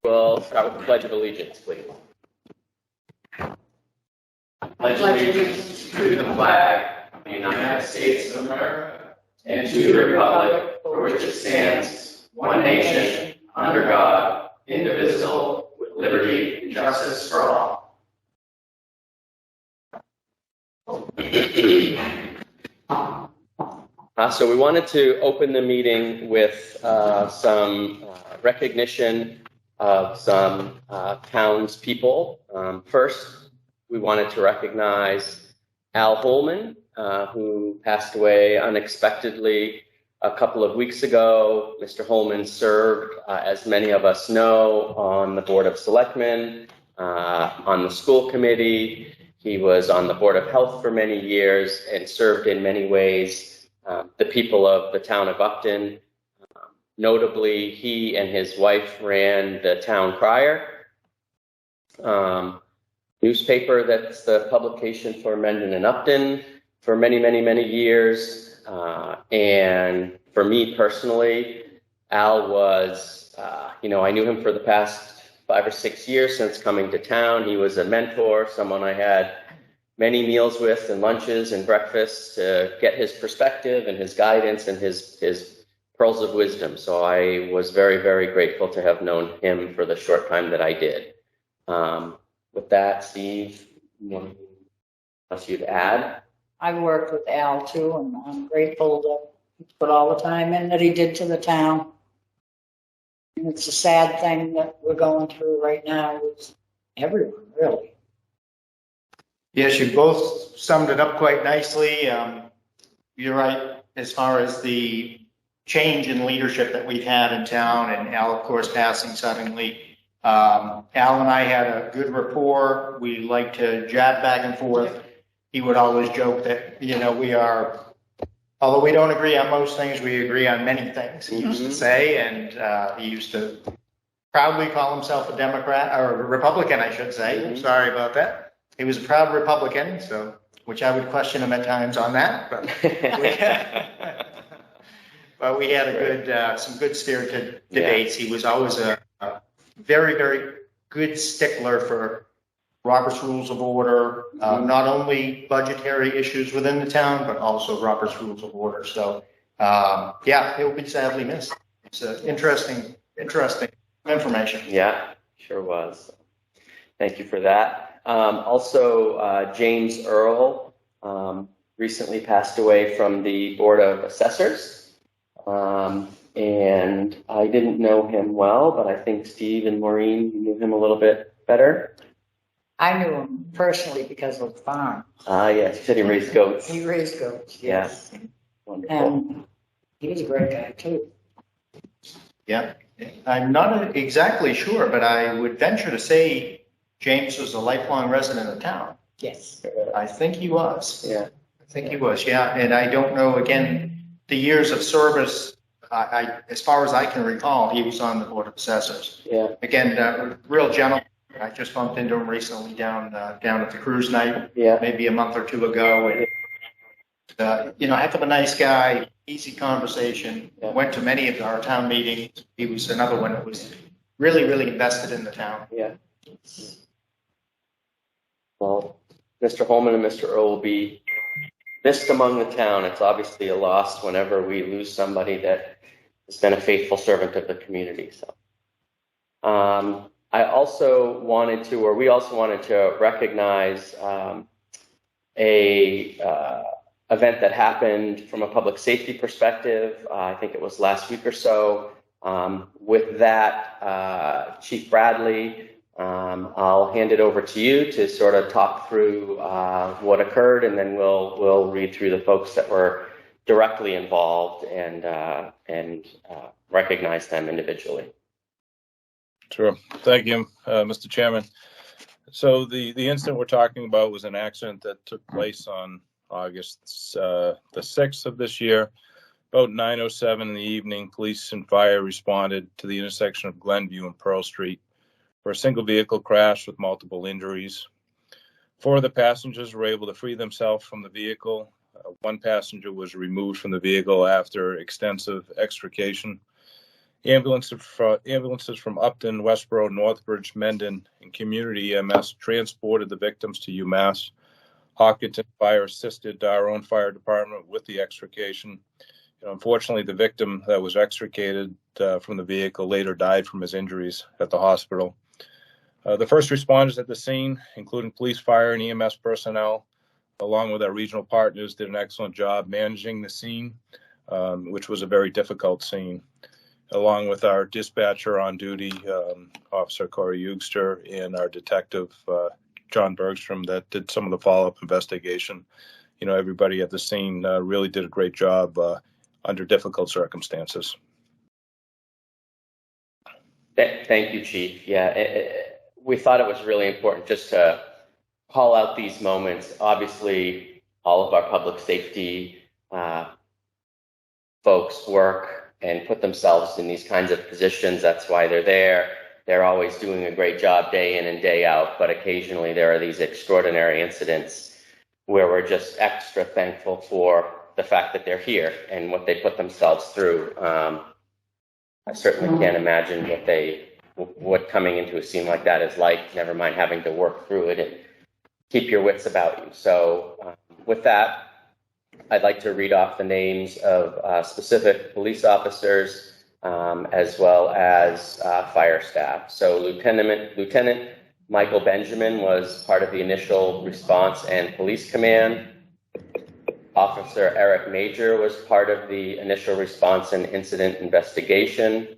We'll start with the Pledge of Allegiance, please. Pledge allegiance to the flag of the United States of America and to the republic for which it stands, one nation, under God, indivisible, with liberty and justice for all. So we wanted to open the meeting with some recognition of some townspeople. First, we wanted to recognize Al Holman, who passed away unexpectedly a couple of weeks ago. Mr. Holman served, as many of us know, on the Board of Selectmen, on the school committee. He was on the Board of Health for many years and served in many ways the people of the town of Upton. Notably, he and his wife ran the town crier, newspaper that's the publication for Mendon and Upton for many, many, many years. And for me personally, Al was, I knew him for the past 5 or 6 years since coming to town. He was a mentor, someone I had many meals with and lunches and breakfasts to get his perspective and his guidance and his pearls of wisdom. So I was very, very grateful to have known him for the short time that I did. With that, Steve, anything else you'd add? I've worked with Al too, and I'm grateful that he put all the time in that he did to the town. And it's a sad thing that we're going through right now with everyone, really. Yes, you both summed it up quite nicely. You're right as far as the change in leadership that we've had in town, and Al, of course, passing suddenly. Al and I had a good rapport. We like to jab back and forth. He would always joke that, we are, although we don't agree on most things, we agree on many things, he used to say, and he used to proudly call himself a Democrat, or a Republican, I should say. Sorry about that. He was a proud Republican, which I would question him at times on that, but we had some good spirited debates. He was always a very, very good stickler for Robert's Rules of Order, not only budgetary issues within the town, but also Robert's Rules of Order. So, he'll be sadly missed. It's interesting information. Yeah, sure was. Thank you for that. Also, James Earl recently passed away from the Board of Assessors. And I didn't know him well, but I think Steve and Maureen knew him a little bit better. I knew him personally because of the farm. Yes, you said he raised goats. He raised goats, yes. Yeah. Wonderful. And he was a great guy too. Yeah, I'm not exactly sure, but I would venture to say James was a lifelong resident of town. Yes. I think he was. Yeah. I think he was, yeah. And I don't know, again, the years of service, as far as I can recall, he was on the Board of Assessors. Yeah. Again, real gentleman. I just bumped into him recently down at the cruise night, maybe a month or two ago. And, heck of a nice guy, easy conversation. Went to many of our town meetings. He was another one that was really, really invested in the town. Yeah. Well, Mr. Holman and Mr. Earl will be missed among the town. It's obviously a loss whenever we lose somebody that has been a faithful servant of the community. So, we also wanted to recognize a event that happened from a public safety perspective. I think it was last week or so. With that, Chief Bradley, I'll hand it over to you to sort of talk through what occurred, and then we'll read through the folks that were directly involved and recognize them individually. Sure. Thank you, Mr. Chairman. So the incident we're talking about was an accident that took place on August the 6th of this year. About 9:07 in the evening, police and fire responded to the intersection of Glenview and Pearl Street for a single vehicle crash with multiple injuries. 4 of the passengers were able to free themselves from the vehicle. 1 passenger was removed from the vehicle after extensive extrication. Ambulances from Upton, Westboro, Northbridge, Mendon, and Community EMS transported the victims to UMass. Hopkinton Fire assisted our own fire department with the extrication. Unfortunately, the victim that was extricated from the vehicle later died from his injuries at the hospital. The first responders at the scene, including police, fire, and EMS personnel, along with our regional partners, did an excellent job managing the scene, which was a very difficult scene, along with our dispatcher on duty, Officer Corey Eugster, and our detective, John Bergstrom, that did some of the follow-up investigation. Everybody at the scene really did a great job under difficult circumstances. Thank you, Chief. Yeah, we thought it was really important just to call out these moments. Obviously, all of our public safety folks work and put themselves in these kinds of positions. That's why they're there. They're always doing a great job day in and day out, but occasionally there are these extraordinary incidents where we're just extra thankful for the fact that they're here and what they put themselves through. I certainly can't imagine what coming into a scene like that is like, never mind having to work through it and keep your wits about you. So with that, I'd like to read off the names of specific police officers as well as fire staff. So Lieutenant Michael Benjamin was part of the initial response and police command. Officer Eric Major was part of the initial response and incident investigation.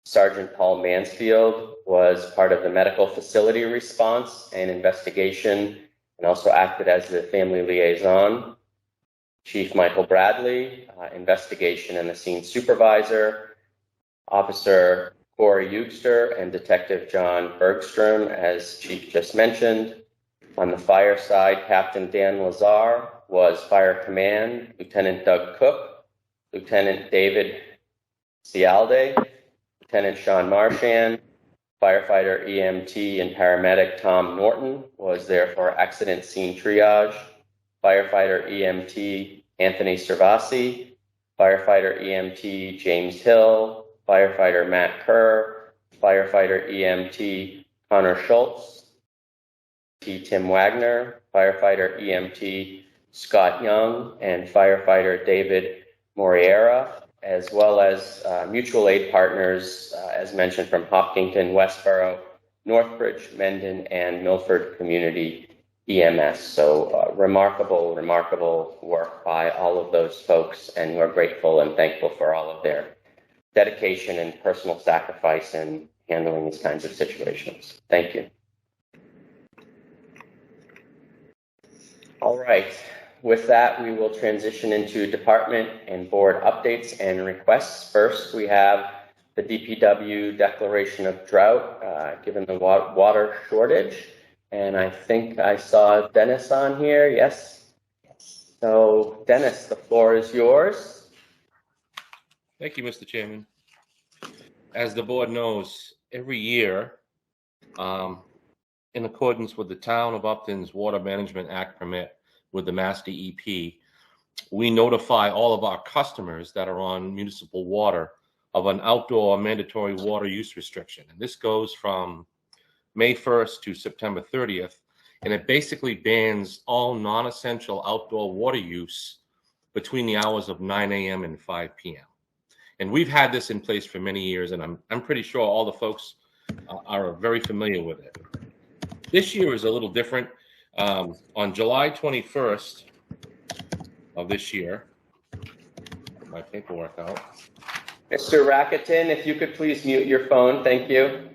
Sergeant Paul Mansfield was part of the medical facility response and investigation and also acted as the family liaison. Chief Michael Bradley, investigation and the scene supervisor. Officer Corey Eugster and Detective John Bergstrom, as Chief just mentioned. On the fire side, Captain Dan Lazar was Fire Command, Lieutenant Doug Cook, Lieutenant David Cialde, Lieutenant Sean Marchand, firefighter EMT and paramedic Tom Norton was there for accident scene triage, firefighter EMT Anthony Servasi, firefighter EMT James Hill, firefighter Matt Kerr, firefighter EMT Connor Schultz, Tim Wagner, firefighter EMT Scott Young, and firefighter David Moriera, as well as mutual aid partners, as mentioned, from Hopkinton, Westboro, Northbridge, Mendon, and Milford Community EMS. So remarkable work by all of those folks, and we're grateful and thankful for all of their dedication and personal sacrifice in handling these kinds of situations. Thank you. All right. With that, we will transition into department and board updates and requests. First, we have the DPW declaration of drought, given the water shortage. And I think I saw Dennis on here. Yes. So, Dennis, the floor is yours. Thank you, Mr. Chairman. As the board knows, every year, in accordance with the Town of Upton's Water Management Act permit with the Mass DEP, we notify all of our customers that are on municipal water of an outdoor mandatory water use restriction. And this goes from May 1st to September 30th, and it basically bans all non-essential outdoor water use between the hours of 9 a.m. and 5 p.m. And we've had this in place for many years, and I'm pretty sure all the folks are very familiar with it. This year is a little different. On July 21st of this year, my paperwork out. Mr. Racketon, if you could please mute your phone, thank you.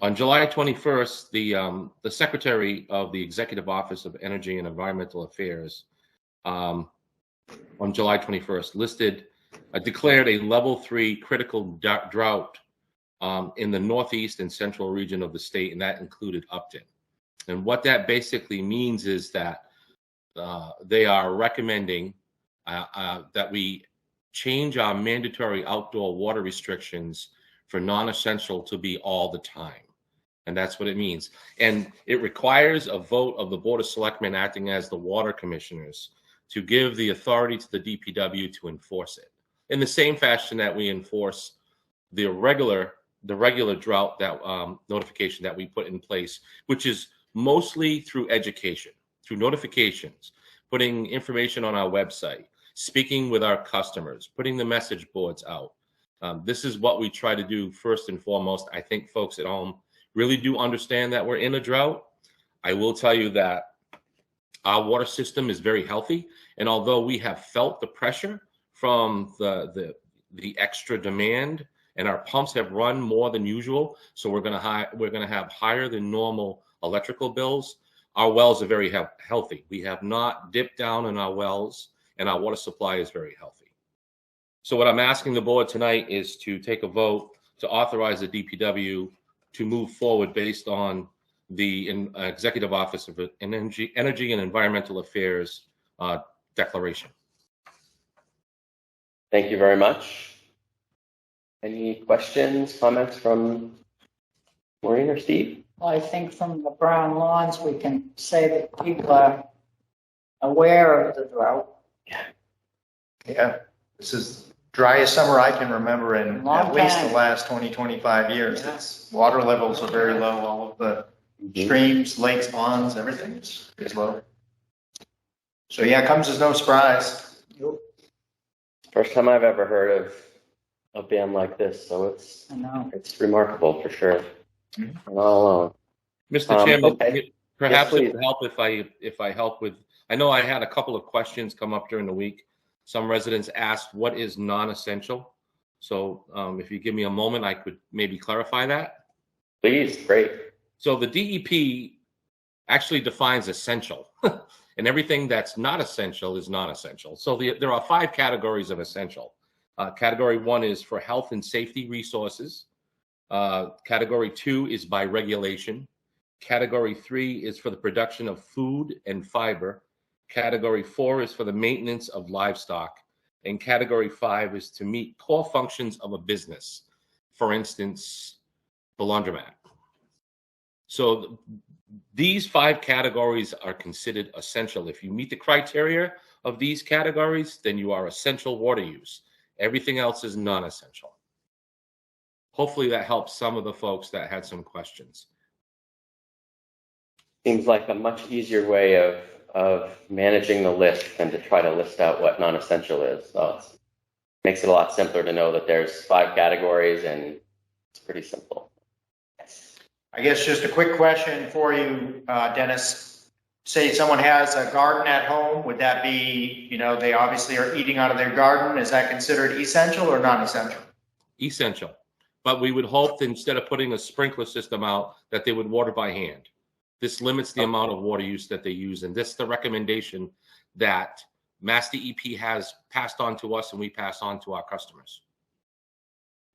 On July 21st, the Secretary of the Executive Office of Energy and Environmental Affairs, on July 21st, declared a level 3 critical drought in the northeast and central region of the state, and that included Upton. And what that basically means is that they are recommending that we change our mandatory outdoor water restrictions for non-essential to be all the time. And that's what it means. And it requires a vote of the Board of Selectmen acting as the water commissioners to give the authority to the DPW to enforce it. in the same fashion that we enforce the regular drought that notification that we put in place, which is mostly through education, through notifications, putting information on our website, speaking with our customers, putting the message boards out. This is what we try to do first and foremost. I think folks at home really do understand that we're in a drought. I will tell you that our water system is very healthy, and although we have felt the pressure from the extra demand, and our pumps have run more than usual, so we're going to have higher than normal electrical bills. Our wells are very healthy. We have not dipped down in our wells, and our water supply is very healthy. So what I'm asking the board tonight is to take a vote to authorize the DPW to move forward based on the Executive Office of Energy and Environmental Affairs declaration. Thank you very much. Any questions, comments from Maureen or Steve? Well, I think from the brown lawns, we can say that people are aware of the drought. Yeah, this is driest summer I can remember in Long at least time. the last 20, 25 years. Yeah. It's water levels are very low. All of the streams, lakes, ponds, everything is low. So yeah, it comes as no surprise. First time I've ever heard of a band like this, so I know. it's remarkable for sure. Mhm. I'm not alone. Mr. Chairman, okay. perhaps Yes, it would help if I help with. I know I had a couple of questions come up during the week. Some residents asked, "What is non-essential?" So, if you give me a moment, I could maybe clarify that. Please, great. So, the DEP actually defines essential, and everything that's not essential is non-essential. So, there are 5 categories of essential. Category 1 is for health and safety resources. Category 2 is by regulation. Category 3 is for the production of food and fiber. Category 4 is for the maintenance of livestock. And Category 5 is to meet core functions of a business. For instance, the laundromat. So these 5 categories are considered essential. If you meet the criteria of these categories, then you are essential water use. Everything else is non-essential. Hopefully that helps some of the folks that had some questions. Seems like a much easier way of managing the list than to try to list out what non-essential is. So it makes it a lot simpler to know that there's 5 categories and it's pretty simple. I guess just a quick question for you, Dennis. Say someone has a garden at home, would that be, they obviously are eating out of their garden. Is that considered essential or non-essential? Essential. But we would hope that instead of putting a sprinkler system out, that they would water by hand. This limits the amount of water use that they use. And this is the recommendation that Mass DEP has passed on to us and we pass on to our customers.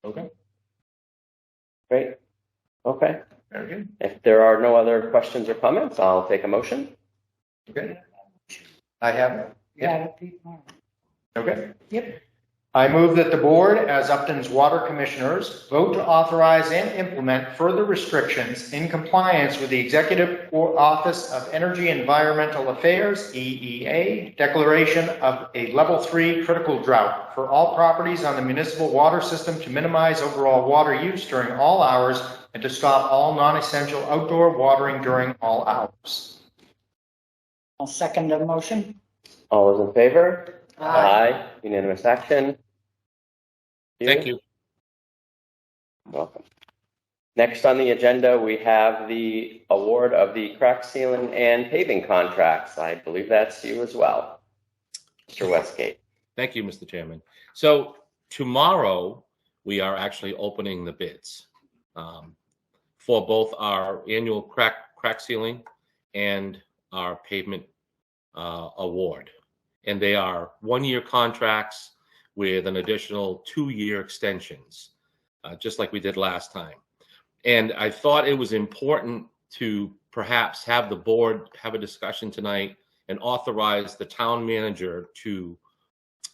Okay. Great. Okay. Very good. If there are no other questions or comments, I'll take a motion. Okay. I have. Yeah. Okay. Yep. I move that the board, as Upton's water commissioners, vote to authorize and implement further restrictions in compliance with the Executive Office of Energy and Environmental Affairs, EEA, declaration of a level 3 critical drought for all properties on the municipal water system to minimize overall water use during all hours and to stop all non-essential outdoor watering during all hours. I'll second the motion. All those in favor? Aye. Unanimous action. Thank you. Welcome. Next on the agenda, we have the award of the crack sealing and paving contracts. I believe that's you as well, Mr. Westgate. Thank you, Mr. Chairman. So tomorrow, we are actually opening the bids for both our annual crack sealing and our pavement award. And they are 1-year contracts with an additional 2-year extensions, just like we did last time. And I thought it was important to perhaps have the board have a discussion tonight and authorize the town manager to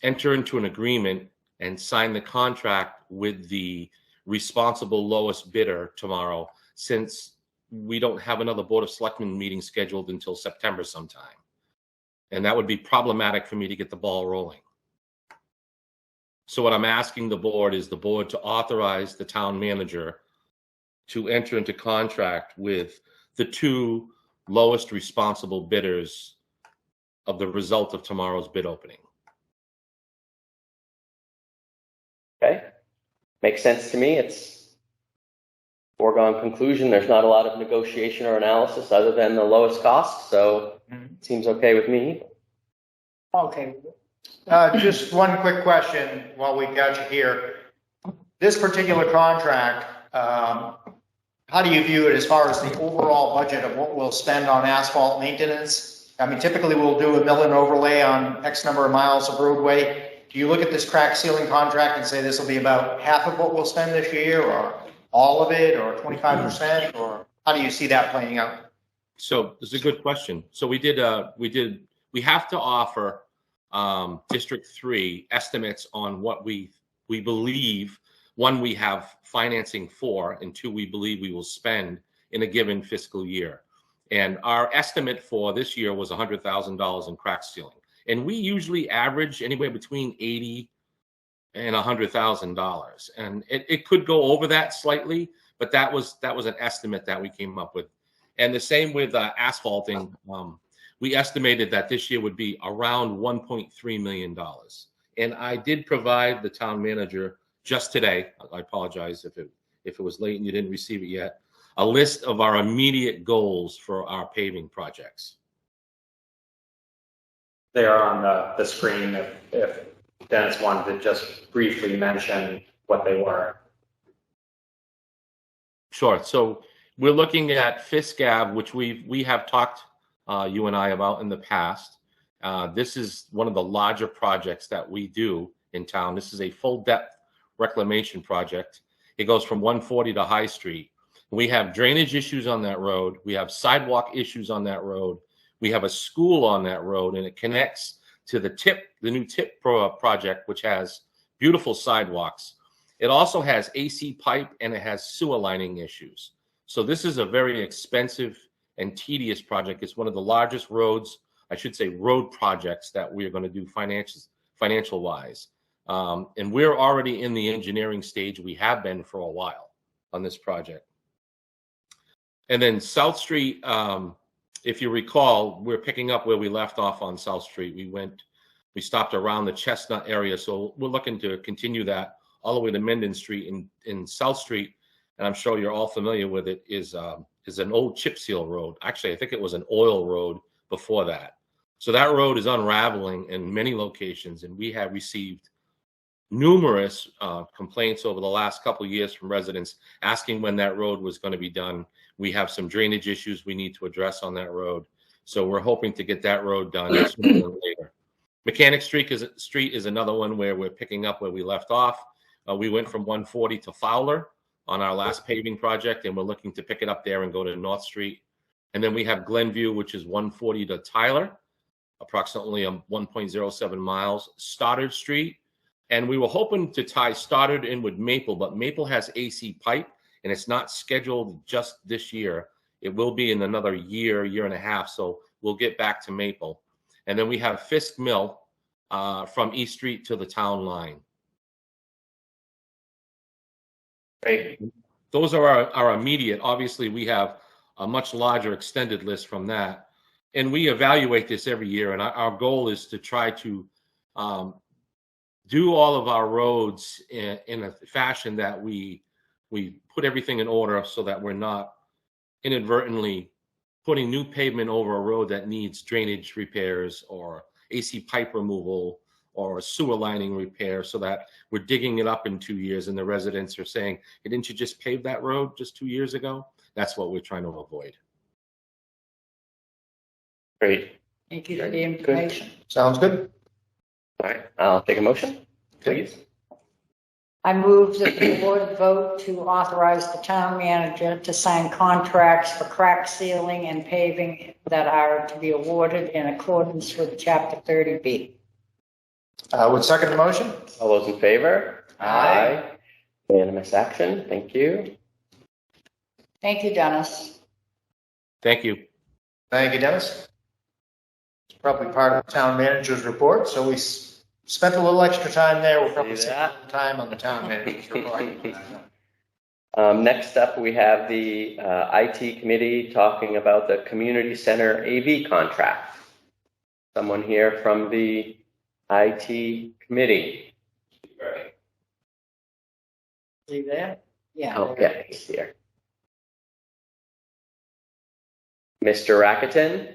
enter into an agreement and sign the contract with the responsible lowest bidder tomorrow, since we don't have another Board of Selectmen meeting scheduled until September sometime. And that would be problematic for me to get the ball rolling. So what I'm asking the board is the board to authorize the town manager to enter into contract with the two lowest responsible bidders of the result of tomorrow's bid opening. Okay, makes sense to me. It's foregone conclusion. There's not a lot of negotiation or analysis other than the lowest cost, so it seems okay with me. Okay. Just one quick question while we've got you here. This particular contract, how do you view it as far as the overall budget of what we'll spend on asphalt maintenance? I mean, typically we'll do a mill and overlay on X number of miles of roadway. Do you look at this crack sealing contract and say this will be about half of what we'll spend this year, or all of it, or 25%, or how do you see that playing out? So this is a good question. So we have to offer District 3 estimates on what we believe, one, we have financing for, and two, we believe we will spend in a given fiscal year. And our estimate for this year was $100,000 in crack sealing. And we usually average anywhere between $80,000 and $100,000. And it could go over that slightly, but that was an estimate that we came up with. And the same with asphalting. We estimated that this year would be around $1.3 million. And I did provide the town manager just today, I apologize if it was late and you didn't receive it yet, a list of our immediate goals for our paving projects. They are on the screen if Dennis wanted to just briefly mention what they were. Sure. So we're looking at Fisk Ave, which we have talked you and I about in the past. This is one of the larger projects that we do in town. This is a full depth reclamation project. It goes from 140 to High Street. We have drainage issues on that road. We have sidewalk issues on that road. We have a school on that road, and it connects to the new tip project, which has beautiful sidewalks. It also has AC pipe and it has sewer lining issues. So this is a very expensive and tedious project. It's one of the largest roads, I should say road projects that we're going to do financial wise. And we're already in the engineering stage. We have been for a while on this project. And then South Street, if you recall, we're picking up where we left off on South Street. We stopped around the Chestnut area. So we're looking to continue that all the way to Menden Street. In South Street, and I'm sure you're all familiar with it, is an old chip seal road. Actually, I think it was an oil road before that. So that road is unraveling in many locations, and we have received numerous complaints over the last couple of years from residents asking when that road was going to be done. We have some drainage issues we need to address on that road. So we're hoping to get that road done sooner than later. Mechanic Street is another one where we're picking up where we left off. We went from 140 to Fowler on our last paving project, and we're looking to pick it up there and go to North Street. And then we have Glenview, which is 140 to Tyler, approximately 1.07 miles. Stoddard Street, and we were hoping to tie Stoddard in with Maple, but Maple has AC pipe, and it's not scheduled just this year. It will be in another year and a half, so we'll get back to Maple. And then we have Fisk Mill from East Street to the town line. Great. Those are our immediate. Obviously, we have a much larger extended list from that. And we evaluate this every year, and our goal is to try to do all of our roads in a fashion that we put everything in order so that we're not inadvertently putting new pavement over a road that needs drainage repairs or AC pipe removal or sewer lining repair, so that we're digging it up in 2 years and the residents are saying, hey, didn't you just pave that road just 2 years ago? That's what we're trying to avoid. Great. Thank you for the information. Sounds good. All right, I'll take a motion, please. I move that the board vote to authorize the town manager to sign contracts for crack sealing and paving that are to be awarded in accordance with Chapter 30B. Would second the motion? All those in favor? Aye. Unanimous action. Thank you. Thank you, Dennis. Thank you. Thank you, Dennis. It's probably part of the town manager's report, so we spent a little extra time there. We'll probably See spend a that? little time on the town manager's report. Next up, we have the IT committee talking about the community center AV contract. Someone here from the IT committee. See there? Yeah. Oh, yeah, he's here. Mr. Rakitin?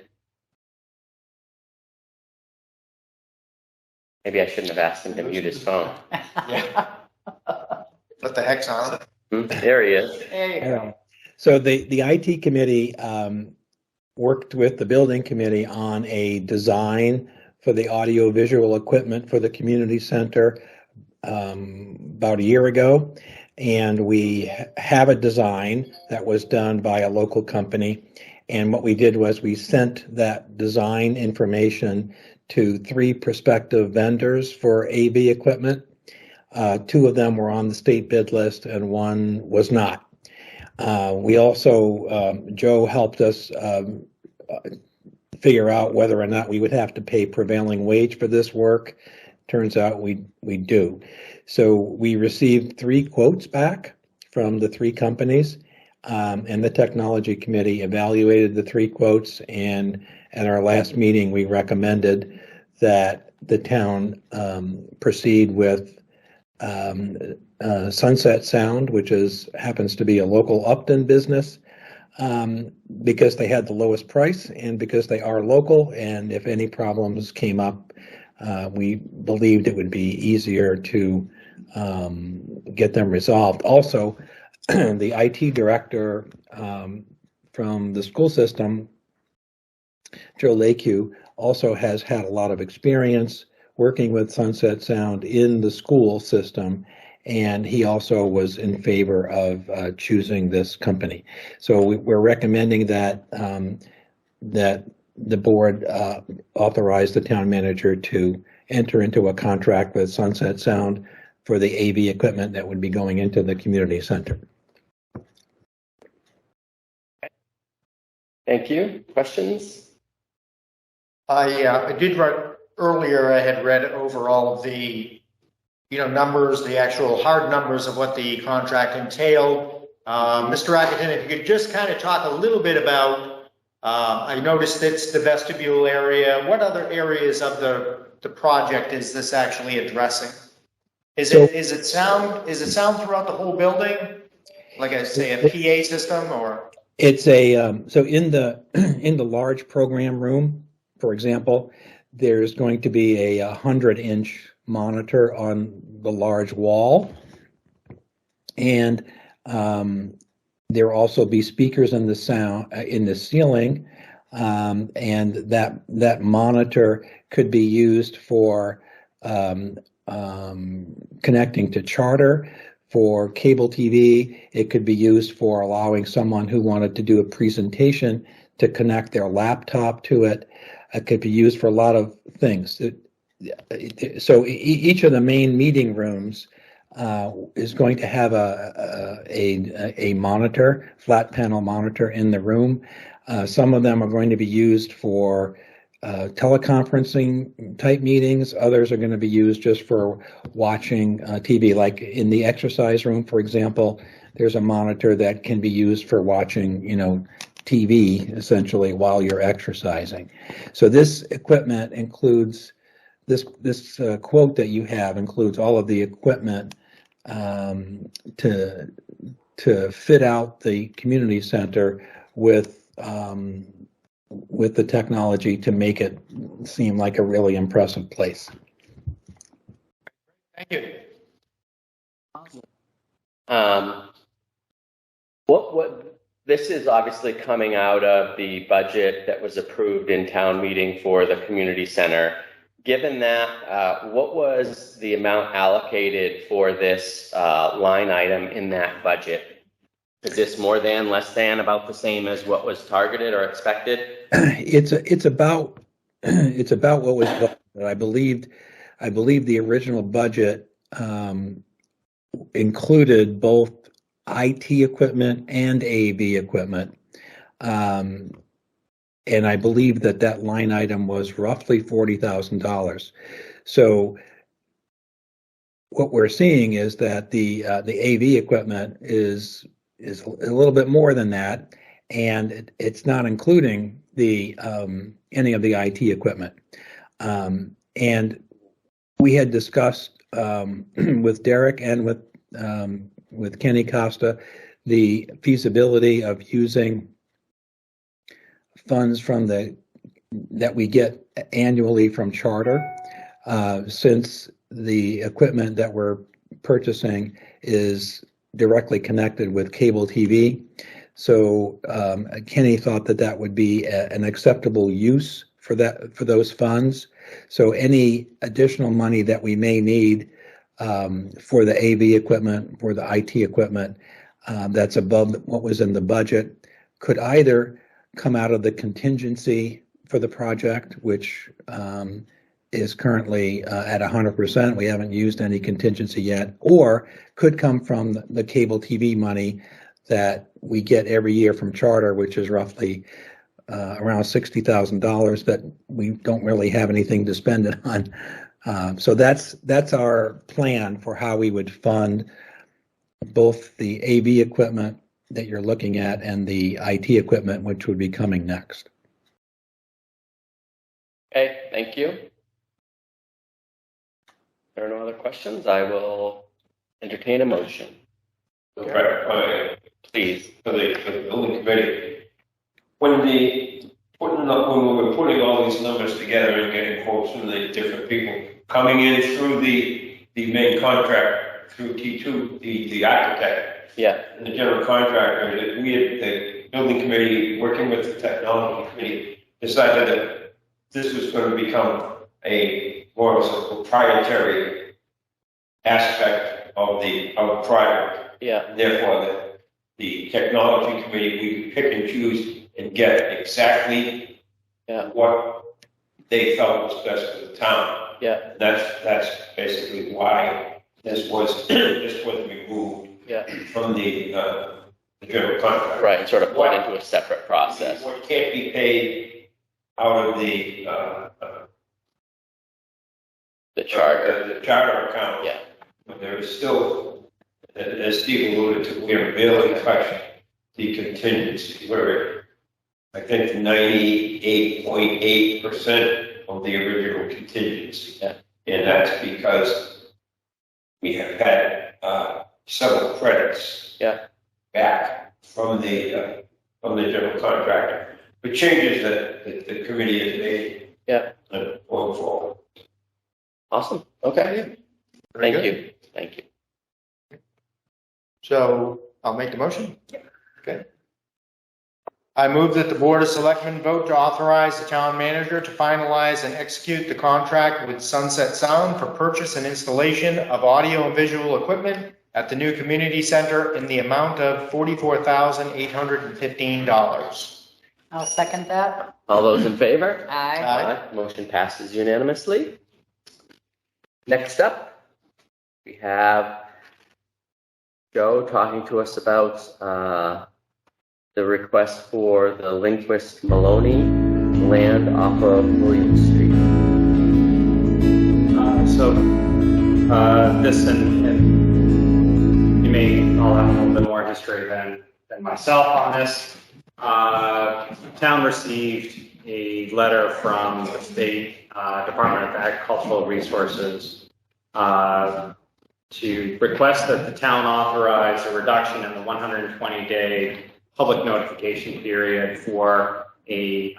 Maybe I shouldn't have asked him to mute his phone. Yeah. What the heck's on? There he is. There you go. So the IT committee worked with the building committee on a design for the audio visual equipment for the community center about a year ago. And we have a design that was done by a local company. And what we did was we sent that design information to 3 prospective vendors for AV equipment. 2 of them were on the state bid list and 1 was not. We also, Joe helped us figure out whether or not we would have to pay prevailing wage for this work. Turns out we do. So we received 3 quotes back from the 3 companies, and the technology committee evaluated the 3 quotes, and at our last meeting, we recommended that the town proceed with Sunset Sound, which happens to be a local Upton business, because they had the lowest price and because they are local, and if any problems came up, we believed it would be easier to get them resolved. Also, the IT director from the school system, Joe Lakeview, also has had a lot of experience working with Sunset Sound in the school system, and he also was in favor of choosing this company. So we're recommending that that the board authorize the town manager to enter into a contract with Sunset Sound for the AV equipment that would be going into the community center. Thank you. Questions? I did write earlier. I had read over all of the, numbers, the actual hard numbers of what the contract entailed. Mr. Rakitin, if you could just kind of talk a little bit about, I noticed it's the vestibule area. What other areas of the project is this actually addressing? Is it sound throughout the whole building? Like I say, a PA system, or? It's a so in the large program room, for example, there's going to be a 100-inch monitor on the large wall, and there will also be speakers in the ceiling, and that monitor could be used for connecting to Charter. For cable TV, it could be used for allowing someone who wanted to do a presentation to connect their laptop to it. It could be used for a lot of things. So each of the main meeting rooms is going to have a monitor, flat panel monitor in the room. Some of them are going to be used for teleconferencing type meetings. Others are going to be used just for watching TV. Like in the exercise room, for example, there's a monitor that can be used for watching, TV essentially while you're exercising. So this equipment includes this quote that you have includes all of the equipment to fit out the community center with the technology to make it seem like a really impressive place. Thank you. What this is obviously coming out of the budget that was approved in town meeting for the community center. Given that, what was the amount allocated for this line item in that budget? Is this more than, less than, about the same as what was targeted or expected? It's about what was budgeted. I believe the original budget included both IT equipment and AV equipment, and I believe that line item was roughly $40,000. So what we're seeing is that the AV equipment is a little bit more than that, and it's not including the any of the IT equipment. And we had discussed with Derek and with Kenny Costa the feasibility of using funds from that we get annually from Charter, since the equipment that we're purchasing is directly connected with cable TV. So Kenny thought that would be an acceptable use for those funds. So any additional money that we may need for the AV equipment, for the IT equipment, that's above what was in the budget, could either come out of the contingency for the project, which is currently at 100%. We haven't used any contingency yet, or could come from the cable TV money that we get every year from Charter, which is roughly around $60,000 that we don't really have anything to spend it on. So that's our plan for how we would fund both the AV equipment that you're looking at and the IT equipment, which would be coming next. Okay, thank you. There are no other questions. I will entertain a motion. Please. For the building committee, when we were putting all these numbers together and getting quotes from the different people coming in through the main contract, through T2, the architect, Yeah. and the general contractor, that we had, the building committee, working with the technology committee, decided that this was going to become a more of a proprietary aspect of the project. Yeah. And therefore, the technology committee, we could pick and choose and get exactly what they felt was best for the town. Yeah. That's basically why this was removed from the general contract. Right, and sort of put into a separate process. What can't be paid out of the Charter. the charter account. Yeah. But there is still, as Steve alluded to, we're barely touched the contingency. We're, I think, 98.8% of the original contingency. Yeah. And that's because we have had several credits back from the general contractor for changes that the committee has made. Yeah. Going forward. Awesome. Okay. Very Thank good. you. Thank you. So I'll make the motion. Okay. I move that the Board of Selectmen vote to authorize the town manager to finalize and execute the contract with Sunset Sound for purchase and installation of audio and visual equipment at the new community center in the amount of $44,815. I'll second that. All those in favor? Aye. Aye. Motion passes unanimously. Next up, we have Joe talking to us about the request for the Lindquist Maloney land off of William Street. This and you may all have a little bit more history than myself on this. Town received a letter from the state Department of Agricultural Resources to request that the town authorize a reduction in the 120-day public notification period for it's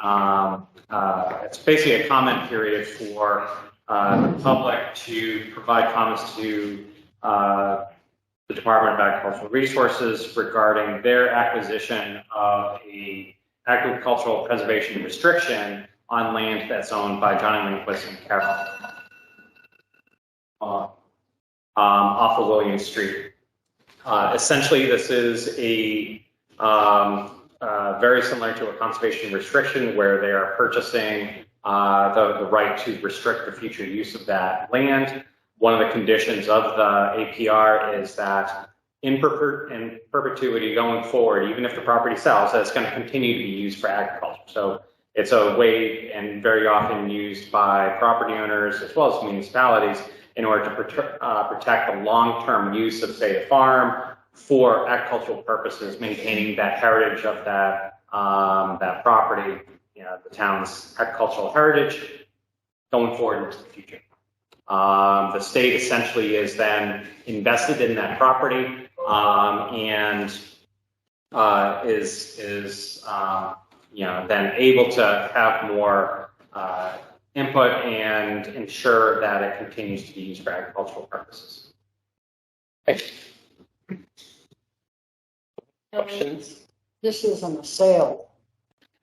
basically a comment period for the public to provide comments to the Department of Agricultural Resources regarding their acquisition of a agricultural preservation restriction on land that's owned by Johnny Lindquist and Carol off of William Street. Essentially, this is a very similar to a conservation restriction where they are purchasing the right to restrict the future use of that land. One of the conditions of the APR is that in perpetuity going forward, even if the property sells, that it's going to continue to be used for agriculture. So it's a way and very often used by property owners as well as municipalities in order to protect the long-term use of, say, a farm for agricultural purposes, maintaining that heritage of that property, the town's agricultural heritage going forward into the future. The state essentially is then invested in that property and is then able to have more input and ensure that it continues to be used for agricultural purposes. Questions? This isn't a sale.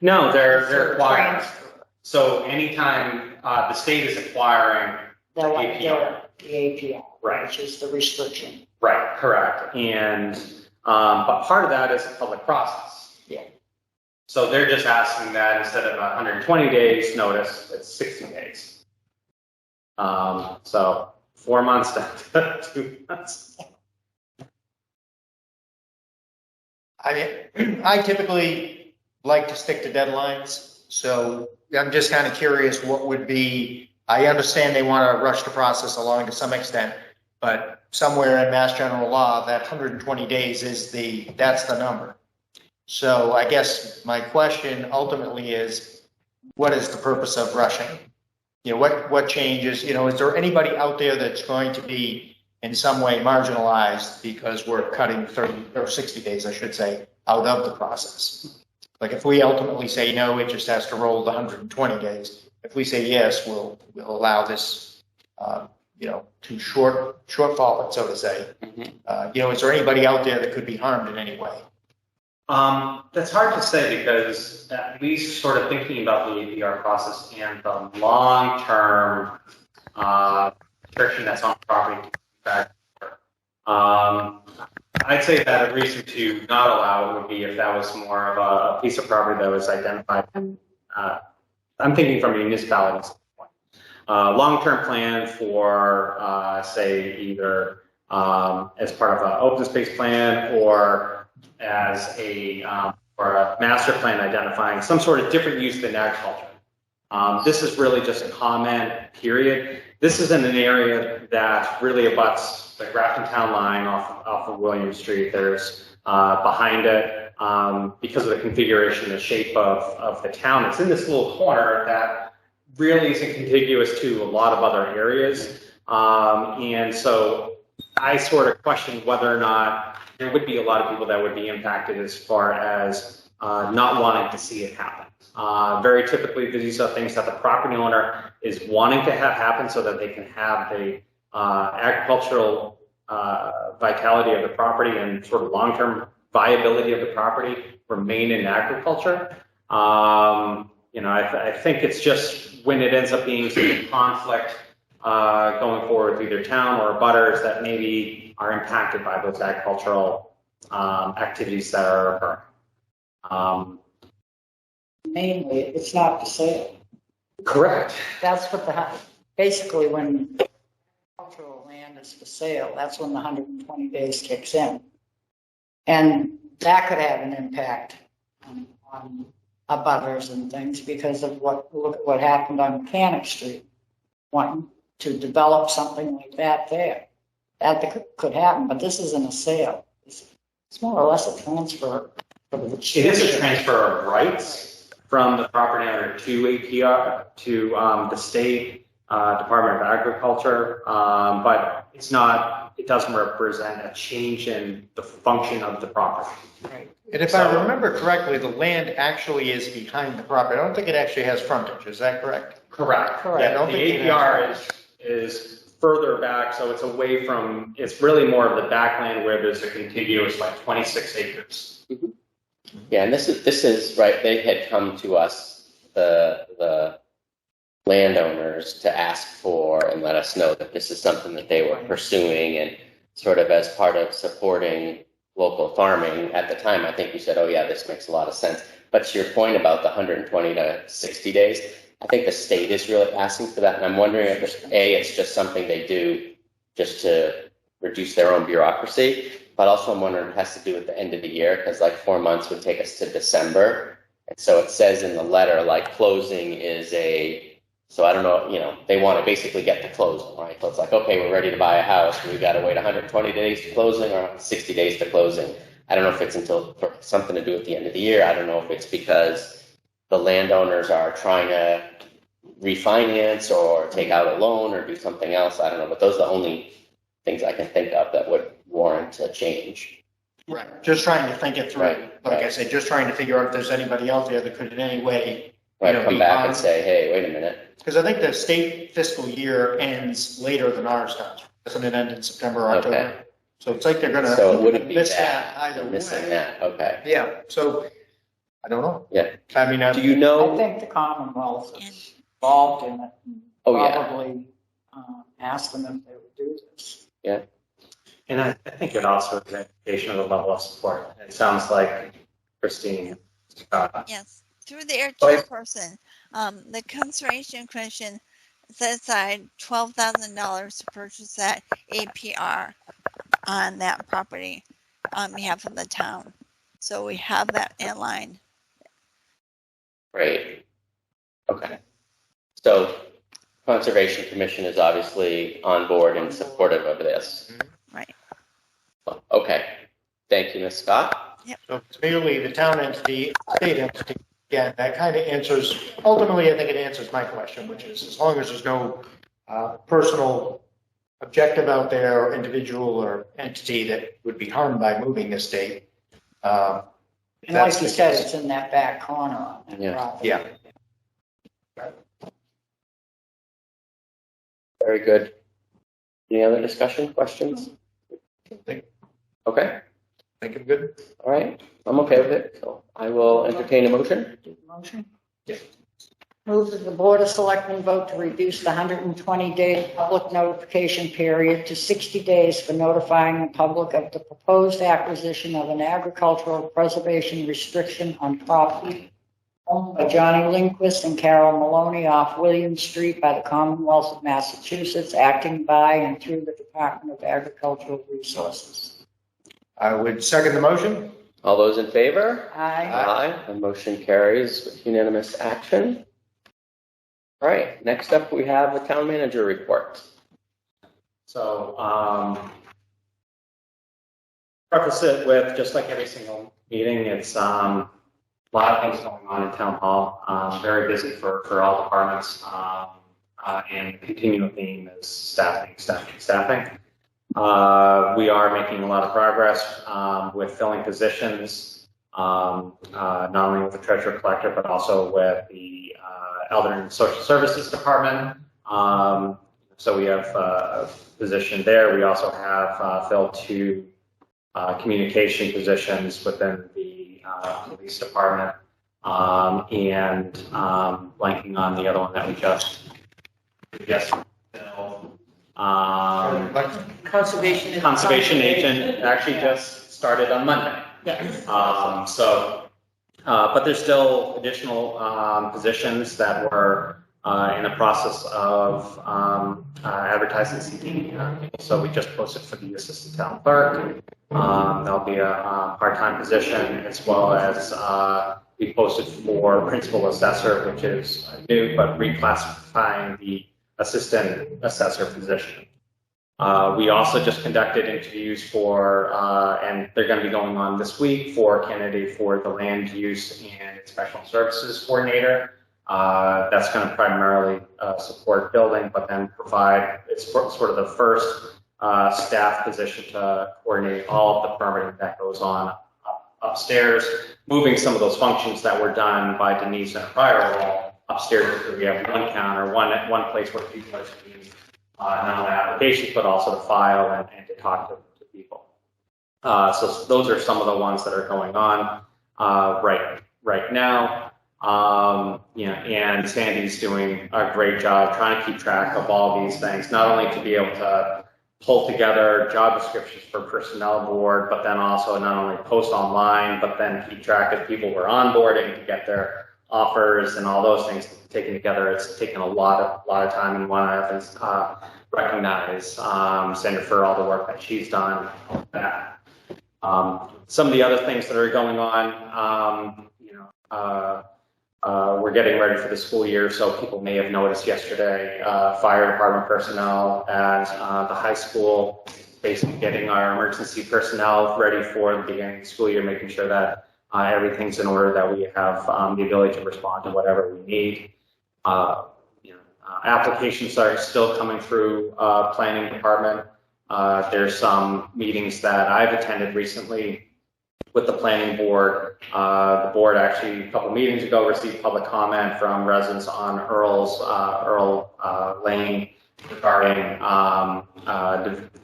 No, they're acquiring. Transfer. So anytime the state is acquiring They're like APR. the APR, Right. which is the restriction. Right, correct. And, but part of that is a public process. Yeah. So they're just asking that instead of 120 days notice, it's 60 days. So 4 months down to 2 months. I typically like to stick to deadlines, so I'm just kind of curious what would be, I understand they want to rush the process along to some extent, but somewhere in Mass General Law, that 120 days that's the number. So I guess my question ultimately is, what is the purpose of rushing? What changes, is there anybody out there that's going to be in some way marginalized because we're cutting 30 or 60 days, I should say, out of the process? Like if we ultimately say no, it just has to roll the 120 days. If we say yes, we'll allow this, to shortfall it, so to say. Is there anybody out there that could be harmed in any way? That's hard to say because at least sort of thinking about the APR process and the long-term restriction that's on property. I'd say that a reason to not allow it would be if that was more of a piece of property that was identified. I'm thinking from a municipality standpoint. Long-term plan for, say, either as part of an open space plan or as or a master plan identifying some sort of different use than agriculture. This is really just a comment period. This isn't an area that really abuts the Grafton Town line off of William Street. There's behind it, because of the configuration, the shape of the town, it's in this little corner that really isn't contiguous to a lot of other areas. And so I sort of question whether or not there would be a lot of people that would be impacted as far as not wanting to see it happen. Very typically, these are things that the property owner is wanting to have happen so that they can have the agricultural vitality of the property and sort of long-term viability of the property remain in agriculture. I think it's just when it ends up being sort of conflict going forward with either town or butters that maybe are impacted by those agricultural activities that are occurring. Mainly, it's not for sale. Correct. That's what basically when agricultural land is for sale, that's when the 120 days kicks in. And that could have an impact on abutters and things because of look at what happened on Mechanic Street, wanting to develop something like that there. That could happen, but this isn't a sale. It's more or less a transfer. It is a transfer of rights from the property owner to APR, to the state Department of Agriculture, but it's not, it doesn't represent a change in the function of the property. Right. And if I remember correctly, the land actually is behind the property. I don't think it actually has frontage. Is that correct? Correct. Correct. Yeah, I don't The think it APR has- is further back, so it's away from, it's really more of the backland where there's a contiguous like 26 acres. Yeah, and this is right. They had come to us, the landowners, to ask for and let us know that this is something that they were pursuing, and sort of as part of supporting local farming. At the time, I think you said, "Oh yeah, this makes a lot of sense." But to your point about the 120 to 60 days, I think the state is really asking for that, and I'm wondering if it's just something they do just to reduce their own bureaucracy. But also I'm wondering if it has to do with the end of the year, because like 4 months would take us to December. And so it says in the letter, like closing is a So I don't know, they want to basically get to closing, right? So it's like, okay, we're ready to buy a house. We've got to wait 120 days to closing or 60 days to closing. I don't know if it's for something to do at the end of the year. I don't know if it's because the landowners are trying to refinance or take out a loan or do something else. I don't know, but those are the only things I can think of that would warrant a change. Right. Just trying to think it through. Right. I said, just trying to figure out if there's anybody out there that could in any way, Come back and say, hey, wait a minute. Because I think the state fiscal year ends later than ours does. Doesn't it end in September or October? Okay. So it's like they're gonna So it wouldn't be miss that. that either Missing way. that. Okay. Yeah, so I don't know. Yeah. I mean, Do you I know? think the Commonwealth is involved in it. Oh, yeah. Probably ask them if they would do this. Yeah. And I think it also is an indication of the level of support. It sounds like Christine. Yes, through their Go ahead. chairperson, the Conservation Commission set aside $12,000 to purchase that APR on that property on behalf of the town. So we have that in line. Great. Okay. So Conservation Commission is obviously on board and supportive of this. Right. Okay. Thank you, Ms. Scott. So it's merely the town entity, state entity. Again, that kind of answers, ultimately, I think it answers my question, which is as long as there's no personal objective out there or individual or entity that would be harmed by moving the state. And like you said, it's in that back corner on that Yeah. property. Yeah. Very good. Any other discussion, questions? Okay. Think I'm good? All right. I'm okay with it. So I will entertain a motion. Do the motion? Yeah. Move that the Board of Selectmen vote to reduce the 120-day public notification period to 60 days for notifying the public of the proposed acquisition of an agricultural preservation restriction on property owned by Johnny Lindquist and Carol Maloney off William Street by the Commonwealth of Massachusetts, acting by and through the Department of Agricultural Resources. I would second the motion. All those in favor? Aye. Aye. The motion carries with unanimous action. All right. Next up, we have the town manager report. So, preface it with, just like every single meeting, it's a lot of things going on in town hall. Very busy for all departments. And the continual theme is staffing. We are making a lot of progress with filling positions, not only with the treasurer collector, but also with the Elder and Social Services Department. So we have a position there. We also have filled 2 communication positions within the police department, and blanking on the other one that we just filled. Conservation agent actually just started on Monday. Yes. But there's still additional positions that we're in the process of advertising seeking. So we just posted for the assistant town clerk. There'll be a part-time position, as well as we posted for principal assessor, which is new, but reclassifying the assistant assessor position. We also just conducted interviews for, and they're going to be going on this week, for candidate for the land use and inspection services coordinator. That's going to primarily support building, but then provide, it's sort of the first staff position to coordinate all of the permitting that goes on upstairs, moving some of those functions that were done by Denise in a prior role upstairs. So we have one counter, one place where people are seeing not only applications, but also to file and to talk to people. So those are some of the ones that are going on right now. And Sandy's doing a great job trying to keep track of all these things, not only to be able to pull together job descriptions for personnel board, but then also not only post online, but then keep track of people we're onboarding to get their offers and all those things taken together. It's taken a lot of time, and want to recognize Sandra for all the work that she's done on that. Some of the other things that are going on, we're getting ready for the school year, so people may have noticed yesterday, fire department personnel at the high school, basically getting our emergency personnel ready for the beginning of the school year, making sure that everything's in order, that we have the ability to respond to whatever we need. Applications are still coming through planning department. There's some meetings that I've attended recently with the planning board. The board actually a couple meetings ago received public comment from residents on Earl Lane regarding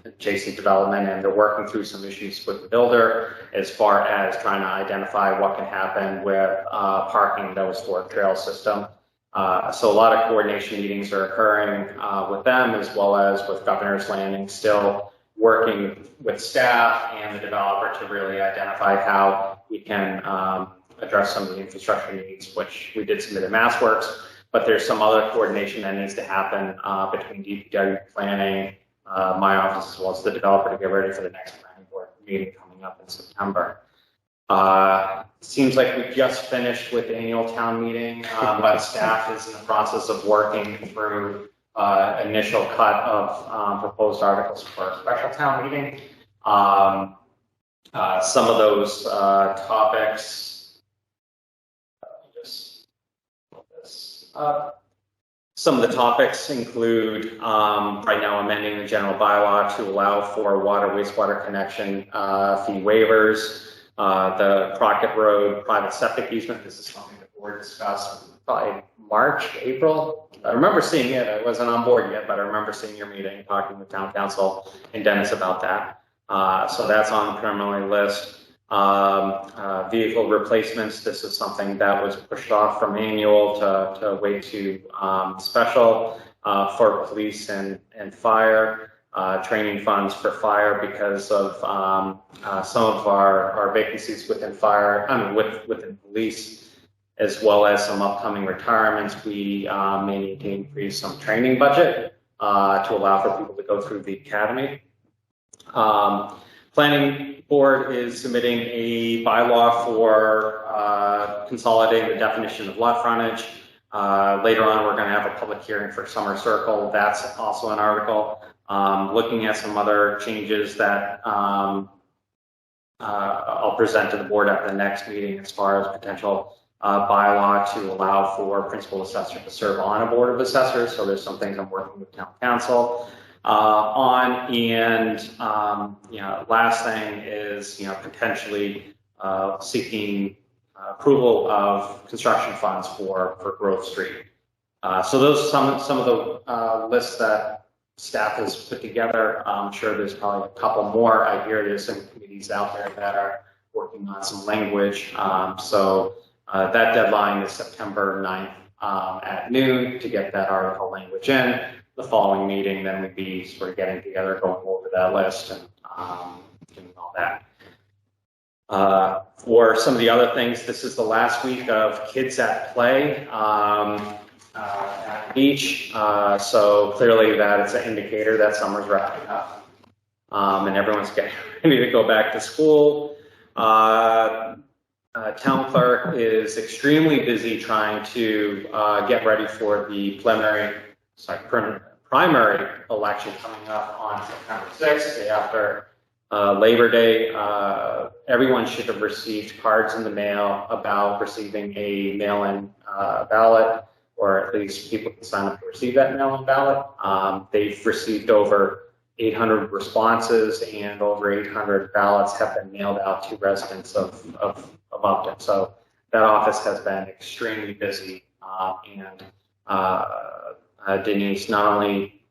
adjacent development, and they're working through some issues with the builder as far as trying to identify what can happen with parking that was for a trail system. So a lot of coordination meetings are occurring with them, as well as with Governor's Landing, still working with staff and the developer to really identify how we can address some of the infrastructure needs, which we did submit at MassWorks, but there's some other coordination that needs to happen between DPW planning, my office, as well as the developer to get ready for the next planning board meeting coming up in September. Seems like we just finished with the annual town meeting, but staff is in the process of working through initial cut of proposed articles for a special town meeting. Some of those topics, just pull this up. Some of the topics include right now amending the general bylaw to allow for water wastewater connection fee waivers. The Crockett Road private septic easement, this is something the board discussed probably March, April. I remember seeing it. I wasn't on board yet, but I remember seeing your meeting, talking with town council and Dennis about that. So that's on the preliminary list. Vehicle replacements, this is something that was pushed off from annual to wait to special for police and fire. Training funds for fire because of some of our vacancies within fire, within police, as well as some upcoming retirements. We may need to increase some training budget to allow for people to go through the academy. Planning board is submitting a bylaw for consolidating the definition of lot frontage. Later on, we're going to have a public hearing for Summer Circle. That's also an article. Looking at some other changes that I'll present to the board at the next meeting as far as potential bylaw to allow for principal assessor to serve on a board of assessors. So there's some things I'm working with town council on. And last thing is potentially seeking approval of construction funds for Grove Street. So those are some of the lists that staff has put together. I'm sure there's probably a couple more. I hear there's some committees out there that are working on some language. So that deadline is September 9th at noon to get that article language in. The following meeting, then we'd be sort of getting together, going over that list and doing all that. For some of the other things, this is the last week of Kids at Play. At the beach, so clearly that is an indicator that summer's wrapping up and everyone's getting ready to go back to school. Town clerk is extremely busy trying to get ready for the primary election coming up on September 6th, day after Labor Day. Everyone should have received cards in the mail about receiving a mail-in ballot, or at least people can sign up to receive that mail-in ballot. They've received over 800 responses, and over 800 ballots have been mailed out to residents of Upton. So that office has been extremely busy, and Denise not only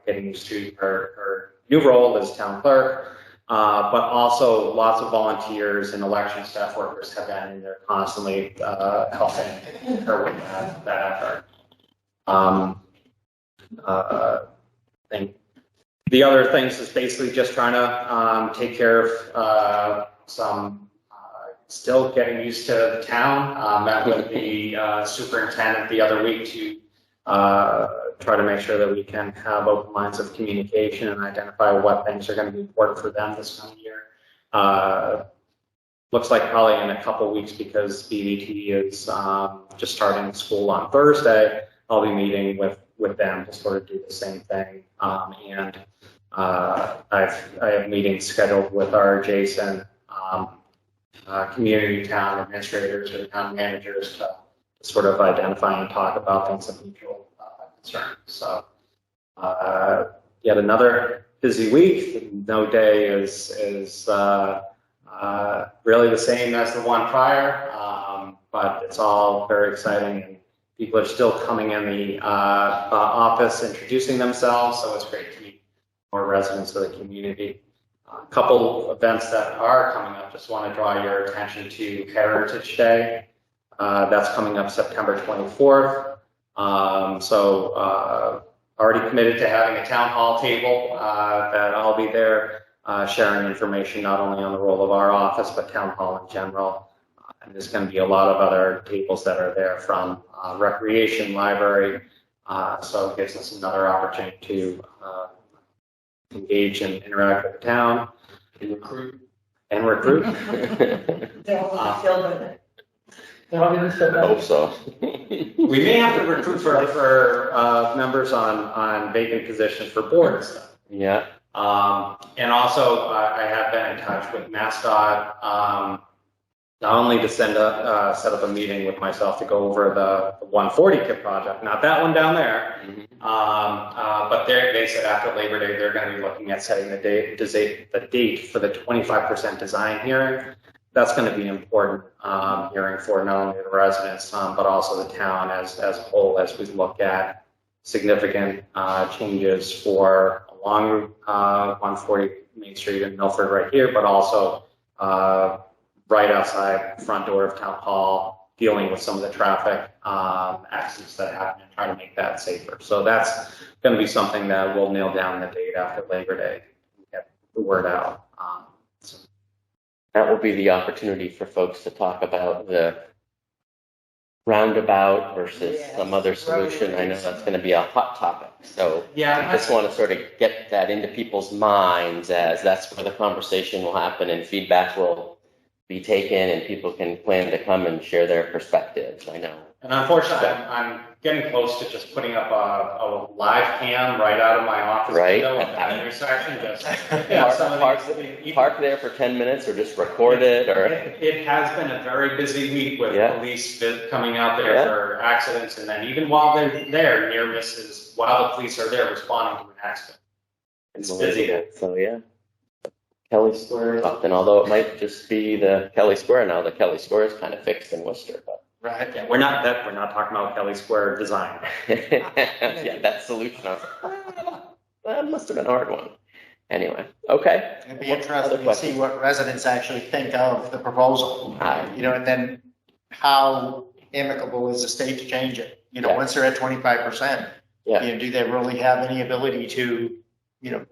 getting used to her new role as town clerk, but also lots of volunteers and election staff workers have been in there constantly helping her with that effort. And the other things is basically just trying to take care of some, still getting used to the town. Met with the superintendent the other week to try to make sure that we can have open lines of communication and identify what things are going to be important for them this coming year. Looks like probably in a couple weeks, because BVT is just starting school on Thursday, I'll be meeting with them to sort of do the same thing. I have meetings scheduled with our adjacent community town administrators and town managers to sort of identify and talk about things of mutual concern. So yet another busy week. No day is really the same as the one prior, but it's all very exciting. And people are still coming in the office, introducing themselves, so it's great to meet more residents of the community. A couple events that are coming up, just want to draw your attention to Heritage Day. That's coming up September 24th. Already committed to having a town hall table that I'll be there sharing information not only on the role of our office, but town hall in general. And there's going to be a lot of other tables that are there from recreation, library. So it gives us another opportunity to engage and interact with the town. And recruit. I hope so. We may have to recruit for members on vacant positions for boards. Yeah. And also, I have been in touch with MassDOT, not only to set up a meeting with myself to go over the 140 KIP project, not that one down there, but they said after Labor Day they're going to be looking at setting the date for the 25% design hearing. That's going to be an important hearing for not only the residents, but also the town as a whole, as we look at significant changes for along 140 Main Street in Milford right here, but also right outside the front door of Town Hall, dealing with some of the traffic accidents that happen and try to make that safer. So that's going to be something that we'll nail down the date after Labor Day and get the word out. That will be the opportunity for folks to talk about the roundabout versus some other solution. I know that's going to be a hot topic. So yeah, I just want to sort of get that into people's minds, as that's where the conversation will happen and feedback will be taken and people can plan to come and share their perspectives. I know. And unfortunately, I'm getting close to just putting up a live cam right out of my office window at that intersection. Just park there for 10 minutes or just record it. Or it has been a very busy week with police coming out there for accidents, and then even while they're there, near misses while the police are there responding to an accident. It's busy. So Kelly Square is up, and although it might just be the Kelly Square now, the Kelly Square is kind of fixed in Worcester, but. Right. Yeah, we're not talking about Kelly Square design. Yeah, that solution. That must have been a hard one. Anyway, okay. It'd be interesting to see what residents actually think of the proposal. And then how amicable is the state to change it? Once they're at 25%, do they really have any ability to,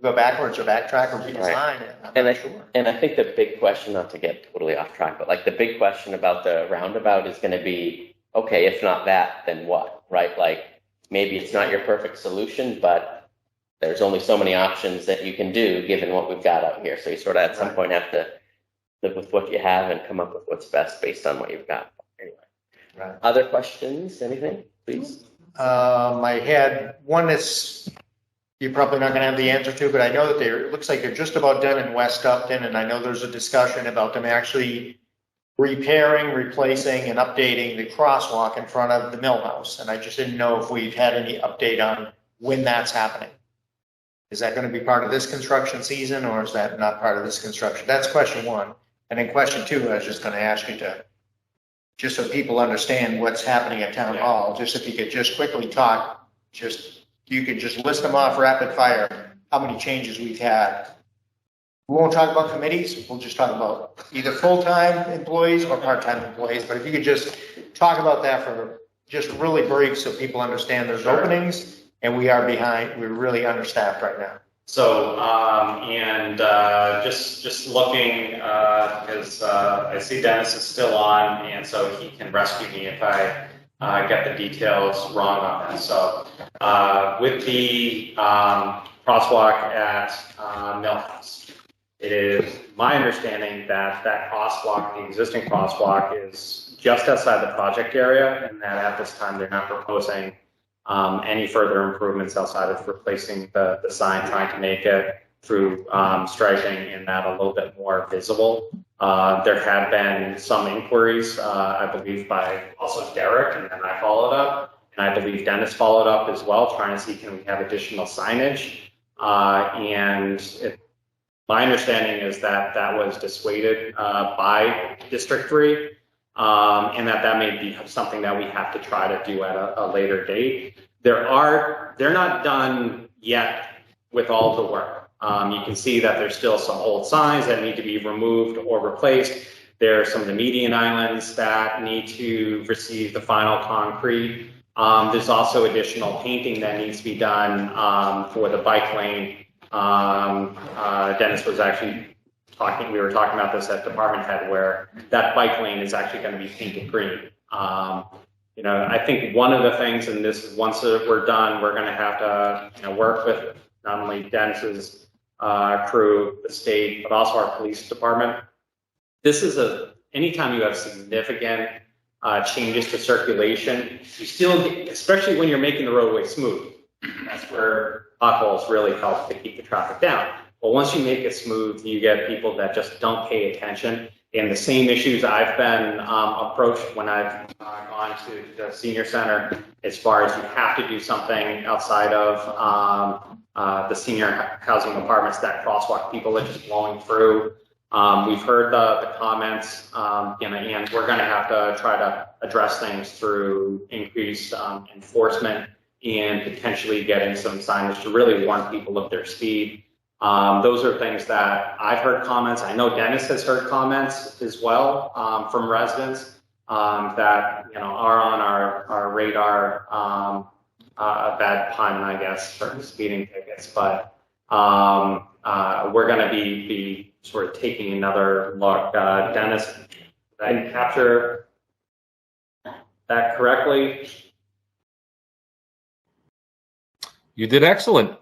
go backwards or backtrack or redesign it? I'm not sure. And I think the big question, not to get totally off track, but like the big question about the roundabout is going to be, okay, if not that, then what, right? Like maybe it's not your perfect solution, but there's only so many options that you can do given what we've got out here. So you sort of at some point have to live with what you have and come up with what's best based on what you've got. Anyway, other questions, anything, please? I had one that's you're probably not going to have the answer to, but I know that it looks like they're just about done in West Upton, and I know there's a discussion about them actually repairing, replacing, and updating the crosswalk in front of the mill house. And I just didn't know if we've had any update on when that's happening. Is that going to be part of this construction season, or is that not part of this construction? That's question one. And then question two, I was just going to ask you to, just so people understand what's happening at Town Hall, just if you could just quickly talk, you could just list them off rapid fire, how many changes we've had. We won't talk about committees. We'll just talk about either full-time employees or part-time employees. But if you could just talk about that for just really brief so people understand there's openings and we are behind. We're really understaffed right now. So, just looking, because I see Dennis is still on, and so he can rescue me if I get the details wrong on that. So, with the crosswalk at Millhouse, it is my understanding that that crosswalk, the existing crosswalk, is just outside the project area, and that at this time they're not proposing any further improvements outside of replacing the sign, trying to make it through striping and that a little bit more visible. There have been some inquiries, I believe, by also Derek, and then I followed up, and I believe Dennis followed up as well, trying to see can we have additional signage. My understanding is that that was dissuaded by District 3, and that may be something that we have to try to do at a later date. They're not done yet with all the work. You can see that there's still some old signs that need to be removed or replaced. There are some of the median islands that need to receive the final concrete. There's also additional painting that needs to be done for the bike lane. Dennis was actually we were talking about this at department head, where that bike lane is actually going to be painted green. I think one of the things, and this, once we're done, we're going to have to work with not only Dennis's crew, the state, but also our police department. This is anytime you have significant changes to circulation, you still, especially when you're making the roadway smooth, that's where potholes really help to keep the traffic down. But once you make it smooth, you get people that just don't pay attention. And the same issues I've been approached when I've gone to the senior center, as far as you have to do something outside of the senior housing apartments, that crosswalk, people are just blowing through. We've heard the comments, and we're going to have to try to address things through increased enforcement and potentially getting some signage to really warn people of their speed. Those are things that I've heard comments. I know Dennis has heard comments as well from residents that are on our radar. A bad pun, I guess, for speeding tickets, but we're going to be sort of taking another look. Dennis, did I capture that correctly? You did excellent.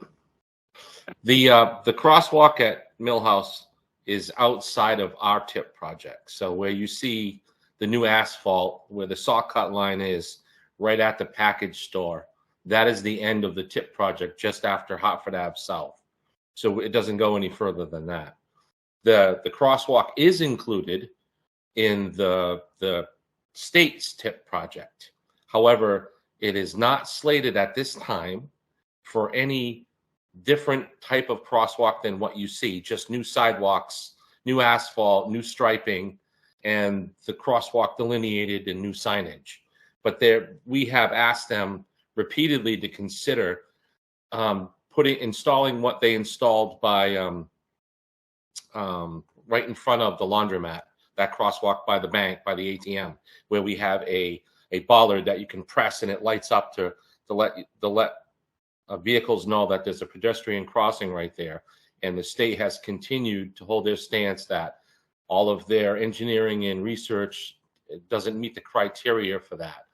The crosswalk at Millhouse is outside of our TIP project. So where you see the new asphalt, where the saw cut line is, right at the package store, that is the end of the TIP project, just after Hartford Ave South. So it doesn't go any further than that. The crosswalk is included in the state's TIP project. However, it is not slated at this time for any different type of crosswalk than what you see, just new sidewalks, new asphalt, new striping, and the crosswalk delineated and new signage. But we have asked them repeatedly to consider installing what they installed by right in front of the laundromat, that crosswalk by the bank, by the ATM, where we have a bollard that you can press and it lights up to let vehicles know that there's a pedestrian crossing right there. And the state has continued to hold their stance that all of their engineering and research doesn't meet the criteria for that.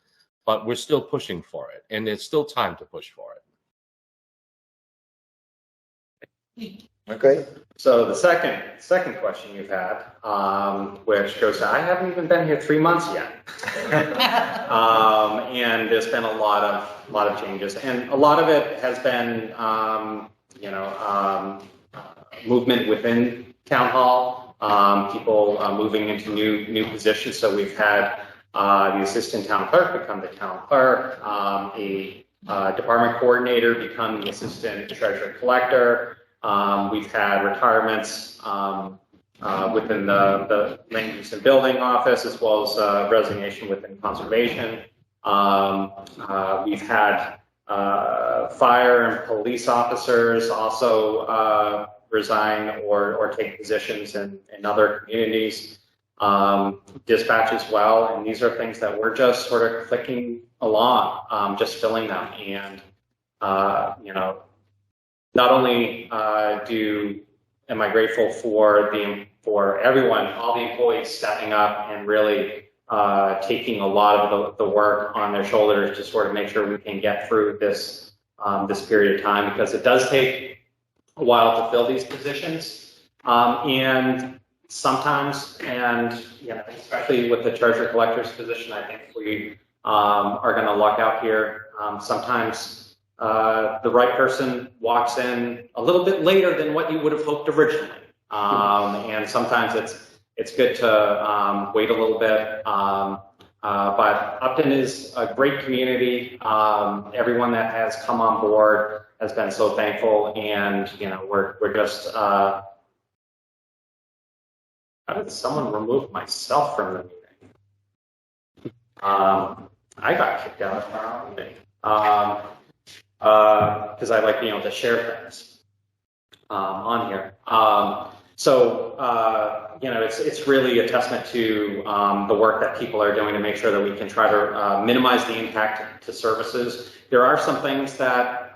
But we're still pushing for it, and there's still time to push for it. Okay. So the second question you've had, which goes, I haven't even been here 3 months yet, and there's been a lot of changes, and a lot of it has been movement within town hall, people moving into new positions. So we've had the assistant town clerk become the town clerk, a department coordinator become the assistant treasurer collector. We've had retirements within the land use and building office, as well as resignation within conservation. We've had fire and police officers also resign or take positions in other communities. Dispatch as well, and these are things that we're just sort of clicking along, just filling them. And not only am I grateful for everyone, all the employees stepping up and really taking a lot of the work on their shoulders to sort of make sure we can get through this period of time, because it does take a while to fill these positions. And sometimes, and especially with the treasurer collector's position, I think we are going to luck out here. Sometimes the right person walks in a little bit later than what you would have hoped originally, and sometimes it's good to wait a little bit. But Upton is a great community. Everyone that has come on board has been so thankful, and we're just. How did someone remove myself from the meeting? I got kicked out of our meeting because I like to share things on here. It's really a testament to the work that people are doing to make sure that we can try to minimize the impact to services. There are some things that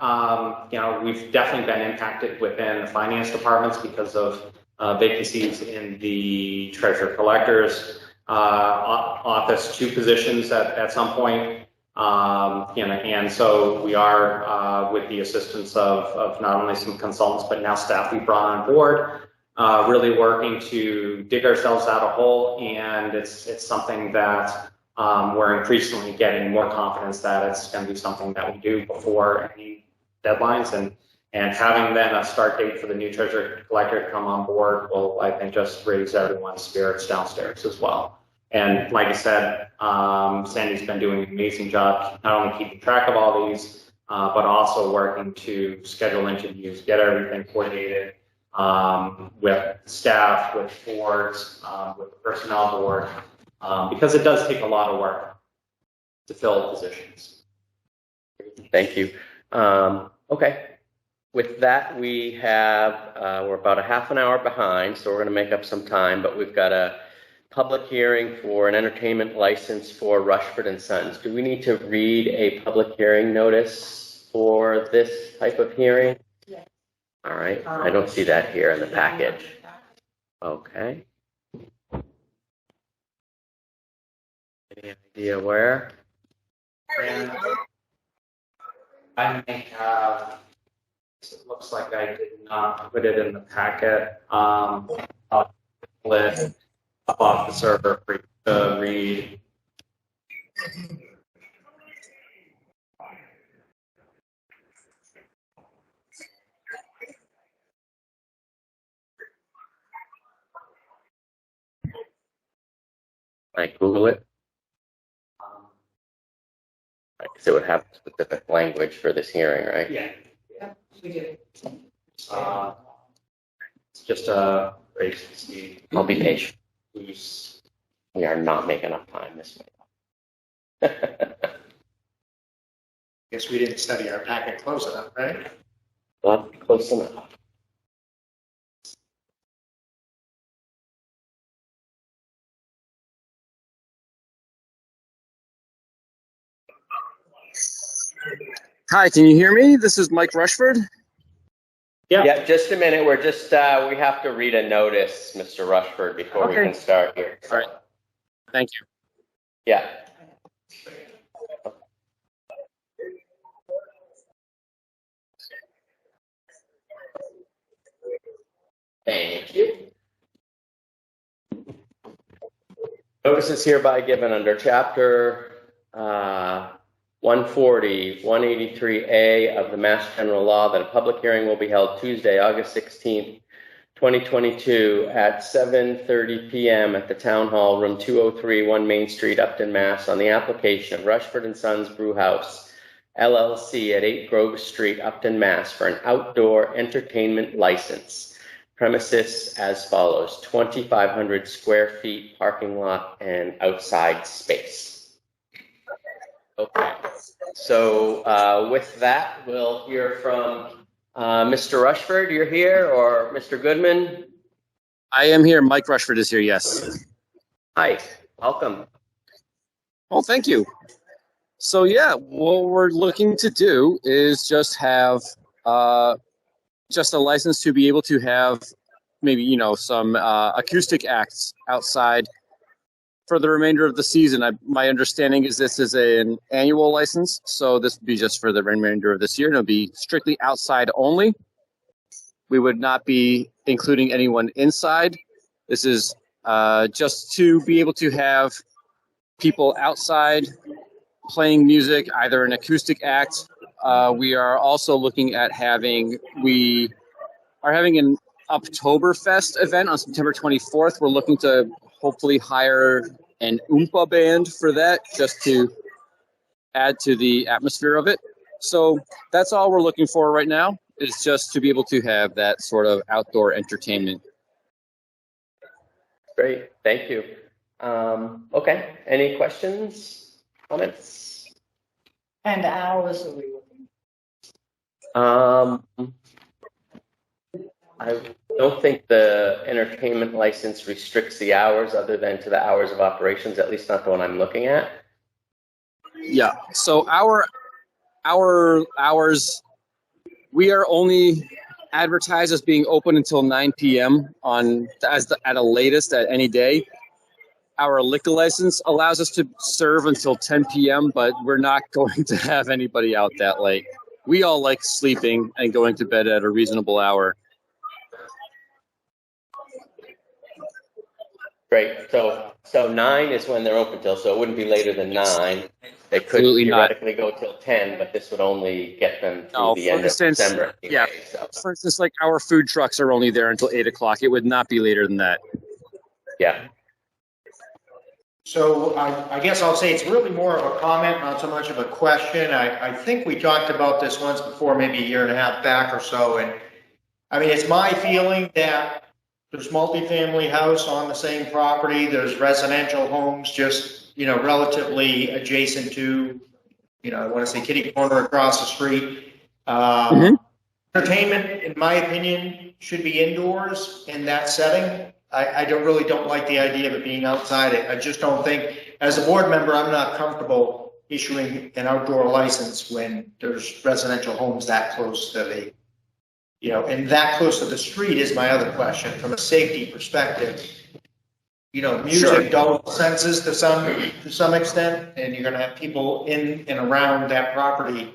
we've definitely been impacted within the finance departments because of vacancies in the treasurer collector's office, 2 positions at some point. And so we are with the assistance of not only some consultants but now staff we brought on board. Really working to dig ourselves out a hole, and it's something that we're increasingly getting more confidence that it's going to be something that we do before any deadlines, and having then a start date for the new treasurer collector to come on board will, I think, just raise everyone's spirits downstairs as well. And like I said, Sandy's been doing an amazing job, not only keeping track of all these, but also working to schedule interviews, get everything coordinated, with staff, with boards, with the personnel board, because it does take a lot of work to fill positions. Thank you. Okay. With that, we have, we're about a half an hour behind, so we're going to make up some time, but we've got a public hearing for an entertainment license for Rushford and Sons. Do we need to read a public hearing notice for this type of hearing? Yes. All right. I don't see that here in the package. Okay. Any idea where? And I may have, it looks like I did not put it in the packet. I'll pull it up off the server for you to read. Like Google it? Because it would have specific language for this hearing, right? Yeah. We do. It's just a race to see I'll be patient. who's. We are not making up time this way. Guess we didn't study our packet close enough, right? Not close enough. Hi, can you hear me? This is Mike Rushford. Yeah, just a minute. We're just, we have to read a notice, Mr. Rushford, before we can start here. All right. Thank you. Yeah. Thank you. Notice is hereby given under Chapter 140, 183A of the Mass General Law that a public hearing will be held Tuesday, August 16th, 2022 at 7:30 p.m. at the Town Hall, room 203, 1 Main Street, Upton, Mass. on the application of Rushford and Sons Brew House, LLC at 8 Grove Street, Upton, Mass. for an outdoor entertainment license. Premises as follows: 2,500 square feet parking lot and outside space. Okay, so with that, we'll hear from Mr. Rushford. You're here, or Mr. Goodman? I am here. Mike Rushford is here, yes. Hi, welcome. Well, thank you. So, yeah, what we're looking to do is just have just a license to be able to have maybe, you know, some acoustic acts outside for the remainder of the season. My understanding is this is an annual license, so this would be just for the remainder of this year. It'll be strictly outside only. We would not be including anyone inside. This is just to be able to have people outside playing music, either an acoustic act. We are also looking at we are having an Oktoberfest event on September 24th. We're looking to hopefully hire an Oompa band for that, just to add to the atmosphere of it. So that's all we're looking for right now, is just to be able to have that sort of outdoor entertainment. Great, thank you. Okay, any questions, comments? And hours are we looking? I don't think the entertainment license restricts the hours other than to the hours of operations, at least not the one I'm looking at. Yeah, so our hours, we are only advertised as being open until 9 p.m. At a latest at any day. Our liquor license allows us to serve until 10 p.m., but we're not going to have anybody out that late. We all like sleeping and going to bed at a reasonable hour. Great, so 9 is when they're open till, so it wouldn't be later than 9. They could Absolutely not. theoretically go till 10, but this would only get them through No, the for end of instance, December. yeah. Anyway, so. For instance, like our food trucks are only there until 8 o'clock. It would not be later than that. Yeah. So I guess I'll say it's really more of a comment, not so much of a question. I think we talked about this once before, maybe a year and a half back or so. And I mean, it's my feeling that there's multifamily house on the same property. There's residential homes just, relatively adjacent to, I want to say kitty corner across the street. Entertainment, in my opinion, should be indoors in that setting. I don't like the idea of it being outside. I just don't think, as a board member, I'm not comfortable issuing an outdoor license when there's residential homes that close to the, and that close to the street is my other question from a safety perspective. Music dulls senses to some extent, and you're going to have people in and around that property.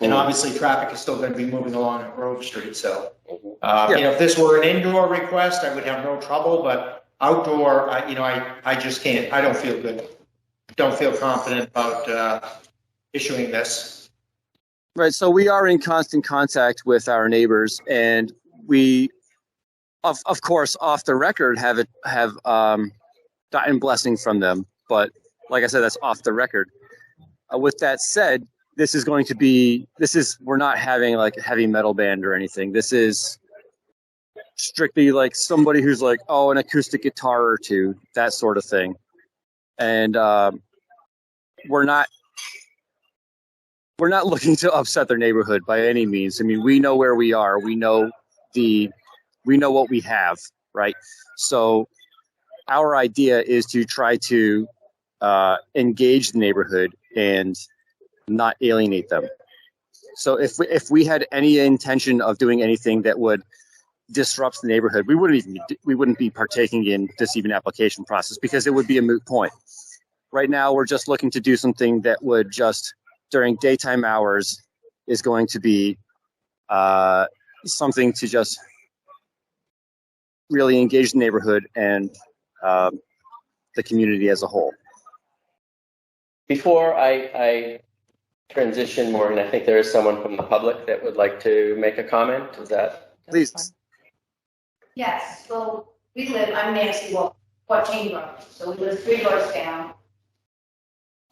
And obviously traffic is still going to be moving along at Grove Street. So, if this were an indoor request, I would have no trouble, but outdoor, I just can't, I don't feel good. Don't feel confident about issuing this. Right. So we are in constant contact with our neighbors, and we, of course, off the record have gotten blessings from them. But like I said, that's off the record. With that said, we're not having like a heavy metal band or anything. This is strictly like somebody who's like, an acoustic guitar or two, that sort of thing. And we're not looking to upset their neighborhood by any means. I mean, we know where we are. We know what we have, right? So our idea is to try to engage the neighborhood and not alienate them. So if we had any intention of doing anything that would disrupt the neighborhood, we wouldn't be partaking in this even application process, because it would be a moot point. Right now, we're just looking to do something that would just, during daytime hours, is going to be something to just really engage the neighborhood and the community as a whole. Before I transition more, and I think there is someone from the public that would like to make a comment. Is that? Please. Yes, so I'm Nancy 14 Road, so we live 3 doors down.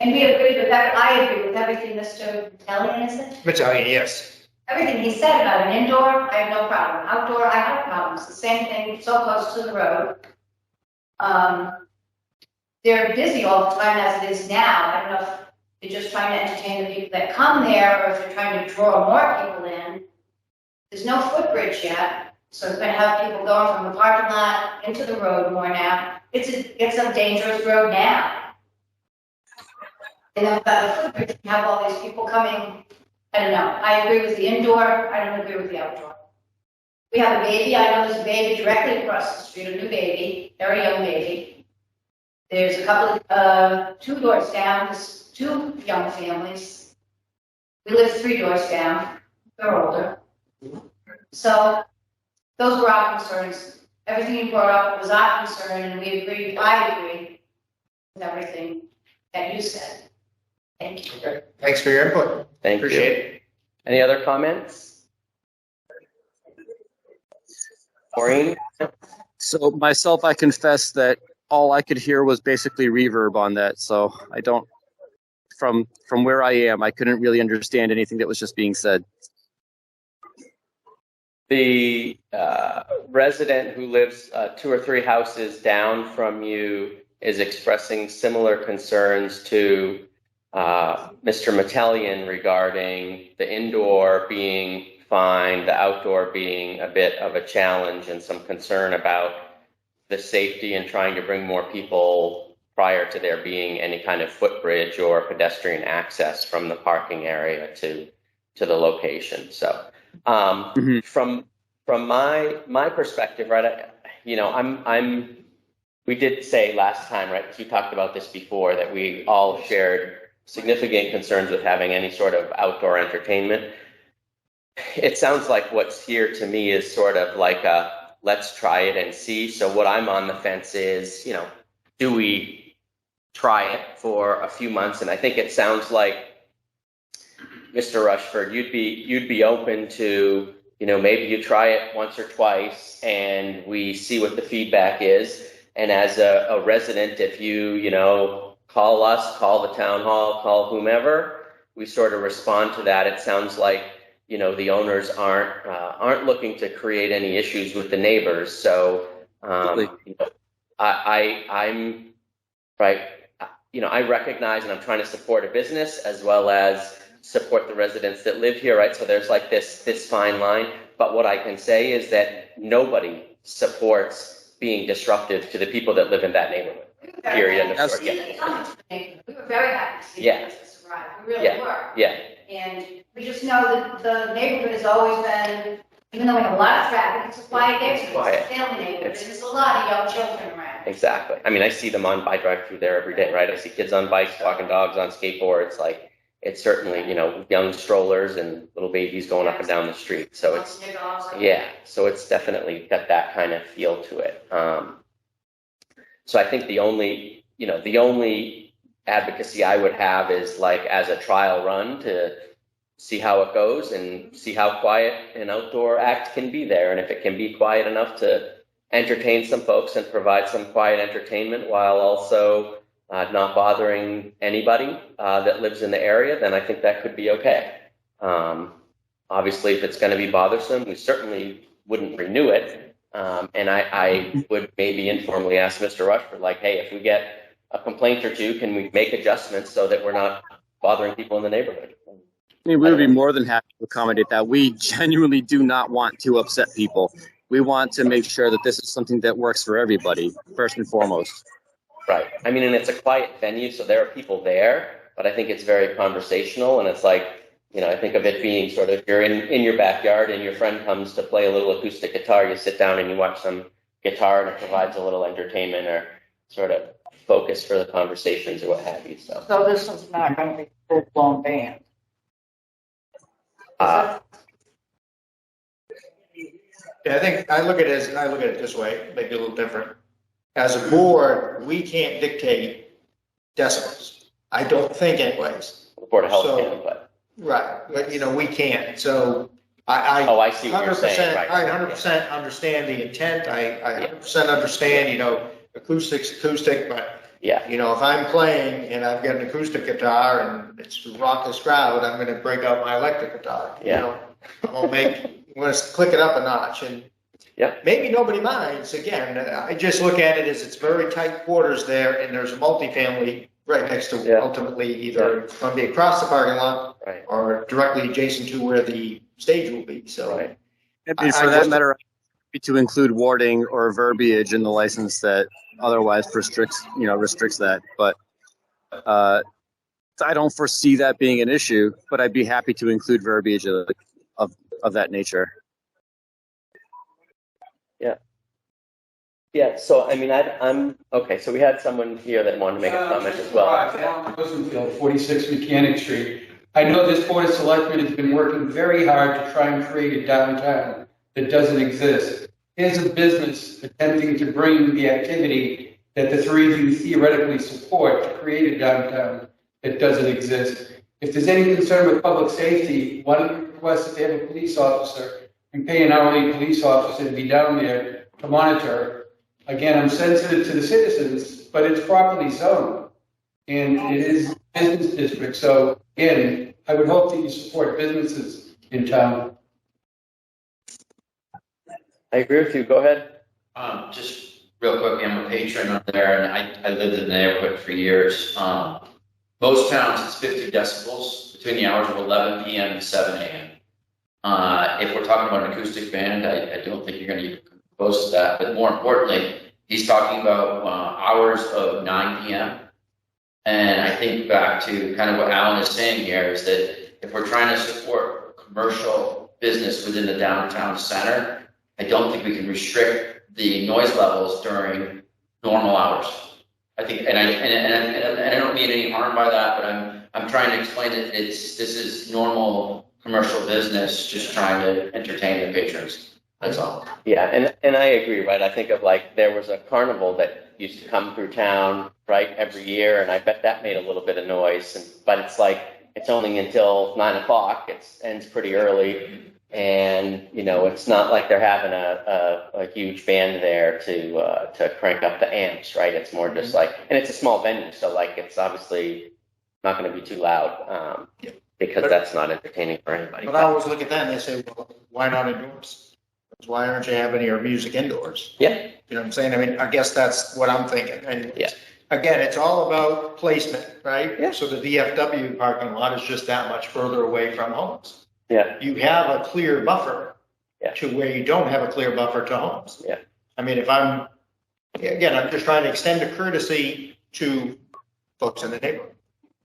And we agree with that. I agree with everything Mr. Metellian said. Metellian, yes. Everything he said about an indoor, I have no problem. Outdoor, I have problems. The same thing, so close to the road. They're busy all the time as it is now. I don't know if they're just trying to entertain the people that come there, or if they're trying to draw more people in. There's no footbridge yet, so it's going to have people going from the parking lot into the road more now. It's a dangerous road now. And then without a footbridge, you have all these people coming. I don't know. I agree with the indoor. I don't agree with the outdoor. We have a baby. I know there's a baby directly across the street, a new baby, very young baby. There's a couple of 2 doors down, there's 2 young families. We live 3 doors down. They're older. So those were our concerns. everything you brought up was our concern, and we agreed, I agree with everything that you said. Thank you. Okay. Thanks for your input. Thank Appreciate you. Any other comments? Maureen? So myself, I confess that all I could hear was basically reverb on that. So I don't, from where I am, I couldn't really understand anything that was just being said. The resident who lives 2 or 3 houses down from you is expressing similar concerns to Mr. Metellian regarding the indoor being fine, the outdoor being a bit of a challenge, and some concern about the safety and trying to bring more people prior to there being any kind of footbridge or pedestrian access from the parking area to the location. So from my perspective, right, we did say last time, right, because we talked about this before, that we all shared significant concerns with having any sort of outdoor entertainment. It sounds like what's here to me is sort of like a let's try it and see. So what I'm on the fence is, do we try it for a few months? And I think it sounds like, Mr. Rushford, you'd be open to, maybe you try it once or twice and we see what the feedback is. And as a resident, if you, call us, call the town hall, call whomever, we sort of respond to that. It sounds like, the owners aren't looking to create any issues with the neighbors. So, I'm right. I recognize and I'm trying to support a business as well as support the residents that live here, right? So there's like this fine line. But what I can say is that nobody supports being disruptive to the people that live in that neighborhood. Period. We were very happy to see this arrive. We really were. Yeah. And we just know that the neighborhood has always been, even though we have a lot of traffic, it's a quiet neighborhood. It's a family neighborhood. There's a lot of young children around. Exactly. I mean, I see them I drive through there every day, right? I see kids on bikes, walking dogs on skateboards. Like, it's certainly, young strollers and little babies going up and down the street. So it's, so it's definitely got that kind of feel to it. So I think the only advocacy I would have is like as a trial run to see how it goes and see how quiet an outdoor act can be there. And if it can be quiet enough to entertain some folks and provide some quiet entertainment while also not bothering anybody that lives in the area, then I think that could be okay. Obviously, if it's going to be bothersome, we certainly wouldn't renew it. And I would maybe informally ask Mr. Rushford, like, hey, if we get a complaint or two, can we make adjustments so that we're not bothering people in the neighborhood? I mean, we would be more than happy to accommodate that. We genuinely do not want to upset people. We want to make sure that this is something that works for everybody, first and foremost. Right. I mean, and it's a quiet venue, so there are people there, but I think it's very conversational. And it's like, I think of it being sort of, you're in your backyard and your friend comes to play a little acoustic guitar. You sit down and you watch some guitar and it provides a little entertainment or sort of focus for the conversations or what have you. So this is not going to be a full-blown band. Yeah, I think I look at it this way, maybe a little different. As a board, we can't dictate decibels. I don't think anyways. The Board of Health can, but. Right, but we can't. So I see what you're saying. Right. I 100% understand the intent. I 100% understand, acoustic, but if I'm playing and I've got an acoustic guitar and it's a raucous crowd, I'm going to break out my electric guitar. I'm going to click it up a notch, and maybe nobody minds. Again, I just look at it as it's very tight quarters there, and there's a multifamily right next to ultimately either it's going to be across the parking lot or directly adjacent to where the stage will be. So, and for that matter, to include warding or verbiage in the license that otherwise restricts that. But I don't foresee that being an issue. But I'd be happy to include verbiage of that nature. Yeah, so I mean, I'm okay. So we had someone here that wanted to make a comment as well. Alan Rosenfield, 46 Mechanic Street. I know this Board of Selectmen has been working very hard to try and create a downtown that doesn't exist. here's a business attempting to bring the activity that the three of you theoretically support to create a downtown that doesn't exist. If there's any concern with public safety, why don't you request that they have a police officer and pay an hourly police officer to be down there to monitor? Again, I'm sensitive to the citizens, but it's properly zoned. And it is business district. So again, I would hope that you support businesses in town. I agree with you. Go ahead. Just real quick, I'm a patron up there, and I lived in the neighborhood for years. Most towns, it's 50 decibels between the hours of 11 p.m. and 7 a.m. If we're talking about an acoustic band, I don't think you're going to even come close to that. But more importantly, he's talking about hours of 9 p.m. And I think back to kind of what Alan is saying here is that if we're trying to support commercial business within the downtown center, I don't think we can restrict the noise levels during normal hours. I think, and I don't mean any harm by that, but I'm trying to explain that this is normal commercial business, just trying to entertain the patrons. That's all. Yeah, and I agree, right? I think of like there was a carnival that used to come through town, right, every year, and I bet that made a little bit of noise. But it's like it's only until 9 o'clock. It ends pretty early, and it's not like they're having a huge band there to crank up the amps, right? It's more just like, and it's a small venue, so like it's obviously not going to be too loud because that's not entertaining for anybody. But I always look at that and they say, well, why not indoors? Why aren't you having your music indoors? Yeah. You know what I'm saying? I mean, I guess that's what I'm thinking. And yeah. Again, it's all about placement, right? Yeah. So the DFW parking lot is just that much further away from homes. Yeah. You have a clear buffer to where you don't have a clear buffer to homes. Yeah. I mean, I'm just trying to extend a courtesy to folks in the neighborhood.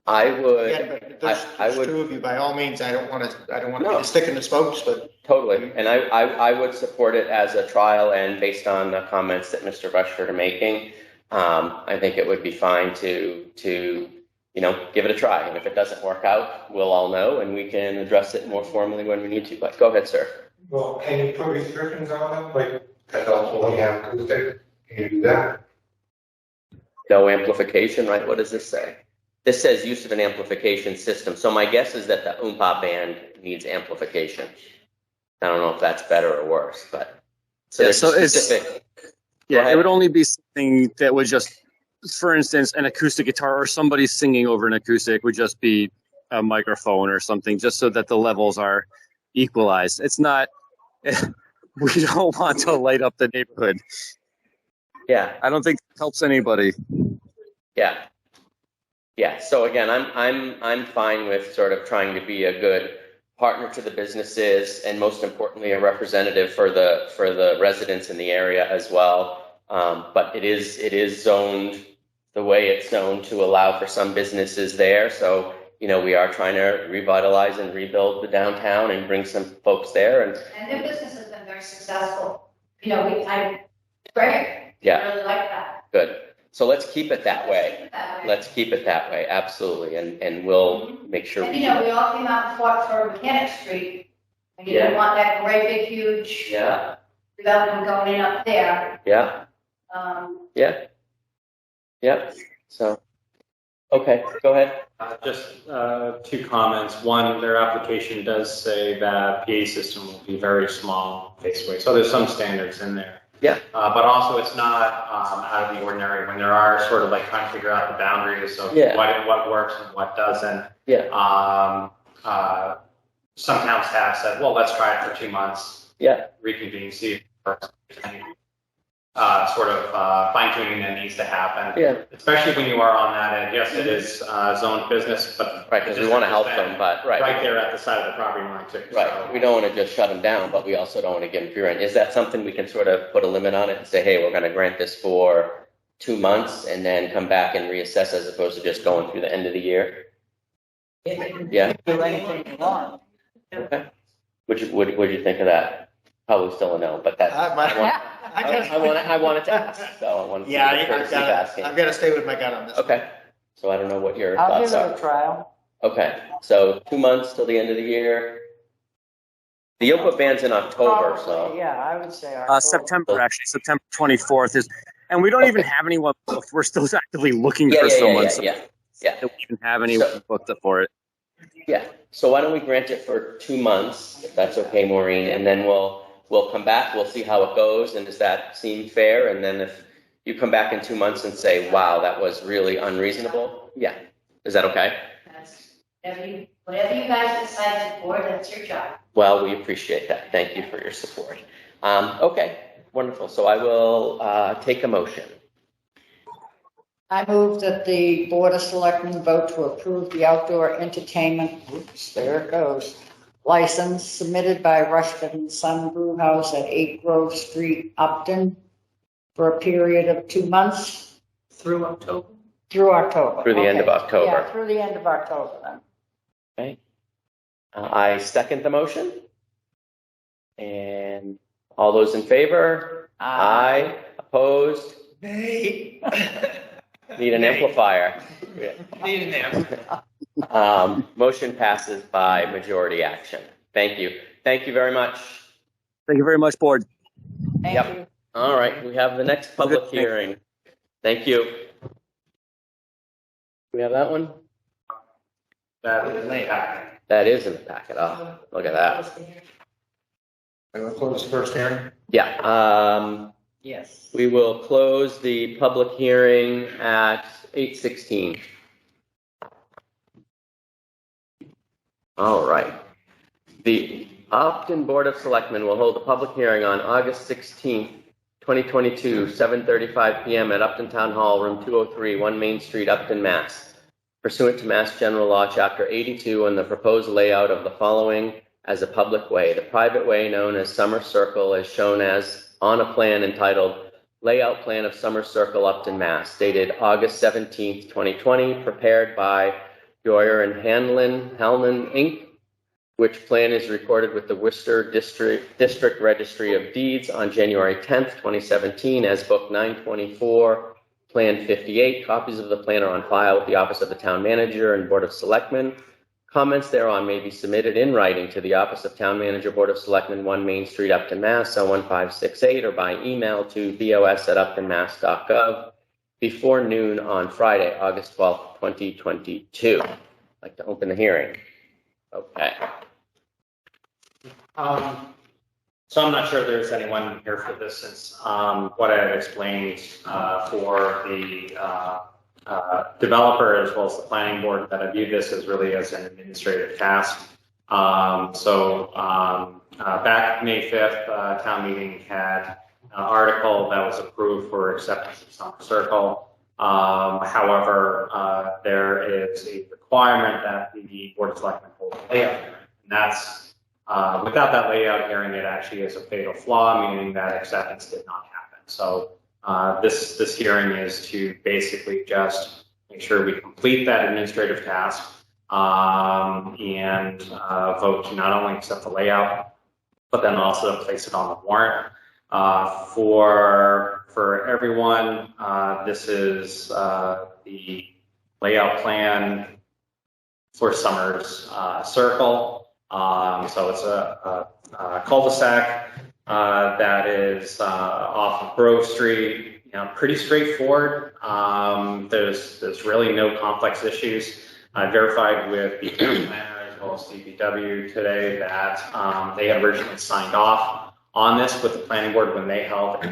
I would. Again, but there's two of you. By all means, I don't want to be the stick in the spokes, but totally. And I would support it as a trial, and based on the comments that Mr. Rushford are making, I think it would be fine to give it a try. And if it doesn't work out, we'll all know, and we can address it more formally when we need to. But go ahead, sir. Well, can you put restrictions on it, like adults only have acoustic? Can you do that? No amplification, right? What does this say? This says use of an amplification system. So my guess is that the Oompa band needs amplification. I don't know if that's better or worse, but specific. It would only be something that would just, for instance, an acoustic guitar or somebody singing over an acoustic would just be a microphone or something, just so that the levels are equalized. It's not, we don't want to light up the neighborhood. Yeah. I don't think it helps anybody. Yeah. Yeah. So again, I'm fine with sort of trying to be a good partner to the businesses, and most importantly, a representative for the residents in the area as well. But it is zoned the way it's zoned to allow for some businesses there. So we are trying to revitalize and rebuild the downtown and bring some folks there. And their business has been very successful. Great. Yeah. I really like that. Good. So let's keep it that way. Let's keep it that way. Absolutely. And we'll make sure. And we all came out and fought for Mechanic Street. And you didn't want that great big huge development going in up there. Yeah. So, okay, go ahead. Just two comments. One, their application does say that PA system will be very small, basically. So there's some standards in there. Yeah. But also it's not out of the ordinary when there are sort of like trying to figure out the boundaries of what works and what doesn't. Yeah. Some towns have said, well, let's try it for 2 months. Yeah. Reconvene, see if it works. Sort of fine-tuning that needs to happen. Yeah. Especially when you are on that end. Yes, it is zoned business, but right, because we want to help them, but right there at the side of the property line too. Right. So. We don't want to just shut them down, but we also don't want to give them free rent. Is that something we can sort of put a limit on it and say, hey, we're going to grant this for 2 months and then come back and reassess as opposed to just going through the end of the year? Yeah. Do anything you want. Okay. What you think of that? Probably still a no, but that I wanted to ask. So I wanted to I've got to stay with my gut on this. Okay. So I don't know what your I'll thoughts give are. it a trial. Okay. So 2 months till the end of the year. The input ban's in October, so. Yeah, I would say October. September, actually, September 24th is, and we don't even have anyone booked. We're still actively looking Yeah, for yeah, someone. yeah. We don't even have anyone booked up for it. Yeah, so why don't we grant it for 2 months, if that's okay, Maureen, and then we'll come back, we'll see how it goes, and does that seem fair? And then if you come back in 2 months and say, wow, that was really unreasonable, yeah, is that okay? Whatever you guys decide to board, that's your job. Well, we appreciate that, thank you for your support. Okay, wonderful, so I will take a motion. I move that the Board of Selectmen vote to approve the outdoor entertainment, oops, there it goes, license submitted by Rushton Sun Brew House at 8 Grove Street, Upton, for a period of 2 months. Through October? Through October. Through the end of October. Yeah, through the end of October then. Okay. I second the motion. And all those in favor? Aye. Opposed? Nay. Need an amplifier. Need an amp. Motion passes by majority action. Thank you. Thank you very much. Thank you very much, board. Thank you. All right, we have the next public hearing. Thank you. We have that one? That is in the packet. That is in the packet. Oh, look at that. I'm going to close the first hearing. Yeah. Yes. We will close the public hearing at 8:16. All right. The Upton Board of Selectmen will hold a public hearing on August 16th, 2022, 7:35 p.m. at Upton Town Hall, room 203, 1 Main Street, Upton, Mass. Pursuant to Mass General Law, Chapter 82, and the proposed layout of the following as a public way. The private way known as Summer Circle is shown as on a plan entitled Layout Plan of Summer Circle, Upton, Mass, dated August 17th, 2020, prepared by Joyer and Hanlon, Inc., which plan is recorded with the Worcester District Registry of Deeds on January 10th, 2017 as Book 924, Plan 58. Copies of the plan are on file with the Office of the Town Manager and Board of Selectmen. Comments thereon may be submitted in writing to the Office of Town Manager, Board of Selectmen, 1 Main Street, Upton, Mass. 01568, or by email to bos@uptonmass.gov before noon on Friday, August 12th, 2022. I'd like to open the hearing. Okay. So I'm not sure if there's anyone here for this, since what I had explained for the developer as well as the planning board, that I view this as really as an administrative task. Back May 5th, town meeting had an article that was approved for acceptance of Summer Circle. However, there is a requirement that the Board of Selectmen hold a layout hearing. And that's, without that layout hearing, it actually is a fatal flaw, meaning that acceptance did not happen. So this hearing is to basically just make sure we complete that administrative task and vote to not only accept the layout, but then also place it on the warrant. For everyone, this is the layout plan for Summers Circle. So it's a cul-de-sac that is off of Grove Street. You know, pretty straightforward. There's really no complex issues. I verified with the town planner as well as Dpw today that they had originally signed off on this with the planning board when they held a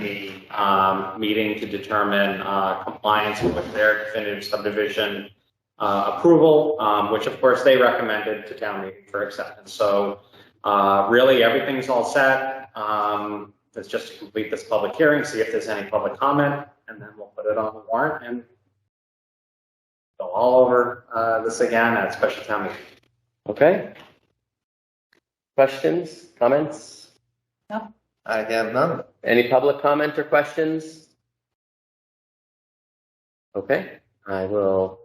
meeting to determine compliance with their definitive subdivision approval, which of course they recommended to town meeting for acceptance. So really everything's all set. It's just to complete this public hearing, see if there's any public comment, and then we'll put it on the warrant and go all over this again at special town meeting. Okay. Questions, comments? No. I have none. Any public comment or questions? Okay, I will.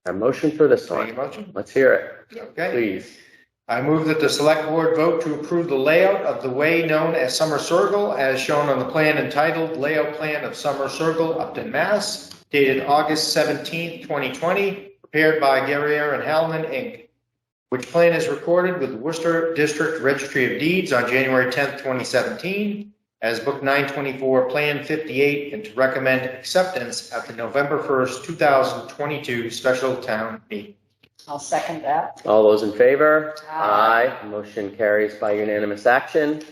A motion for this one. Make a motion? Let's hear it. Okay. Please. I move that the select board vote to approve the layout of the way known as Summer Circle as shown on the plan entitled Layout Plan of Summer Circle, Upton, Mass, dated August 17th, 2020, prepared by Guerriere and Halman, Inc. which plan is recorded with the Worcester District Registry of Deeds on January 10th, 2017, as Book 924, Plan 58, and to recommend acceptance at the November 1st, 2022 special town meeting. I'll second that. All those in favor? Aye. Motion carries by unanimous action.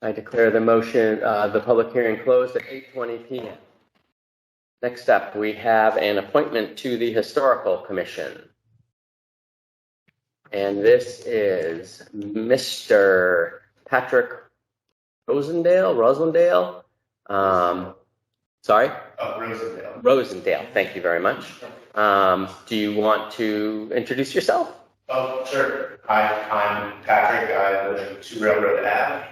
I declare the motion, the public hearing closed at 8:20 p.m. Next up, we have an appointment to the Historical Commission. And this is Mr. Patrick Rosendale. Sorry? Rosendale, thank you very much. Do you want to introduce yourself? Oh, sure. Hi, I'm Patrick. I live in 2 Railroad Ave.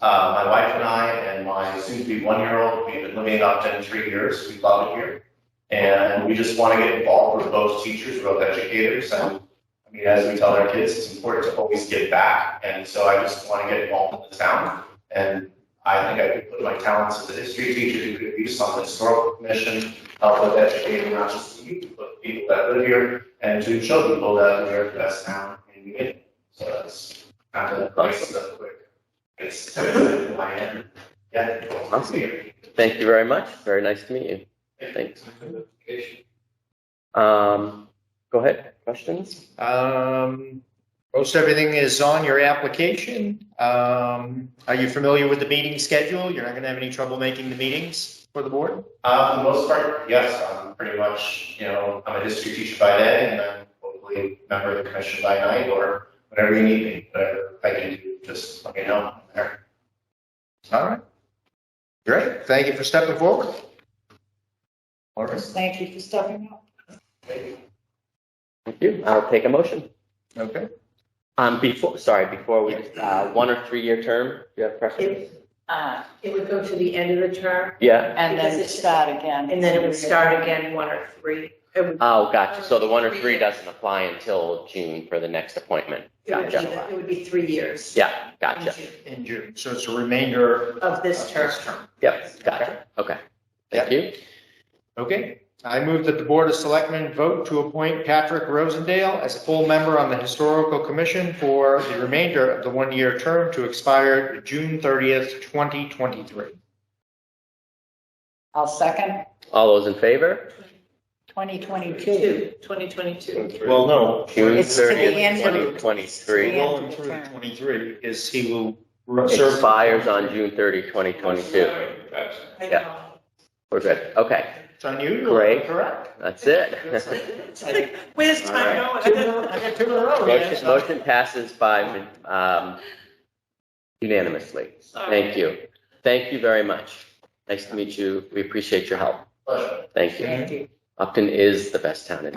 My wife and I and my soon-to-be 1-year-old, we've been living in Upton 3 years. We love it here. And we just want to get involved with both teachers, both educators. And I mean, as we tell our kids, it's important to always give back. And so I just want to get involved in the town. And I think I could put my talents as a history teacher to good use on the historical commission, help with educating not just the youth, but people that live here, and to show people that we are the best town in New England. So that's kind of nice stuff quick. It's my end. Yeah. Awesome. Thank you very much. Very nice to meet you. Thanks. Go ahead. Questions? Most everything is on your application. Are you familiar with the meeting schedule? You're not going to have any trouble making the meetings for the board? For the most part, yes. I'm pretty much, I'm a history teacher by day, and then hopefully a member of the commission by night, or whatever you need me. Whatever I can do, just let me know. I'm there. All right. Great. Thank you for stepping forward. All right. Thank you for stepping up. Thank you. I'll take a motion. Okay. Before we, 1 or 3 year term, do you have preference? It would go to the end of the term. Yeah. And then it start again. And then it would start again 1 or 3. Oh, gotcha. So the 1 or 3 doesn't apply until June for the next appointment. Gotcha. It would be 3 years. Yeah, gotcha. In June. So it's a remainder of this term. Yep, gotcha. Okay. Thank you. Okay. I move that the Board of Selectmen vote to appoint Patrick Rosendale as a full member on the Historical Commission for the remainder of the 1-year term to expire June 30th, 2023. I'll second. All those in favor? 2022. 2022. Well, no. June It's to the 30th, end of it. 2023. Well, in 2023 is he will serve. Expires on June 30, 2022. Yeah. We're good. Okay. It's unusual. Great. Correct. That's it. Where's time going? I got 2 in a row. Motion passes by unanimously. Thank you. Thank you very much. Nice to meet you. We appreciate your help. Thank you. Thank you. Upton is the best town in.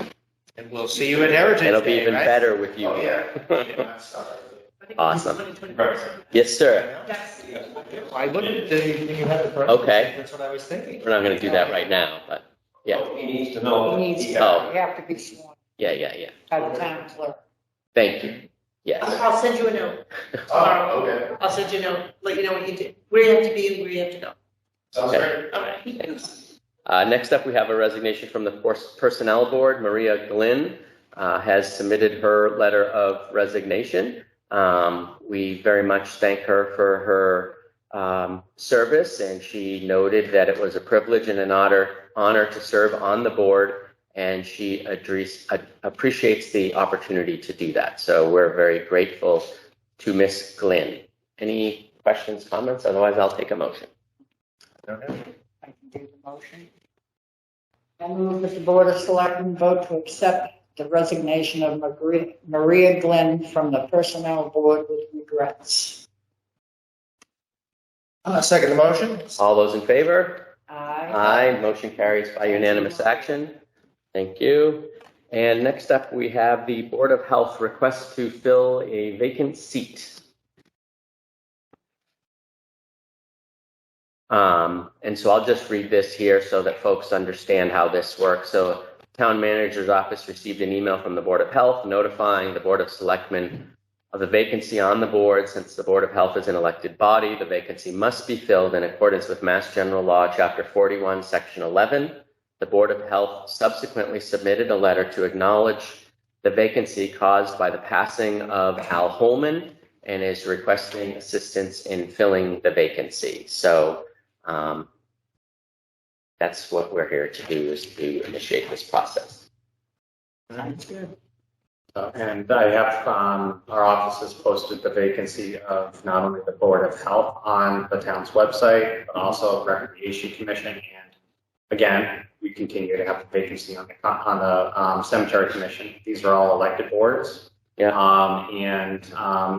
And we'll see you at Heritage It'll be Day, even right? better with you. Oh, yeah. Awesome. Yes, sir. I looked at the thing you had the press. Okay. That's what I was thinking. We're not going to do that right now, but yeah. He needs to know. He needs to, Oh. you have to be sworn Yeah. by the town clerk. Thank you. Yes. I'll send you a note tomorrow. Okay. I'll send you a note, let you know what you did, where you have to be and where you have to go. Sounds great. All right. Thanks. Next up, we have a resignation from the Personnel Board. Maria Glynn has submitted her letter of resignation. We very much thank her for her service, and she noted that it was a privilege and an honor to serve on the board, and she appreciates the opportunity to do that. So we're very grateful to Miss Glynn. Any questions, comments? Otherwise, I'll take a motion. I can do the motion. I move that the Board of Selectmen vote to accept the resignation of Maria Glynn from the Personnel Board with regrets. Second the motion. All those in favor? Aye. Aye. Motion carries by unanimous action. Thank you. And next up, we have the Board of Health request to fill a vacant seat. And so I'll just read this here so that folks understand how this works. So Town Manager's Office received an email from the Board of Health notifying the Board of Selectmen of the vacancy on the board. Since the Board of Health is an elected body, the vacancy must be filled in accordance with Mass General Law, Chapter 41, Section 11. The Board of Health subsequently submitted a letter to acknowledge the vacancy caused by the passing of Al Holman and is requesting assistance in filling the vacancy. So that's what we're here to do, is to initiate this process. Sounds good. And I have, our office has posted the vacancy of not only the Board of Health on the town's website, but also Recreation Commission. And again, we continue to have the vacancy on the Cemetery Commission. These are all elected boards. Yeah.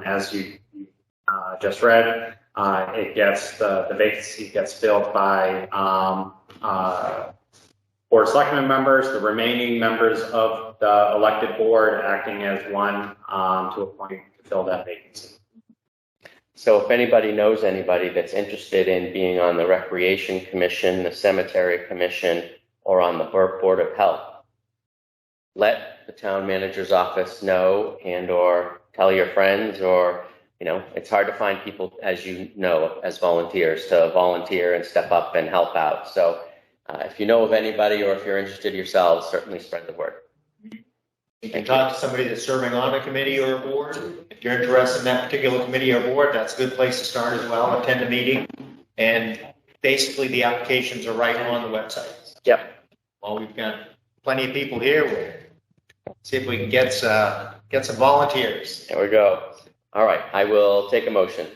As you just read, it gets, the vacancy gets filled by Board of Selectmen members, the remaining members of the elected board acting as one to appoint to fill that vacancy. So if anybody knows anybody that's interested in being on the Recreation Commission, the Cemetery Commission, or on the Board of Health, let the town manager's office know, and or tell your friends, or, you know, it's hard to find people, as you know, as volunteers, to volunteer and step up and help out. So if you know of anybody, or if you're interested yourselves, certainly spread the word. You can talk to somebody that's serving on a committee or a board. If you're interested in that particular committee or board, that's a good place to start as well. Attend a meeting, and basically the applications are right on the website. Yep. Well, we've got plenty of people here. We'll see if we can get some volunteers. There we go. All right, I will take a motion.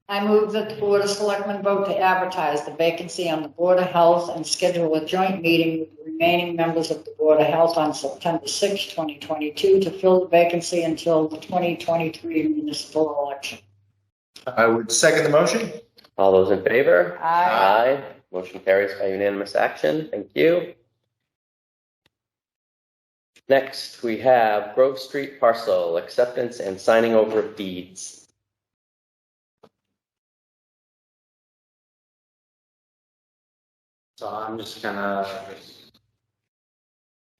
I move that the Board of Selectmen vote to advertise the vacancy on the Board of Health and schedule a joint meeting with the remaining members of the Board of Health on September 6, 2022 to fill the vacancy until the 2023 municipal election. I would second the motion. All those in favor? Aye. Aye. Motion carries by unanimous action. Thank you. Next, we have Grove Street Parcel acceptance and signing over of deeds. So I'm just gonna,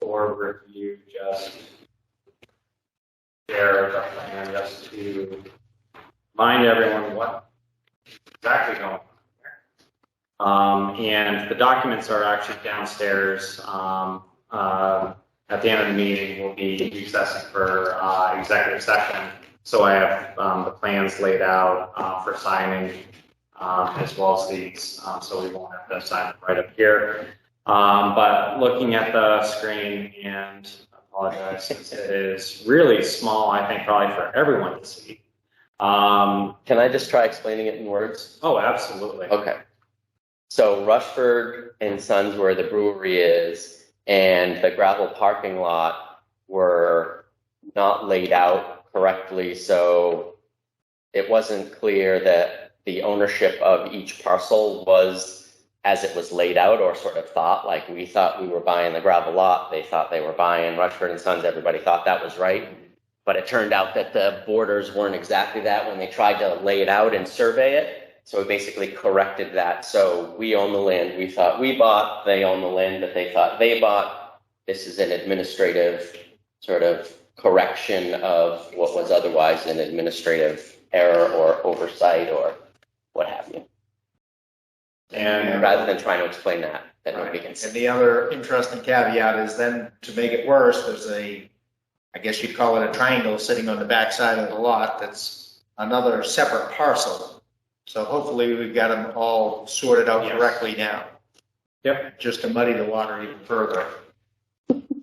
for review, just share the plan just to remind everyone what exactly going on here. And the documents are actually downstairs. At the end of the meeting, we'll be recessing for executive session. So I have the plans laid out for signing, as well as these, so we won't have to sign it right up here. But looking at the screen, and I apologize, since it is really small, I think probably for everyone to see. Can I just try explaining it in words? Oh, absolutely. Okay. So Rushford and Sons, where the brewery is, and the gravel parking lot were not laid out correctly. So it wasn't clear that the ownership of each parcel was as it was laid out, or sort of thought. Like, we thought we were buying the gravel lot, they thought they were buying Rushford and Sons, everybody thought that was right. But it turned out that the borders weren't exactly that when they tried to lay it out and survey it. So we basically corrected that. So we own the land we thought we bought, they own the land that they thought they bought. This is an administrative sort of correction of what was otherwise an administrative error or oversight or what have you. And rather than trying to explain that nobody can see. And the other interesting caveat is then, to make it worse, there's I guess you'd call it a triangle sitting on the back side of the lot that's another separate parcel. So hopefully we've got them all sorted out correctly now. Yep. Just to muddy the water even further.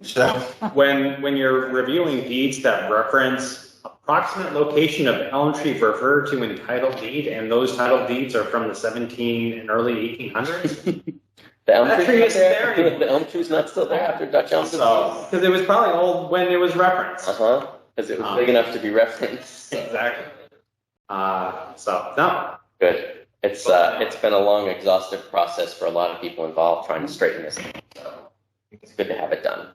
So when you're reviewing deeds that reference approximate location of Elm Tree refer to entitled deed, and those title deeds are from the 17 and early 1800s. The elm That tree isn't there anymore. The elm tree's not still there after Dutch elm. So, because it was probably old when it was referenced. Because it was big enough to be referenced. Exactly. So no. Good. It's been a long, exhaustive process for a lot of people involved trying to straighten this out. So it's good to have it done.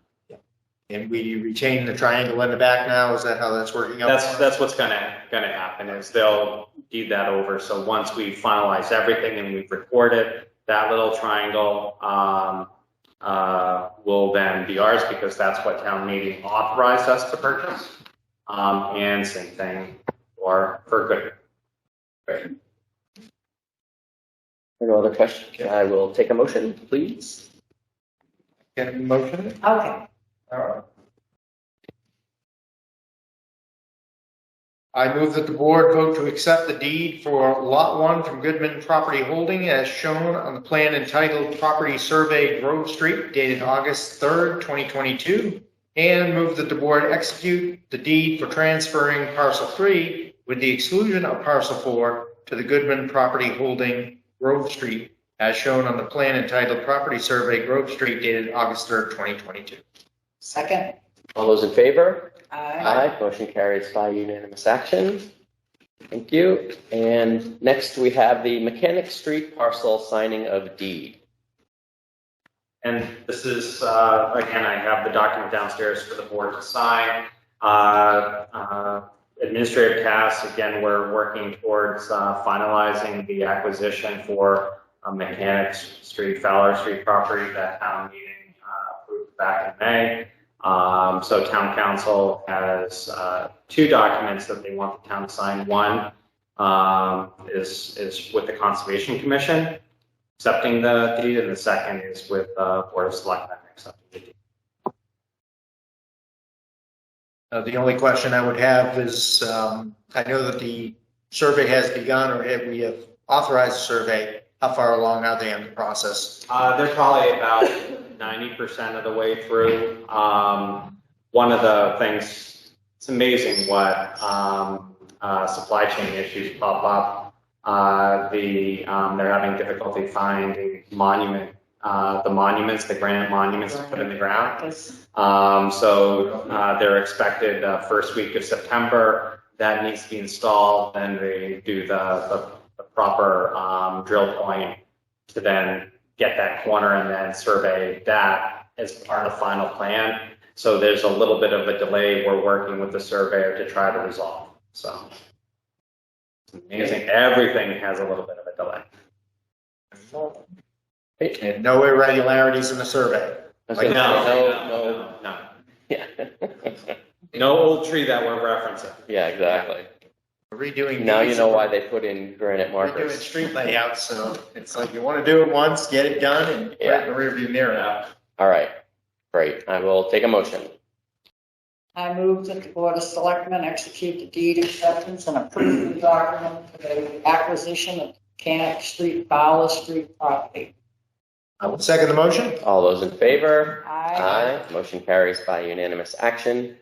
And we retain the triangle in the back now. Is that how that's working out? That's what's gonna happen, is they'll deed that over. So once we finalize everything and we've recorded, that little triangle will then be ours, because that's what town meeting authorized us to purchase. And same thing for good. Great. No other questions? I will take a motion, please. Get a motion? Okay. I move that the board vote to accept the deed for Lot 1 from Goodman Property Holding as shown on the plan entitled Property Survey Grove Street dated August 3rd, 2022, and move that the board execute the deed for transferring Parcel 3 with the exclusion of Parcel 4 to the Goodman Property Holding Grove Street as shown on the plan entitled Property Survey Grove Street dated August 3rd, 2022. Second. All those in favor? Aye. Motion carries by unanimous action. Thank you. And next we have the Mechanic Street parcel signing of deed. And this is, again, I have the document downstairs for the board to sign. Administrative tasks, again, we're working towards finalizing the acquisition for Mechanic Street, Fowler Street property that town meeting approved back in May. So town council has two documents that they want the town to sign. One is with the Conservation Commission accepting the deed, and the second is with the Board of Selectmen accepting the deed. The only question I would have is, I know that the survey has begun, or we have authorized the survey. How far along are they in the process? They're probably about 90% of the way through. One of the things, it's amazing what supply chain issues pop up. They're having difficulty finding the granite monuments to put in the ground. So they're expected first week of September. That needs to be installed, and they do the proper drill point to then get that corner and then survey that as part of the final plan. So there's a little bit of a delay. We're working with the surveyor to try to resolve. So it's amazing. Everything has a little bit of a delay. And no irregularities in the survey. No. Yeah. No old tree that we're referencing. Yeah, exactly. Redoing. Now you know why they put in granite Redoing markers. street layouts, so it's like you want to do it once, get it done, and put it in the rearview mirror. All right, great. I will take a motion. I move that the Board of Selectmen execute the deed acceptance and approve the document for the acquisition of Mechanic Street, Fowler Street property. I will second the motion. All those in favor? Aye. Motion carries by unanimous action.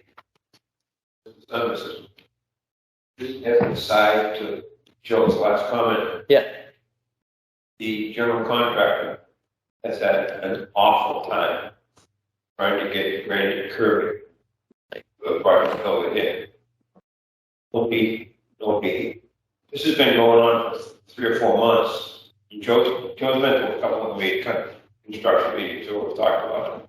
Just as an aside to Joe's last comment. Yeah. The general contractor has had an awful time trying to get granite curbing for the part of the building in. This has been going on for 3 or 4 months. And Joe's been to a couple of construction meetings, so we've talked about it.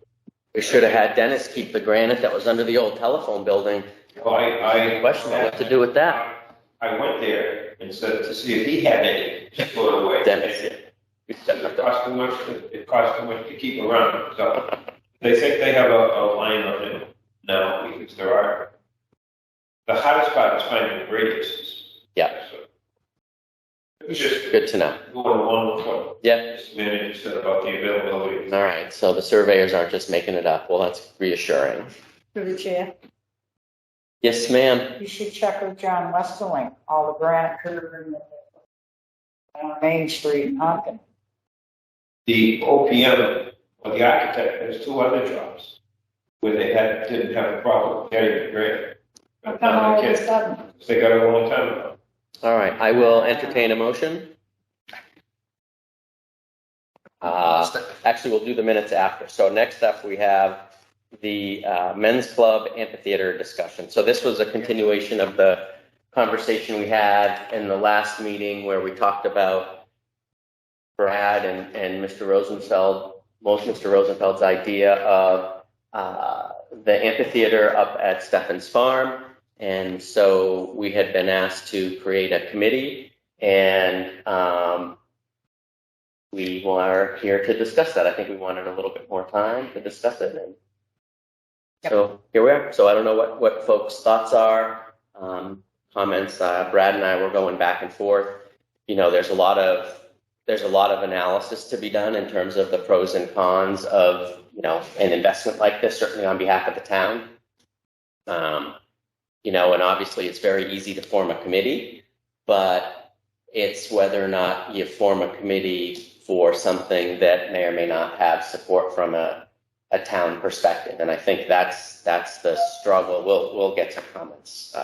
We should have had Dennis keep the granite that was under the old telephone building. Well, I question what to do with that. I went there and said to see if he had any to put away. Dennis, It cost too much to keep around. So they think they have a line on it now because there are. The hardest part is finding the radiuses. Yeah. So it was just good to know. Going along with what Yeah. this manager said about the availability. All right, so the surveyors aren't just making it up. Well, that's reassuring. Through the chair, Yes, ma'am. you should check with John Westerling, all the granite curving on Main Street in Hopkins. The OPM, or the architect, has 2 other jobs where they didn't have a problem getting the grant. How come all of a sudden? They got it a long time ago. All right, I will entertain a motion. Actually, we'll do the minutes after. So next up, we have the Men's Club Amphitheater discussion. So this was a continuation of the conversation we had in the last meeting where we talked about Brad and Mr. Rosenfeld's idea of the amphitheater up at Steffen's Farm. And so we had been asked to create a committee, and we are here to discuss that. I think we wanted a little bit more time to discuss it. And so here we are. So I don't know what folks' thoughts are, comments. Brad and I were going back and forth. You know, there's a lot of there's a lot of analysis to be done in terms of the pros and cons of, an investment like this, certainly on behalf of the town. And obviously it's very easy to form a committee, but it's whether or not you form a committee for something that may or may not have support from a town perspective. And I think that's the struggle. We'll get to comments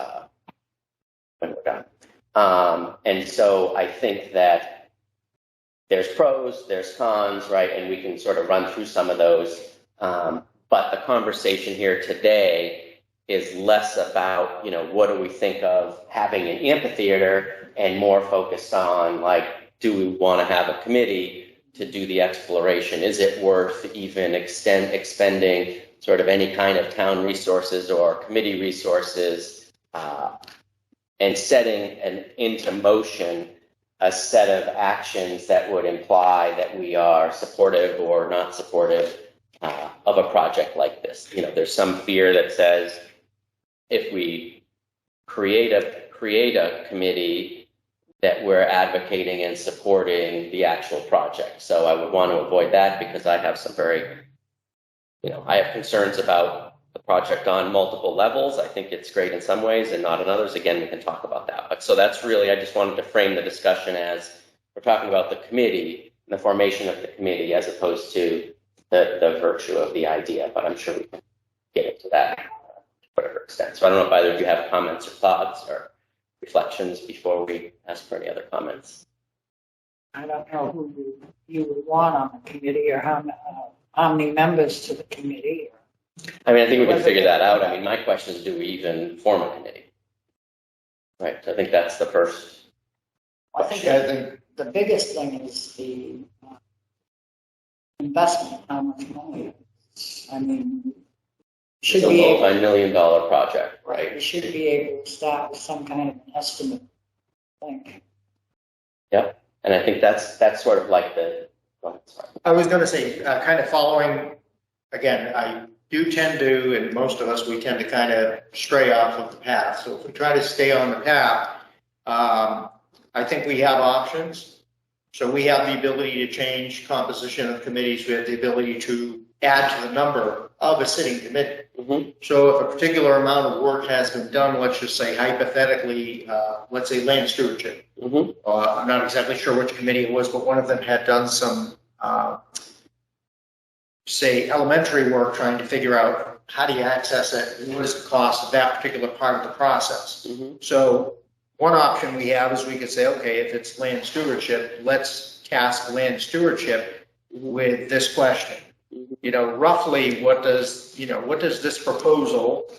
when we're done. And so I think that there's pros, there's cons, right? And we can sort of run through some of those. But the conversation here today is less about, what do we think of having an amphitheater, and more focused on, do we want to have a committee to do the exploration? Is it worth even expending sort of any kind of town resources or committee resources, and setting into motion a set of actions that would imply that we are supportive or not supportive of a project like this? There's some fear that says if we create a committee that we're advocating and supporting the actual project. So I would want to avoid that, because I have some I have concerns about the project on multiple levels. I think it's great in some ways and not in others. Again, we can talk about that. But so that's really, I just wanted to frame the discussion as we're talking about the committee and the formation of the committee, as opposed to the virtue of the idea. But I'm sure we can get into that to whatever extent. So I don't know if either of you have comments or thoughts or reflections before we ask for any other comments. I don't know who you would want on the committee, or how many members to the committee. I think we can figure that out. My question is, do we even form a committee? Right. So I think that's the first. I think the biggest thing is the investment. How much money? It's a multi-million-dollar project, right? We should be able to start with some kind of an estimate, I think. Yep. And I think that's sort of like the. I was going to say, kind of following, again, I do tend to, and most of us, we tend to kind of stray off of the path. So if we try to stay on the path, I think we have options. So we have the ability to change composition of committees. We have the ability to add to the number of a sitting committee. Mm-hmm. So if a particular amount of work has been done, let's just say hypothetically, let's say land stewardship. Mm-hmm. I'm not exactly sure which committee it was, but one of them had done some, say, elementary work trying to figure out how do you access it and what is the cost of that particular part of the process. Mm-hmm. So one option we have is we could say, okay, if it's land stewardship, let's task land stewardship with this question. Roughly what does this proposal,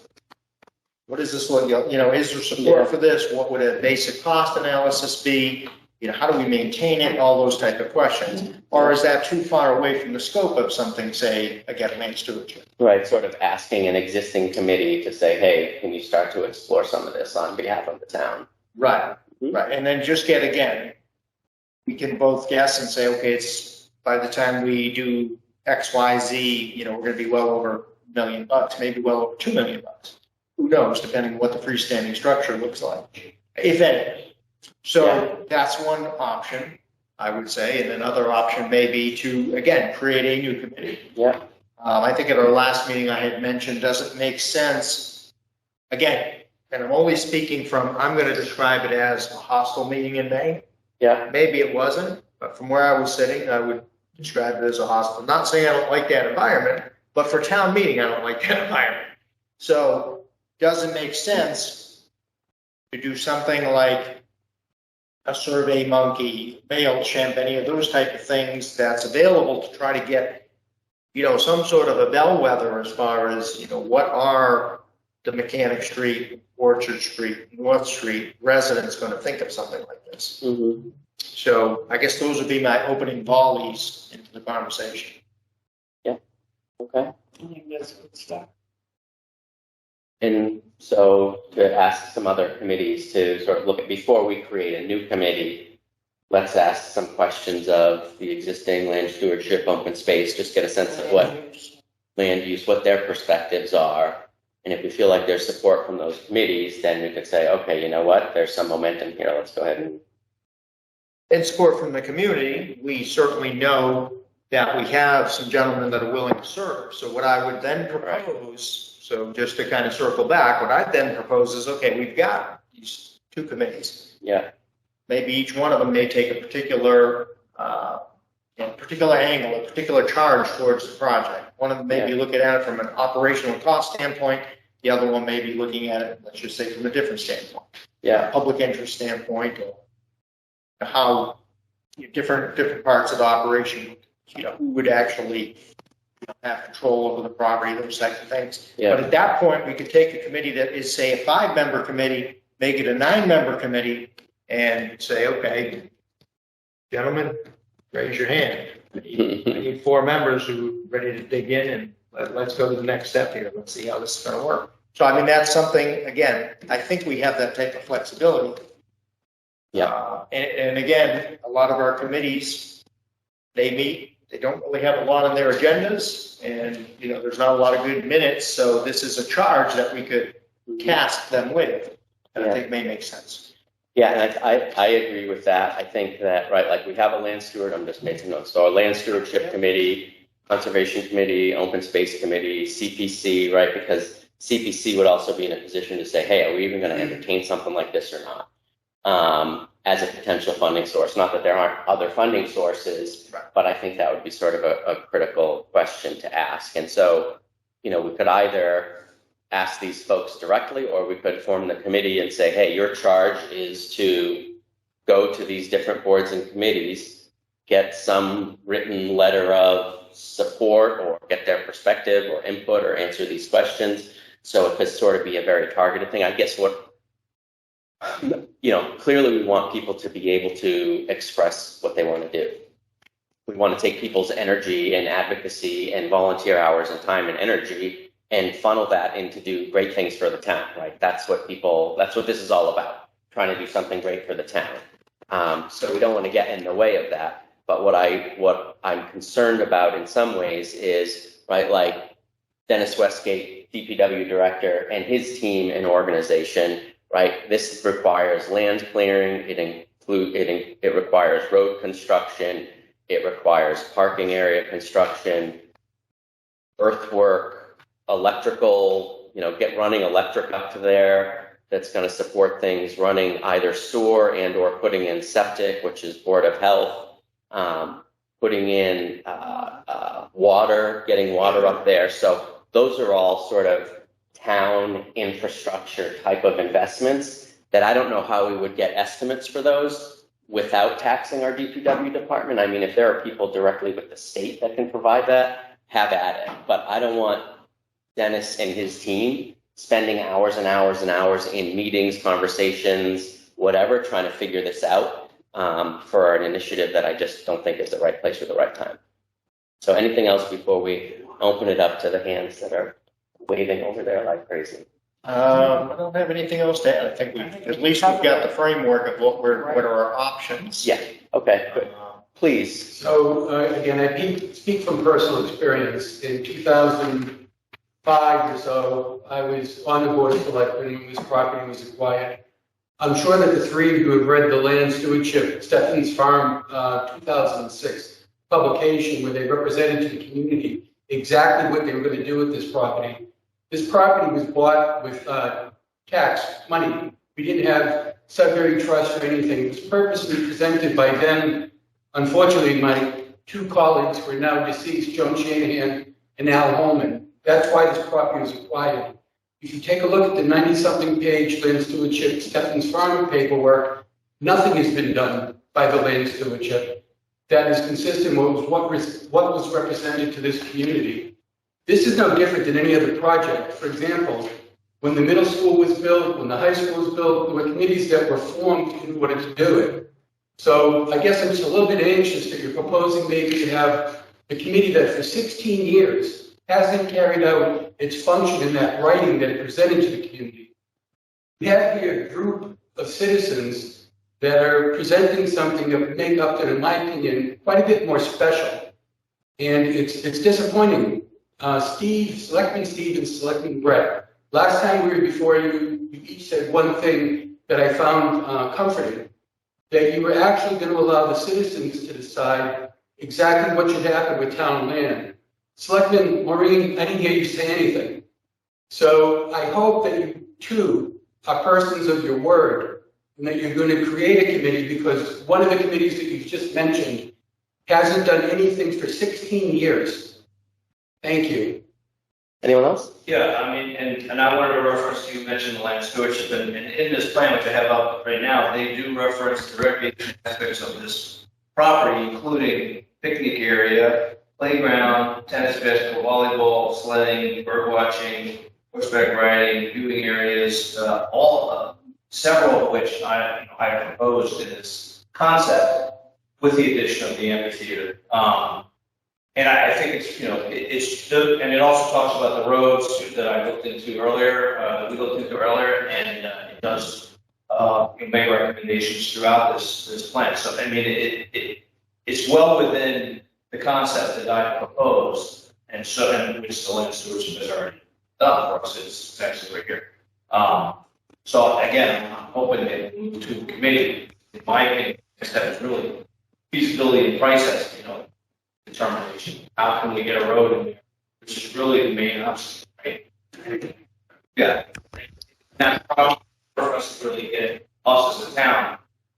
what is this, is there support for this? What would a basic cost analysis be? How do we maintain it? All those type of questions. Or is that too far away from the scope of something, say, again, land stewardship? Right, sort of asking an existing committee to say, hey, can you start to explore some of this on behalf of the town? Right, right. And then just we can both guess and say, okay, it's by the time we do X, Y, Z, we're going to be well over $1 million, maybe well over $2 million. Who knows, depending on what the freestanding structure looks like, if any. So that's one option, I would say. And another option may be to, again, create a new committee. Yeah. I think at our last meeting I had mentioned, does it make sense, again, and I'm only speaking from, I'm going to describe it as a hostile meeting in May. Yeah. Maybe it wasn't, but from where I was sitting, I would describe it as a hostile. Not saying I don't like that environment, but for town meeting, I don't like that environment. So does it make sense to do something like a Survey Monkey, MailChimp, any of those type of things that's available to try to get, some sort of a bellwether as far as, what are the Mechanic Street, Orchard Street, North Street residents going to think of something like this? Mm-hmm. So I guess those would be my opening volleys into the conversation. Yeah. Okay. I think that's a good start. And so to ask some other committees to sort of look at, before we create a new committee, let's ask some questions of the existing land stewardship, open space, just get a sense of what land use, what their perspectives are. And if we feel like there's support from those committees, then we could say, okay, you know what, there's some momentum here. Let's go ahead and in support from the community, we certainly know that we have some gentlemen that are willing to serve. So what I would then propose, so just to kind of circle back, what I then propose is, okay, we've got these two committees. Yeah. Maybe each one of them may take a particular angle, a particular charge towards the project. One of them may be looking at it from an operational cost standpoint. The other one may be looking at it, let's just say, from a different standpoint. Yeah. Public interest standpoint, or how different parts of the operation, who would actually have control over the property, those types of things. Yeah. But at that point, we could take a committee that is, say, a 5-member committee, make it a 9-member committee, and say, okay, gentlemen, raise your hand. I need 4 members who are ready to dig in, and let's go to the next step here. Let's see how this is going to work. So, I mean, that's something, again, I think we have that type of flexibility. Yeah. And again, a lot of our committees, they meet, they don't really have a lot on their agendas, and, there's not a lot of good minutes, so this is a charge that we could task them with, and I think may make sense. Yeah, and I agree with that. I think that, right, like we have a land steward, I'm just making notes. So a land stewardship committee, conservation committee, open space committee, CPC, right? Because CPC would also be in a position to say, hey, are we even going to entertain something like this or not? As a potential funding source. Not that there aren't other funding sources, but I think that would be sort of a critical question to ask. And so, we could either ask these folks directly, or we could form the committee and say, hey, your charge is to go to these different boards and committees, get some written letter of support, or get their perspective or input, or answer these questions. So it could sort of be a very targeted thing. I guess clearly we want people to be able to express what they want to do. We want to take people's energy and advocacy and volunteer hours and time and energy and funnel that into do great things for the town, right? That's what this is all about, trying to do something great for the town. So we don't want to get in the way of that. But what I'm concerned about in some ways is, right, like Dennis Westgate, DPW director, and his team and organization, right? This requires land clearing. It requires road construction. It requires parking area construction, earthwork, electrical, running electric up to there. That's going to support things, running either sewer and or putting in septic, which is Board of Health, putting in water, getting water up there. So those are all sort of town infrastructure type of investments that I don't know how we would get estimates for those without taxing our DPW department. I mean, if there are people directly with the state that can provide that, have at it. But I don't want Dennis and his team spending hours and hours and hours in meetings, conversations, whatever, trying to figure this out for an initiative that I just don't think is the right place or the right time. So anything else before we open it up to the hands that are waving over there like crazy? I don't have anything else to add. I think at least we've got the framework of what are our options. Yeah. Okay. Good. Please. So again, I speak from personal experience. In 2005 or so, I was on the board of selectmen when this property was acquired. I'm sure that the three of you have read the Land Stewardship Steffens Farm 2006 publication, where they represented to the community exactly what they were going to do with this property. This property was bought with tax money. We didn't have Sudbury Trust or anything. It was purposely presented by then, unfortunately, my 2 colleagues who are now deceased, Joan Shanahan and Al Holman. That's why this property was acquired. If you take a look at the 90-something page Land Stewardship Steffens Farm paperwork, nothing has been done by the Land Stewardship that is consistent with what was represented to this community. This is no different than any other project. For example, when the middle school was built, when the high school was built, there were committees that were formed to do what it's doing. So I guess I'm just a little bit anxious that you're proposing maybe to have a committee that for 16 years hasn't carried out its function in that writing that it presented to the community. We have here a group of citizens that are presenting something that would make up that, in my opinion, quite a bit more special. And it's disappointing. Selectman Steve and Selectman Brett, last time we were before you, you each said one thing that I found comforting. that you were actually going to allow the citizens to decide exactly what should happen with town land. Selectman Maureen, I didn't hear you say anything. So I hope that you too are persons of your word and that you're going to create a committee, because one of the committees that you've just mentioned hasn't done anything for 16 years. Thank you. Anyone else? Yeah, I mean, and I wanted to reference, you mentioned the land stewardship, and in this plan, which I have up right now, they do reference the recreation aspects of this property, including picnic area, playground, tennis, basketball, volleyball, sledding, bird watching, horseback riding, viewing areas, several of which I proposed in this concept with the addition of the amphitheater. And I think it's and it also talks about the roads that I looked into earlier, we looked into earlier, and it does make recommendations throughout this plan. So I mean, it's well within the concept that I proposed, and which the land stewardship has already done for us. It's actually right here. So again, I'm hoping that we move to a committee. In my opinion, that is really feasibility and price determination. How can we get a road in there, which is really the main option, right? Yeah. That problem for us to really get us as a town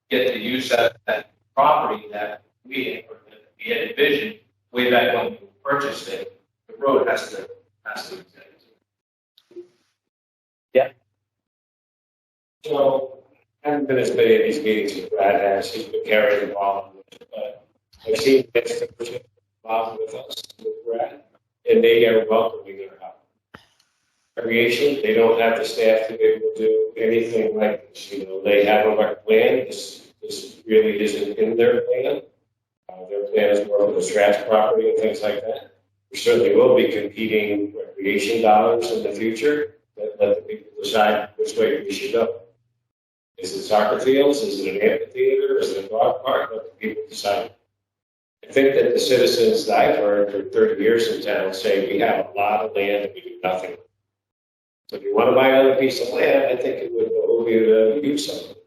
get to use that property that we had envisioned way back when we purchased it. The road has to exist. Yeah. So I haven't been as many of these meetings as Brad has. He's been carrying the ball, but I've seen this involved with us, with Brad, and they are welcoming their help. Recreation, they don't have the staff to be able to do anything like this. They have a plan. This really isn't in their plan. Their plan is more of the scratch property and things like that. We certainly will be competing recreation dollars in the future. Let the people decide which way we should go. Is it soccer fields? Is it an amphitheater? Is it a dog park? Let the people decide. I think that the citizens that I've heard for 30 years in town say we have a lot of land and we do nothing. So if you want to buy another piece of land, I think it would behoove you to use something.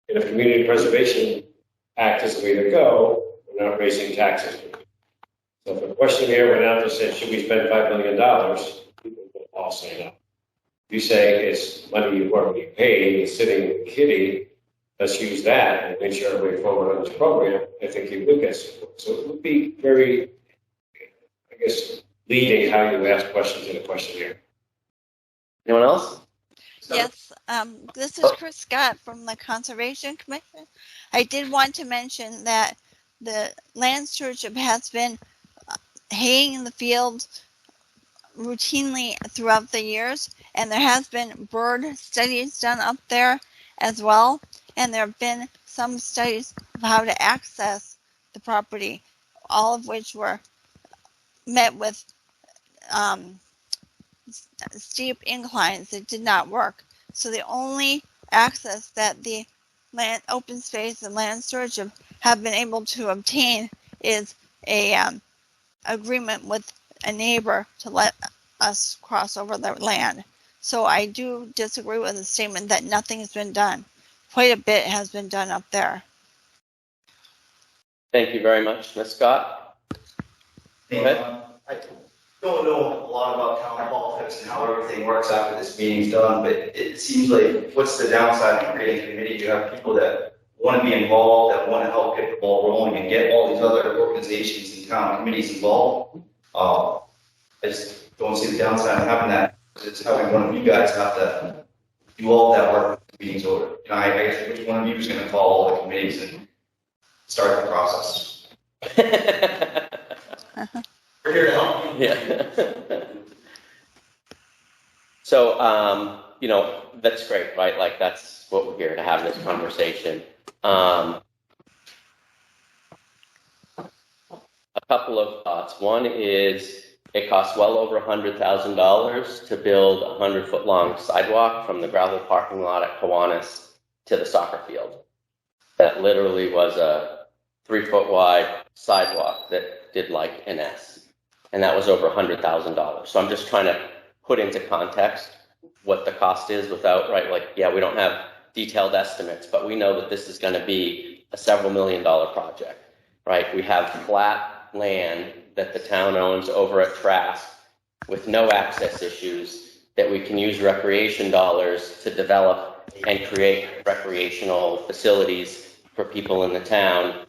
And if Community Preservation Act is the way to go, we're not raising taxes. So if a question here went out and said, should we spend $5 million? People will all say no. If you say it's money you've already paid, it's sitting in the kitty, let's use that and make sure our way forward on this program, I think you would get support. So it would be very, I guess, leading how you ask questions in a questionnaire. Anyone else? Yes, this is Chris Scott from the Conservation Commission. I did want to mention that the land stewardship has been haying in the fields routinely throughout the years, and there has been bird studies done up there as well, and there have been some studies of how to access the property, all of which were met with steep inclines that did not work. So the only access that the land, open space and land stewardship have been able to obtain is a agreement with a neighbor to let us cross over their land. So I do disagree with the statement that nothing has been done. Quite a bit has been done up there. Thank you very much, Ms. Scott. Go ahead. I don't know a lot about town politics and how everything works after this meeting's done, but it seems like what's the downside of creating a committee? You have people that want to be involved, that want to help get the ball rolling and get all these other organizations and town committees involved. I just don't see the downside of having that. It's having one of you guys have to do all that work when the meeting's over. I guess which one of you is going to call all the committees and start the process? We're here to help. Yeah. So, that's great, right? Like, that's what we're here to have this conversation. A couple of thoughts. One is it costs well over $100,000 to build a 100-foot long sidewalk from the gravel parking lot at Kiwanis to the soccer field. That literally was a 3-foot wide sidewalk that did like an S. And that was over $100,000. So I'm just trying to put into context what the cost is without, right? Like, yeah, we don't have detailed estimates, but we know that this is going to be a several $million project, right? We have flat land that the town owns over at Trask with no access issues that we can use recreation dollars to develop and create recreational facilities for people in the town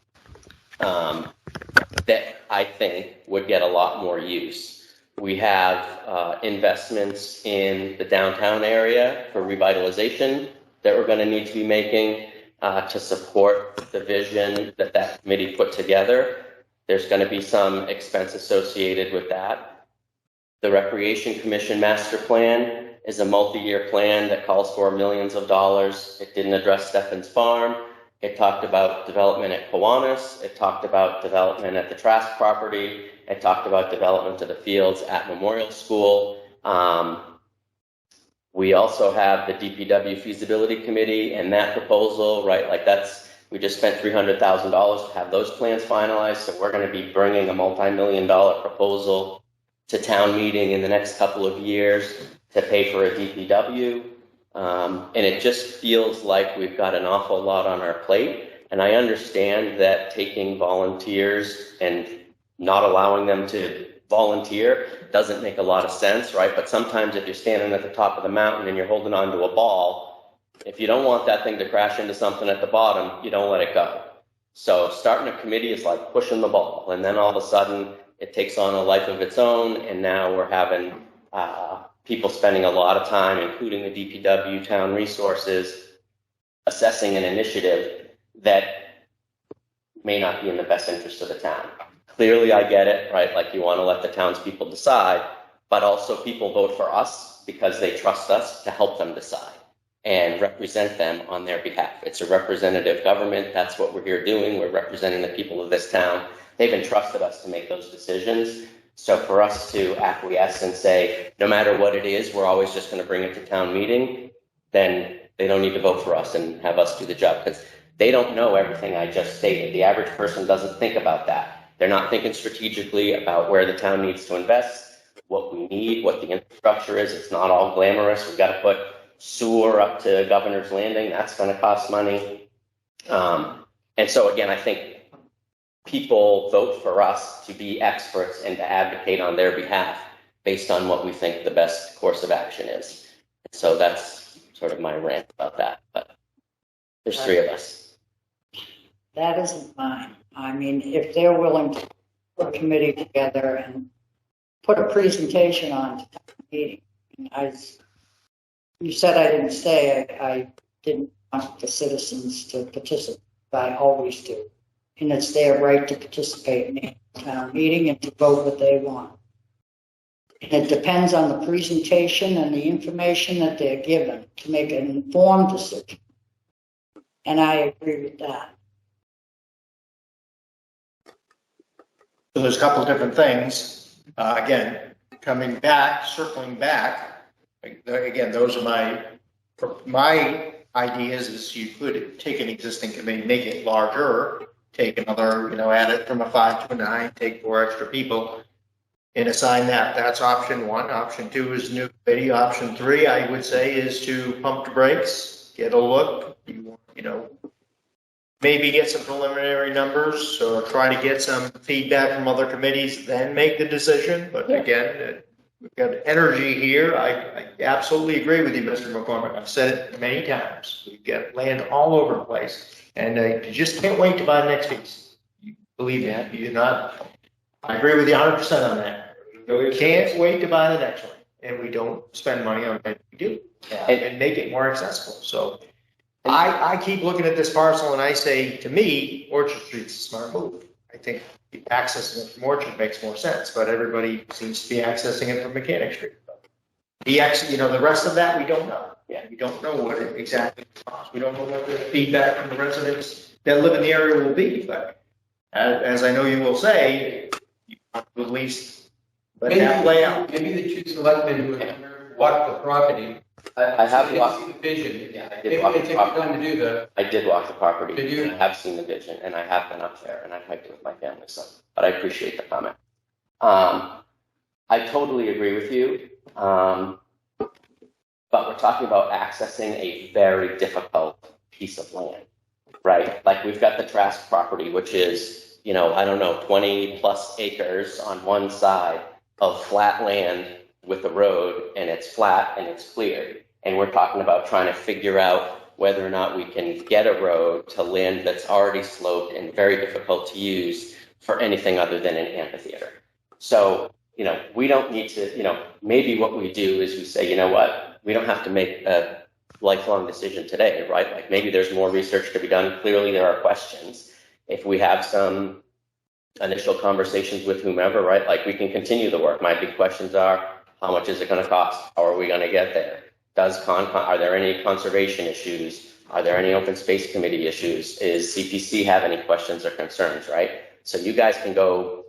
that I think would get a lot more use. We have investments in the downtown area for revitalization that we're going to need to be making to support the vision that that committee put together. There's going to be some expense associated with that. The Recreation Commission Master Plan is a multi-year plan that calls for millions of dollars. It didn't address Steffen's Farm. It talked about development at Kiwanis. It talked about development at the Trask property. It talked about development of the fields at Memorial School. We also have the Dpw Feasibility Committee and that proposal, right? Like we just spent $300,000 to have those plans finalized. So we're going to be bringing a multi-million-dollar proposal to town meeting in the next couple of years to pay for a DPW. And it just feels like we've got an awful lot on our plate. And I understand that taking volunteers and not allowing them to volunteer doesn't make a lot of sense, right? But sometimes if you're standing at the top of the mountain and you're holding onto a ball, if you don't want that thing to crash into something at the bottom, you don't let it go. So starting a committee is like pushing the ball. And then all of a sudden it takes on a life of its own. And now we're having people spending a lot of time, including the DPW town resources, assessing an initiative that may not be in the best interest of the town. Clearly, I get it, right? Like you want to let the townspeople decide, but also people vote for us because they trust us to help them decide and represent them on their behalf. It's a representative government. That's what we're here doing. We're representing the people of this town. They've entrusted us to make those decisions. So for us to acquiesce and say, no matter what it is, we're always just going to bring it to town meeting, then they don't need to vote for us and have us do the job because they don't know everything I just stated. The average person doesn't think about that. They're not thinking strategically about where the town needs to invest, what we need, what the infrastructure is. It's not all glamorous. We've got to put sewer up to Governor's Landing. That's going to cost money. And so again, I think people vote for us to be experts and to advocate on their behalf based on what we think the best course of action is. So that's sort of my rant about that. But there's three of us. That isn't mine. I mean, if they're willing to put a committee together and put a presentation on to the meeting, you said I didn't say I didn't want the citizens to participate. I always do. And it's their right to participate in the town meeting and to vote what they want. And it depends on the presentation and the information that they're given to make an informed decision. And I agree with that. So there's a couple of different things. Again, circling back, again, those are my ideas is you could take an existing committee, make it larger, take another, add it from a 5 to a 9, take 4 extra people and assign that. That's option 1. Option 2 is new committee. Option 3, I would say, is to pump the brakes, get a look, maybe get some preliminary numbers or try to get some feedback from other committees, then make the decision. But again, we've got energy here. I absolutely agree with you, Mr. McCormick. I've said it many times. We've got land all over the place, and you just can't wait to buy the next piece. Believe me, you're not. I agree with you 100% on that. We can't wait to buy the next one, and we don't spend money on it. We do, and make it more accessible. So. I keep looking at this parcel and I say, to me, Orchard Street's a smart move. I think accessing it from Orchard makes more sense, but everybody seems to be accessing it from Mechanic Street. The rest of that we don't know. Yeah, we don't know what it exactly costs. We don't know what the feedback from the residents that live in the area will be. But as I know you will say, you have to at least let that play out. Maybe the 2 selectmen who have walked the property. I have walked the vision. Yeah, I did walk the property. I did walk the property. Did you? I have seen the vision, and I have been up there, and I've hiked it with my family. So, but I appreciate the comment. I totally agree with you. But we're talking about accessing a very difficult piece of land, right? Like we've got the Trask property, which is, you know, I don't know, 20 plus acres on one side of flat land with a road, and it's flat and it's cleared. And we're talking about trying to figure out whether or not we can get a road to land that's already sloped and very difficult to use for anything other than an amphitheater. So, you know, we don't need to, you know, maybe what we do is we say, you know what, we don't have to make a lifelong decision today, right? Like maybe there's more research to be done. Clearly there are questions. If we have some initial conversations with whomever, right, like we can continue the work. My big questions are, how much is it going to cost? How are we going to get there? Are there any conservation issues? Are there any open space committee issues? Is CPC have any questions or concerns, right? So you guys can go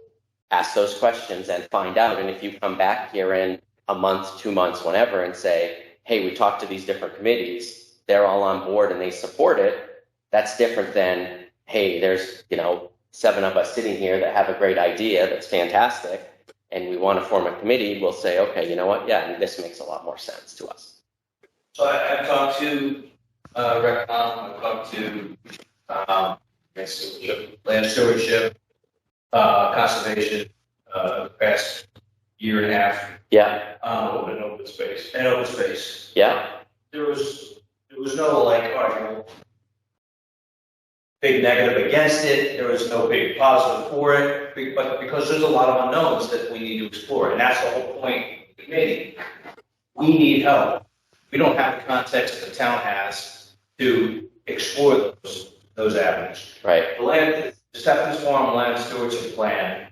ask those questions and find out. And if you come back here in a month, 2 months, whenever, and say, hey, we talked to these different committees, they're all on board and they support it, that's different than, hey, there's, you know, 7 of us sitting here that have a great idea that's fantastic, and we want to form a committee. We'll say, okay, you know what? Yeah, this makes a lot more sense to us. So I've talked to Recon, I've talked to land stewardship, conservation, the past year and a half. Yeah. And open space. And open space. Yeah. There was no like big negative against it. There was no big positive for it, but because there's a lot of unknowns that we need to explore, and that's the whole point of the committee. We need help. We don't have the context that the town has to explore those avenues. Right. The Steffens Farm Land Stewardship Plan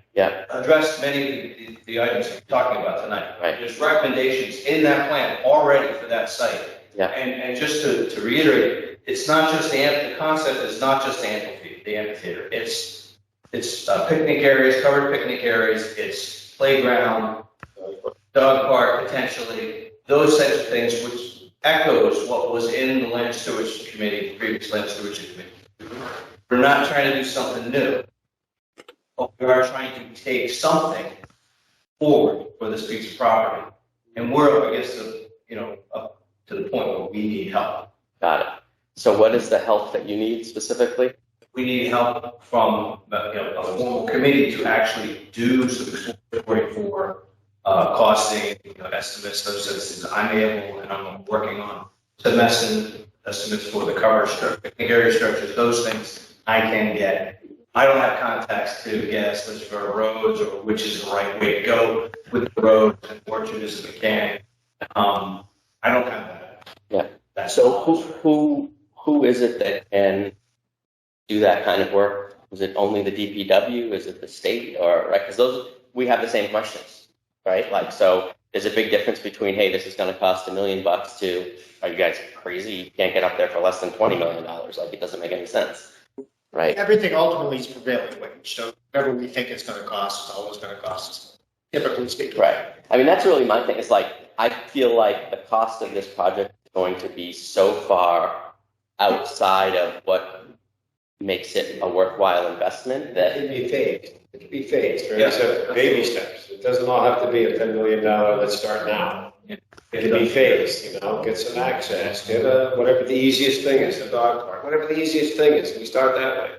addressed many of the items we're talking about tonight. Right. There's recommendations in that plan already for that site. Yeah. And just to reiterate, it's not just the concept is not just the amphitheater. It's picnic areas, covered picnic areas. It's playground, dog park potentially, those types of things, which echoes what was in the Land Stewardship Committee, the previous Land Stewardship Committee. We're not trying to do something new, but we are trying to take something forward for this piece of property, and we're up against up to the point where we need help. Got it. So what is the help that you need specifically? We need help from a formal committee to actually do some reporting for costing estimates, those things. I'm able, and I'm working on some estimates for the cover structure, area structures, those things I can get. I don't have contacts to get estimates for roads or which is the right way to go with the roads and orchard as a mechanic. I don't have that. Yeah. So who is it that can do that kind of work? Is it only the DPW? Is it the state? Or right? Because we have the same questions, right? Like, so there's a big difference between, hey, this is going to cost $1 million to, are you guys crazy? You can't get up there for less than $20 million. Like, it doesn't make any sense, right? Everything ultimately is prevailing wage. So whatever we think it's going to cost is always going to cost us, typically speaking. Right. I mean, that's really my thing. It's like, I feel like the cost of this project is going to be so far outside of what makes it a worthwhile investment that it can be phased. It can be phased, right? So baby steps. It doesn't all have to be a $10 million. Let's start now. It can be phased. Get some access. Get whatever the easiest thing is, the dog park, whatever the easiest thing is. We start that way.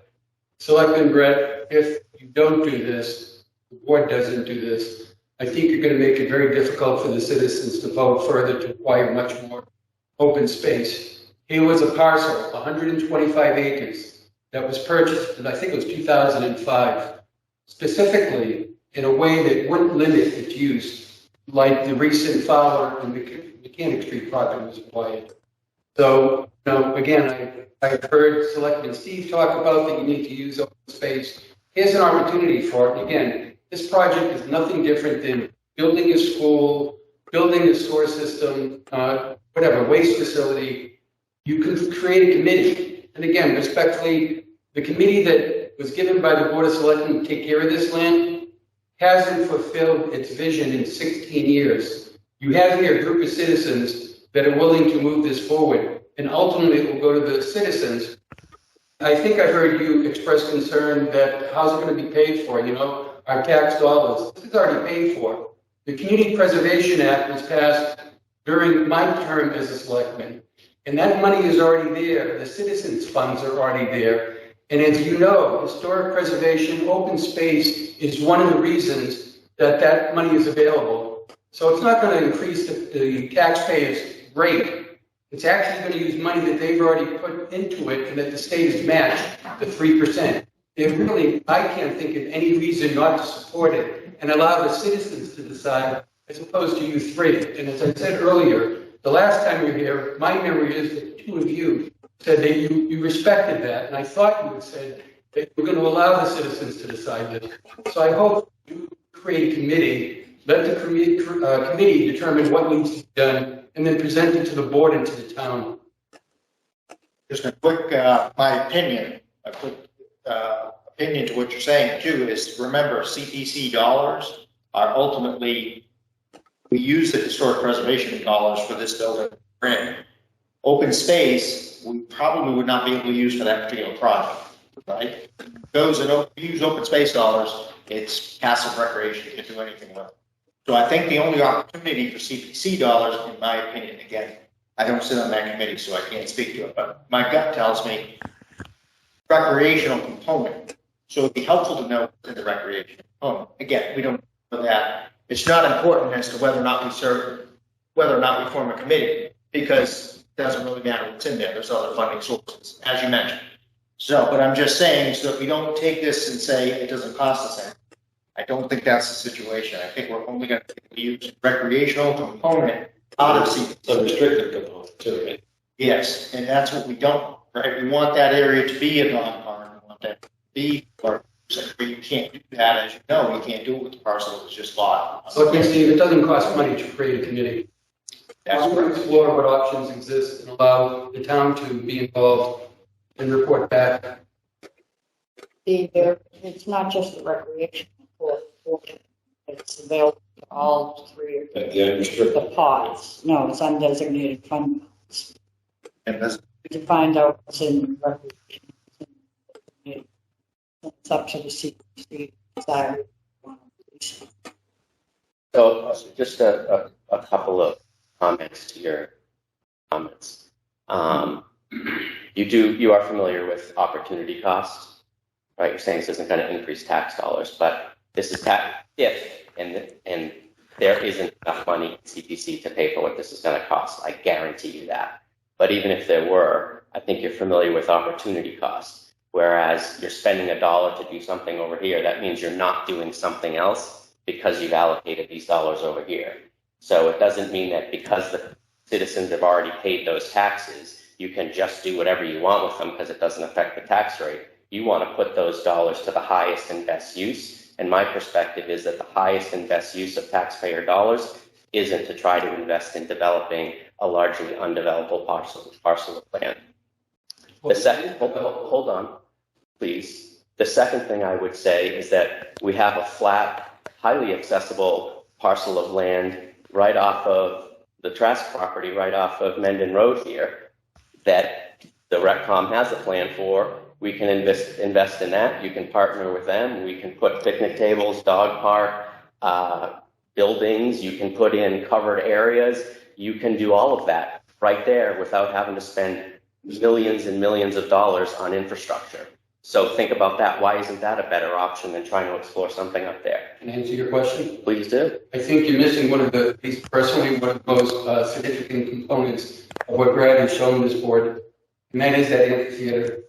Selectman Brett, if you don't do this, the board doesn't do this, I think you're going to make it very difficult for the citizens to vote further to acquire much more open space. Here was a parcel, 125 acres, that was purchased, and I think it was 2005, specifically in a way that wouldn't limit its use, like the recent Fowler and Mechanic Street project was acquired. So, again, I've heard Selectman Steve talk about that you need to use open space. Here's an opportunity for it. And again, this project is nothing different than building a school, building a sewer system, waste facility. You can create a committee. And again, respectfully, the committee that was given by the Board of Selectmen to take care of this land hasn't fulfilled its vision in 16 years. You have here a group of citizens that are willing to move this forward, and ultimately it will go to the citizens. I think I heard you express concern that how's it going to be paid for, our tax dollars. This is already paid for. The Community Preservation Act was passed during my term as a selectman. And that money is already there. The citizens' funds are already there. And as you know, historic preservation, open space is one of the reasons that that money is available. So it's not going to increase the taxpayers' rate. It's actually going to use money that they've already put into it and that the state has matched the 3%. I can't think of any reason not to support it and allow the citizens to decide as opposed to you three. And as I said earlier, the last time you were here, my memory is that two of you said that you respected that. And I thought you had said that you were going to allow the citizens to decide this. So I hope you create a committee, let the committee determine what needs to be done, and then present it to the board and to the town. Just a quick, my opinion, a quick opinion to what you're saying too is, remember, CPC dollars are ultimately, we use the historic preservation dollars for this building. Open space, we probably would not be able to use for that particular project, right? Those that use open space dollars, it's passive recreation, you can do anything with it. So I think the only opportunity for CPC dollars, in my opinion, again, I don't sit on that committee, so I can't speak to it, but my gut tells me recreational component. So it'd be helpful to know what's in the recreation component. Again, we don't know that. It's not important as to whether or not we form a committee, because it doesn't really matter what's in there. There's other funding sources, as you mentioned. So, but I'm just saying, so if we don't take this and say it doesn't cost us anything, I don't think that's the situation. I think we're only going to use recreational component out of CPC. A restricted component too, right? Yes, and that's what we don't, right? We want that area to be a dog park. We want that to be, or you can't do that, as you know, you can't do it with the parcel that's just bought. So, Steve, it doesn't cost money to create a committee. That's We'll explore what options exist and allow the town to be involved and report back. It's not just the recreation portion. It's available to all three of the pods. No, it's undesignated fund. To find out what's in recreation. It's up to the CPC side. So just a couple of comments to your comments. You are familiar with opportunity costs, right? You're saying this isn't going to increase tax dollars, but this is and there isn't enough money in CPC to pay for what this is going to cost. I guarantee you that. But even if there were, I think you're familiar with opportunity costs. Whereas you're spending $1 to do something over here, that means you're not doing something else because you've allocated these dollars over here. So it doesn't mean that because the citizens have already paid those taxes, you can just do whatever you want with them because it doesn't affect the tax rate. You want to put those dollars to the highest and best use. And my perspective is that the highest and best use of taxpayer dollars isn't to try to invest in developing a largely undevelopable parcel of land. The second, hold on, please. The second thing I would say is that we have a flat, highly accessible parcel of land right off of the Trask property, right off of Mendon Road here, that the RecCom has a plan for. We can invest in that. You can partner with them. We can put picnic tables, dog park, buildings. You can put in covered areas. You can do all of that right there without having to spend millions and millions of dollars on infrastructure. So think about that. Why isn't that a better option than trying to explore something up there? Can I answer your question? Please do. I think you're missing one of the most significant components of what Brad has shown this board, and that is that amphitheater.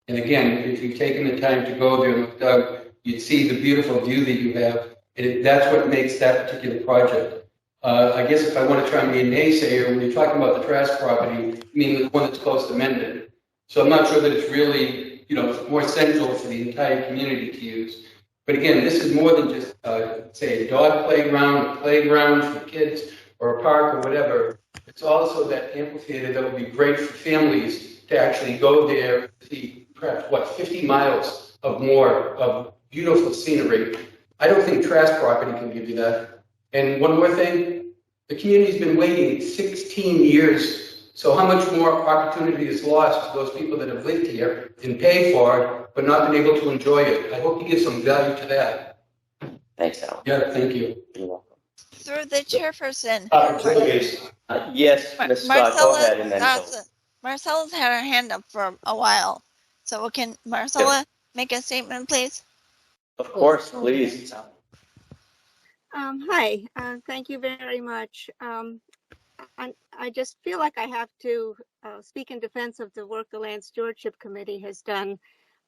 And again, if you've taken the time to go there and look out, you'd see the beautiful view that you have. And that's what makes that particular project. I guess if I want to try and be a naysayer, when you're talking about the Trask property, I mean the one that's close to Mendon. So I'm not sure that it's really, more central for the entire community to use. But again, this is more than just, say, a dog playground, a playground for kids, or a park or whatever. It's also that amphitheater that would be great for families to actually go there and see perhaps, 50 miles of more of beautiful scenery. I don't think Trask property can give you that. And one more thing, the community's been waiting 16 years. So how much more opportunity is lost to those people that have lived here and paid for it, but not been able to enjoy it? I hope you give some value to that. Thanks, Al. Yeah, thank you. You're welcome. Through the chairperson. Yes, Ms. Scott, go ahead and then Marcella's had her hand up for a while. So can Marcella make a statement, please? Of course, please. Hi, thank you very much. I just feel like I have to speak in defense of the work the Land Stewardship Committee has done.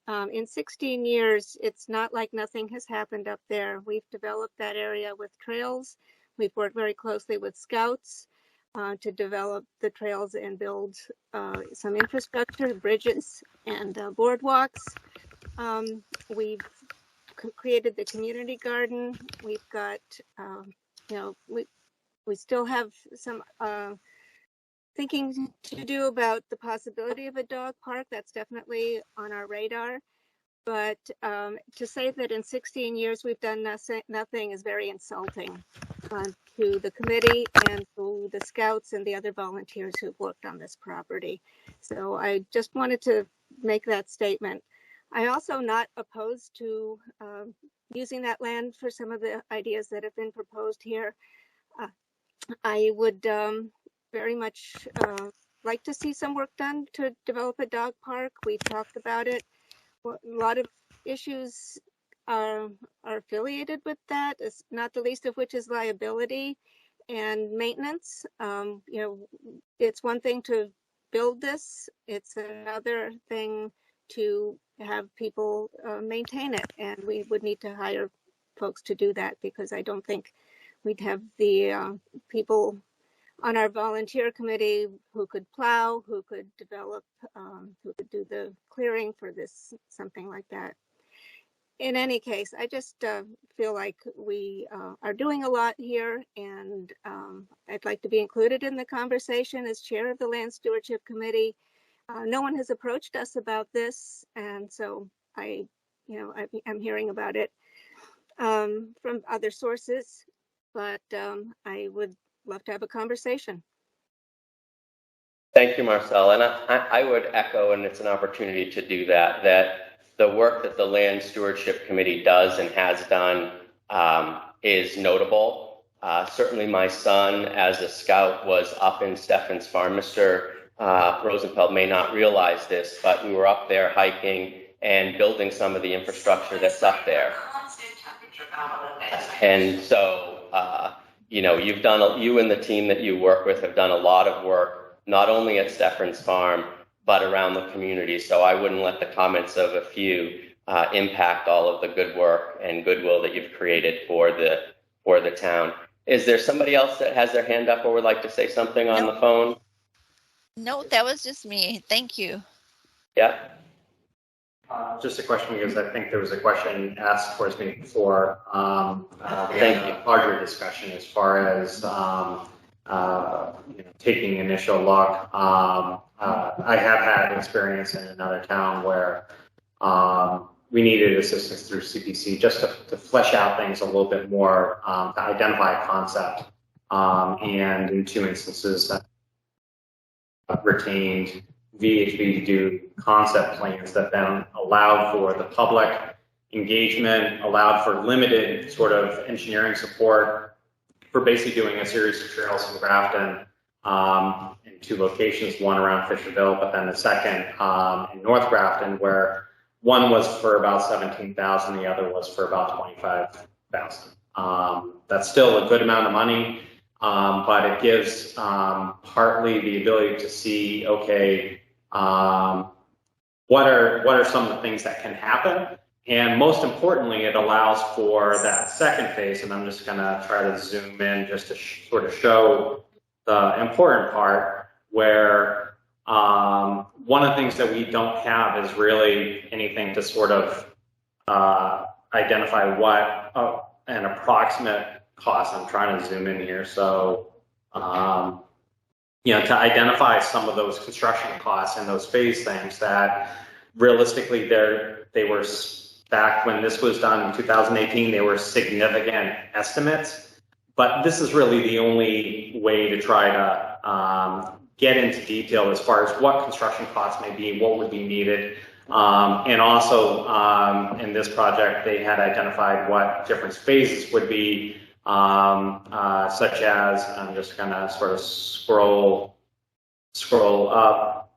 In 16 years, it's not like nothing has happened up there. We've developed that area with trails. We've worked very closely with Scouts to develop the trails and build some infrastructure, bridges and boardwalks. We've created the community garden. We've got, we still have some thinking to do about the possibility of a dog park. That's definitely on our radar. But to say that in 16 years we've done nothing is very insulting to the committee and to the Scouts and the other volunteers who've worked on this property. So I just wanted to make that statement. I also not opposed to using that land for some of the ideas that have been proposed here. I would very much like to see some work done to develop a dog park. We've talked about it. A lot of issues are affiliated with that, not the least of which is liability and maintenance. It's one thing to build this. It's another thing to have people maintain it, and we would need to hire folks to do that, because I don't think we'd have the people on our volunteer committee who could plow, who could develop, who could do the clearing for this, something like that. In any case, I just feel like we are doing a lot here, and I'd like to be included in the conversation as chair of the Land Stewardship Committee. No one has approached us about this, and so I'm hearing about it from other sources, but I would love to have a conversation. Thank you, Marcel. And I would echo, and it's an opportunity to do that, that the work that the Land Stewardship Committee does and has done is notable. Certainly my son, as a scout, was up in Steffens Farm. Mr. Rosenfeld may not realize this, but we were up there hiking and building some of the infrastructure that's up there. And so, you and the team that you work with have done a lot of work, not only at Steffens Farm, but around the community. So I wouldn't let the comments of a few impact all of the good work and goodwill that you've created for the town. Is there somebody else that has their hand up or would like to say something on the phone? No, that was just me. Thank you. Yeah. Just a question, because I think there was a question asked towards me before. Thank you. Larger discussion as far as taking initial look. I have had experience in another town where we needed assistance through CPC just to flesh out things a little bit more, to identify a concept. And in 2 instances, retained VHB to do concept plans that then allowed for the public engagement, allowed for limited sort of engineering support for basically doing a series of trails in Grafton in 2 locations, one around Fisherville, but then the second in North Grafton, where one was for about $17,000, the other was for about $25,000. That's still a good amount of money, but it gives partly the ability to see, okay, what are some of the things that can happen? And most importantly, it allows for that second phase, and I'm just going to try to zoom in just to sort of show the important part, where one of the things that we don't have is really anything to sort of identify what an approximate cost. I'm trying to zoom in here. So, to identify some of those construction costs and those phase things that realistically they were, back when this was done in 2018, they were significant estimates. But this is really the only way to try to get into detail as far as what construction costs may be, what would be needed. And also in this project, they had identified what different phases would be, such as, I'm just gonna sort of scroll up.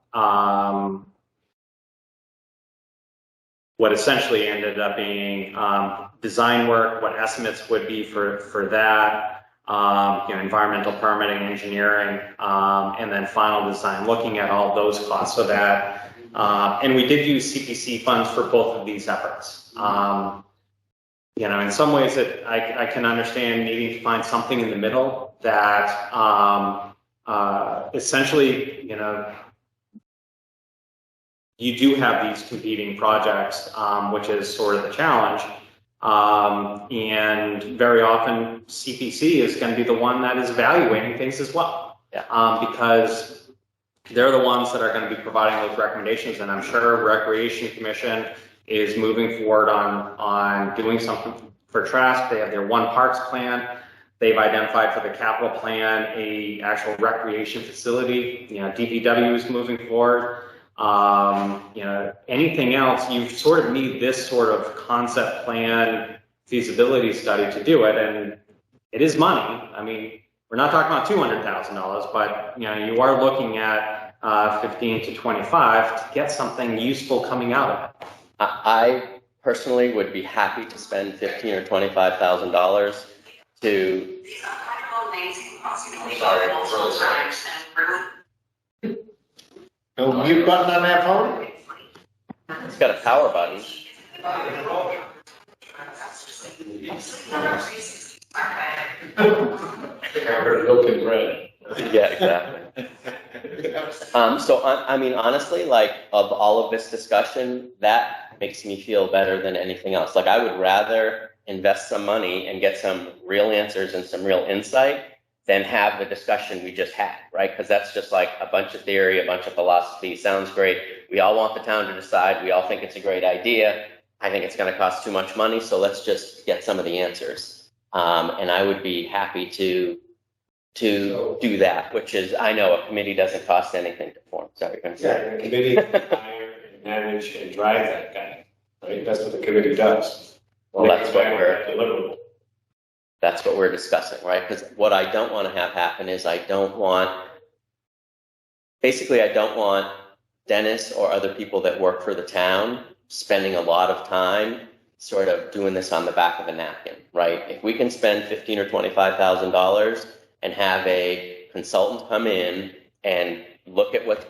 what essentially ended up being design work, what estimates would be for that, environmental permitting, engineering, and then final design, looking at all those costs so that, and we did use CPC funds for both of these efforts. In some ways that I can understand needing to find something in the middle that essentially, you do have these competing projects, which is sort of the challenge. And very often CPC is going to be the one that is evaluating things as well. Because they're the ones that are going to be providing those recommendations. And I'm sure Recreation Commission is moving forward on doing something for Trask. They have their One Parks plan. They've identified for the capital plan a actual recreation facility. DPW is moving forward. Anything else, you sort of need this sort of concept plan feasibility study to do it, and it is money. I mean, we're not talking about $200,000, but you are looking at 15 to 25 to get something useful coming out of it. I personally would be happy to spend $15,000 or $25,000 to. No mute button on that phone? It's got a power button. Yeah, exactly. So I mean, honestly, like, of all of this discussion, that makes me feel better than anything else. Like, I would rather invest some money and get some real answers and some real insight than have the discussion we just had, right? Because that's just like a bunch of theory, a bunch of philosophy. Sounds great. We all want the town to decide. We all think it's a great idea. I think it's going to cost too much money, so let's just get some of the answers. And I would be happy to do that, which is, I know a committee doesn't cost anything to form. Sorry, I'm sorry. Yeah, the committee can hire and manage and drive that guy, right? That's what the committee does. Well, that's what we're discussing, right? Because what I don't want to have happen is I don't want Dennis or other people that work for the town spending a lot of time sort of doing this on the back of a napkin, right? If we can spend $15,000 or $25,000 and have a consultant come in and look at what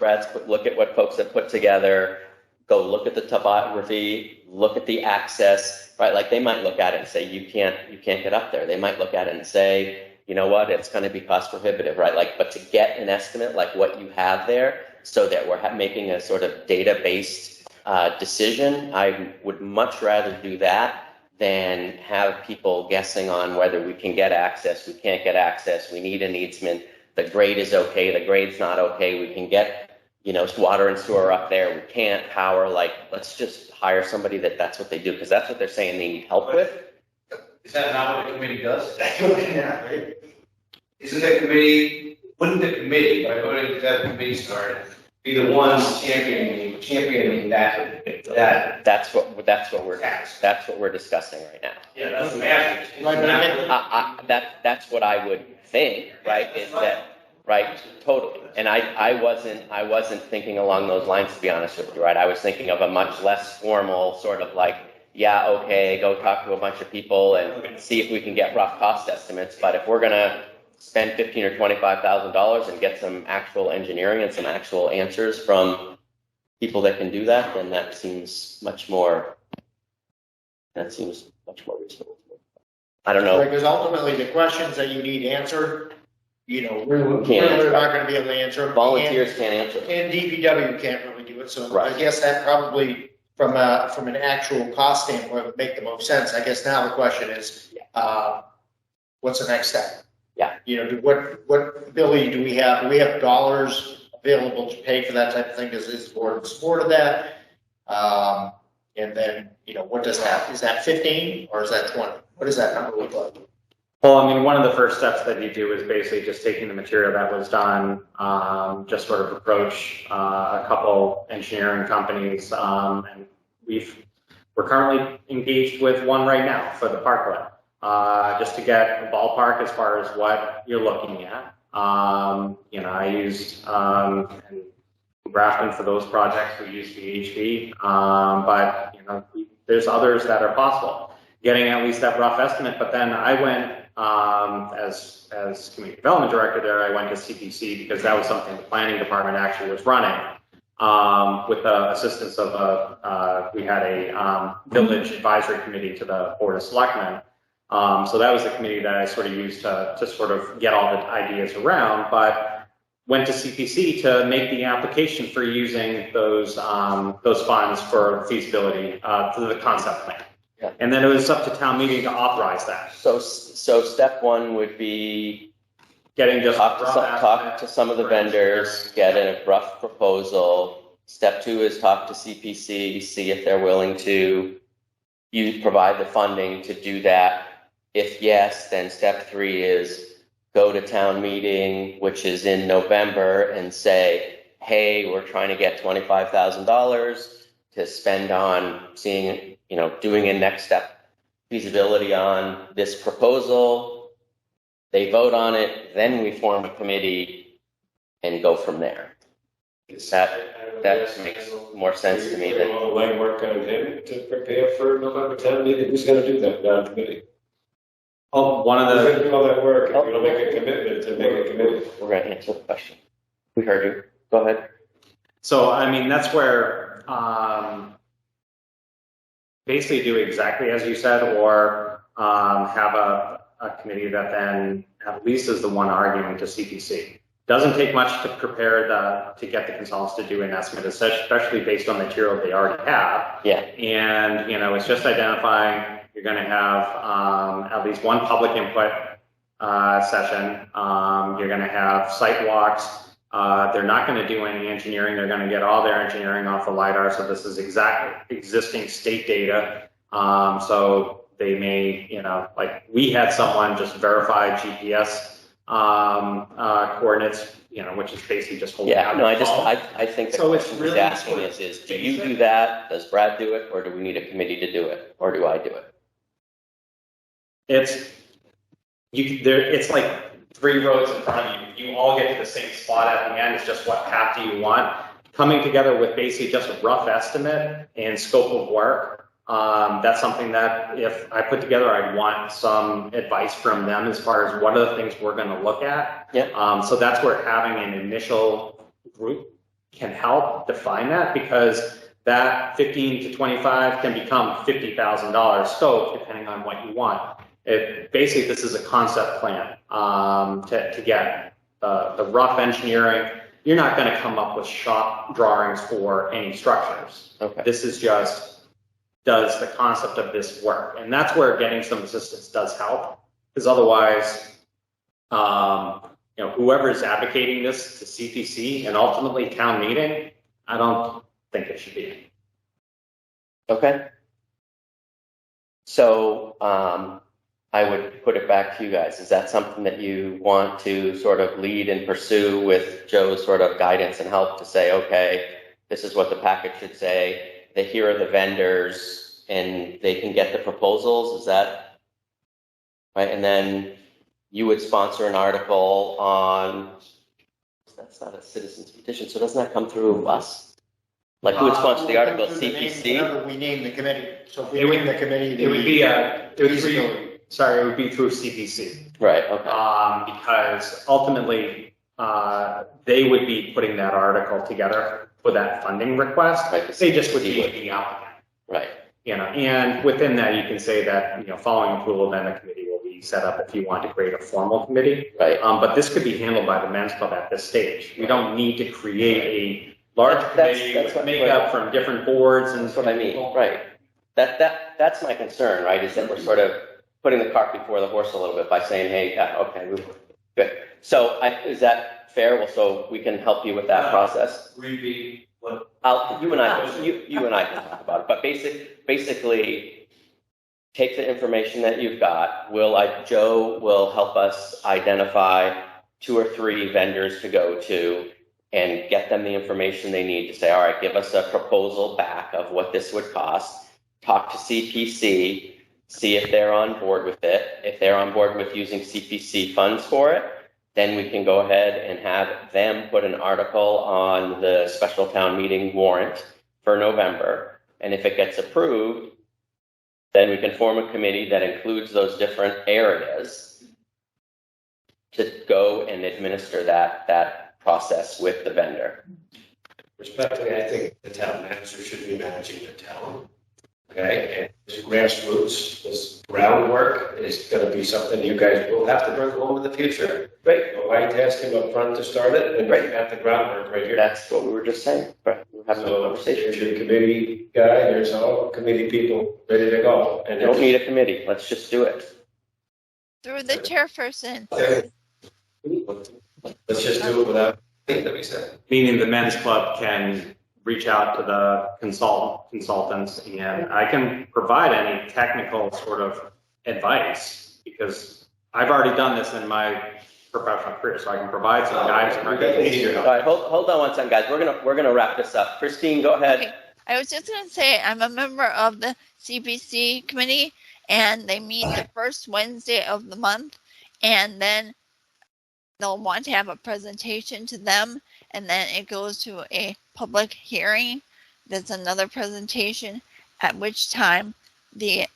folks have put together, go look at the topography, look at the access, right? Like, they might look at it and say, you can't get up there. They might look at it and say, you know what, it's going to be cost prohibitive, right? Like, but to get an estimate like what you have there so that we're making a sort of data-based decision, I would much rather do that than have people guessing on whether we can get access, we can't get access, we need an easement, the grade is okay, the grade's not okay, we can get water and sewer up there, we can't, power, like, let's just hire somebody that's what they do, because that's what they're saying they need help with. Is that not what the committee does? Yeah, right. Isn't the committee, wouldn't the committee, by voting to that committee started, be the ones championing that? That's what we're discussing right now. Yeah, that's massive. That's what I would think, right? Is that right? Totally. And I wasn't thinking along those lines, to be honest with you, right? I was thinking of a much less formal sort of like, yeah, okay, go talk to a bunch of people and see if we can get rough cost estimates. But if we're gonna spend $15,000 or $25,000 and get some actual engineering and some actual answers from people that can do that, then that seems much more reasonable. I don't know. Because ultimately the questions that you need answered, we're not going to be able to answer. Volunteers can't answer. And DPW can't really do it. So right. I guess that probably, from an actual cost standpoint, would make the most sense. I guess now the question is, what's the next step? Yeah. What ability do we have? Do we have dollars available to pay for that type of thing? Is the board in support of that? And then, what does that, is that 15 or is that 20? What does that number look like? Well, I mean, one of the first steps that you do is basically just taking the material that was done, just sort of approach a couple engineering companies, and we're currently engaged with one right now for the parkway, just to get a ballpark as far as what you're looking at. I used, and Grafton for those projects, we use VHB, but you know, there's others that are possible. Getting at least that rough estimate, but then I went, as community development director there, I went to CPC because that was something the planning department actually was running, with the assistance of we had a village advisory committee to the Board of Selectmen. So that was the committee that I sort of used to sort of get all the ideas around, but went to CPC to make the application for using those funds for feasibility, to the concept plan. Yeah. And then it was up to town meeting to authorize that. So step one would be getting just talk to some of the vendors, get a rough proposal. Step two is talk to CPC, see if they're willing to provide the funding to do that. If yes, then step three is go to town meeting, which is in November, and say, hey, we're trying to get $25,000 to spend on seeing, you know, doing a next step feasibility on this proposal. They vote on it, then we form a committee and go from there. That makes more sense to me than all the legwork on him to prepare for November town meeting. Who's going to do that committee? Oh, one of Who's going to do all that work? If you don't make a commitment to make a committee. We're going to answer the question. We heard you. Go ahead. So, I mean, that's where basically do exactly as you said, or have a committee that then at least is the one arguing to CPC. Doesn't take much to prepare to get the consultants to do an estimate, especially based on material they already have. Yeah. And, you know, it's just identifying, you're going to have at least one public input session. You're going to have site walks. They're not going to do any engineering. They're going to get all their engineering off the LiDAR. So this is exactly existing state data. So they may, you know, like we had someone just verify GPS coordinates, you know, which is basically just holding out. No, I think the question he's asking is, do you do that? Does Brad do it? Or do we need a committee to do it? Or do I do it? It's like 3 roads in front of you. You all get to the same spot at the end. It's just what path do you want? Coming together with basically just a rough estimate and scope of work. That's something that if I put together, I'd want some advice from them as far as what are the things we're going to look at. Yeah. So that's where having an initial group can help define that, because that 15 to 25 can become $50,000 scope depending on what you want. Basically, this is a concept plan to get the rough engineering. You're not going to come up with shop drawings for any structures. Okay. This is just, does the concept of this work? And that's where getting some assistance does help, because otherwise, you know, whoever is advocating this to CPC and ultimately town meeting, I don't think it should be. Okay. So I would put it back to you guys. Is that something that you want to sort of lead and pursue with Joe's sort of guidance and help to say, okay, this is what the package should say. Here are the vendors, and they can get the proposals. Is that right? And then you would sponsor an article on. That's not a citizen's petition, so doesn't that come through us? Like who would sponsor the article? CPC. Whenever we name the committee. So if we name the committee, it would be through CPC. Right. Okay. Because ultimately, they would be putting that article together for that funding request. Right. They just would be the applicant. Right. You know, and within that, you can say that, you know, following approval, then the committee will be set up if you want to create a formal committee. Right. But this could be handled by the men's club at this stage. We don't need to create a large committee with makeup from different boards and. That's what I mean. Right. That's my concern, right? Is that we're sort of putting the cart before the horse a little bit by saying, hey, okay, good. So is that fair? Well, so we can help you with that process. Repeat what? You and I can talk about it. But basically, take the information that you've got. Joe will help us identify 2 or 3 vendors to go to and get them the information they need to say, all right, give us a proposal back of what this would cost. Talk to CPC, see if they're on board with it. If they're on board with using CPC funds for it, then we can go ahead and have them put an article on the special town meeting warrant for November. And if it gets approved, then we can form a committee that includes those different areas to go and administer that process with the vendor. Respectfully, I think the town manager should be managing the town. Okay, and this grassroots, this groundwork is gonna be something you guys will have to bring home in the future. Great. So I task him up front to start it, and you have the groundwork right here. That's what we were just saying. Right. We're having a So conversation. there's your committee guy, there's all committee people ready to go. And We don't need a committee. Let's just do it. Through the chairperson. let's just do it without, I think that we said. Meaning the men's club can reach out to the consultants, and I can provide any technical sort of advice, because I've already done this in my professional career, so I can provide some guidance and recommendations. All right, hold on one second, guys. We're gonna wrap this up. Christine, go ahead. Okay. I was just going to say I'm a member of the CPC committee, and they meet the first Wednesday of the month, and then they'll want to have a presentation to them, and then it goes to a public hearing. There's another presentation, at which time the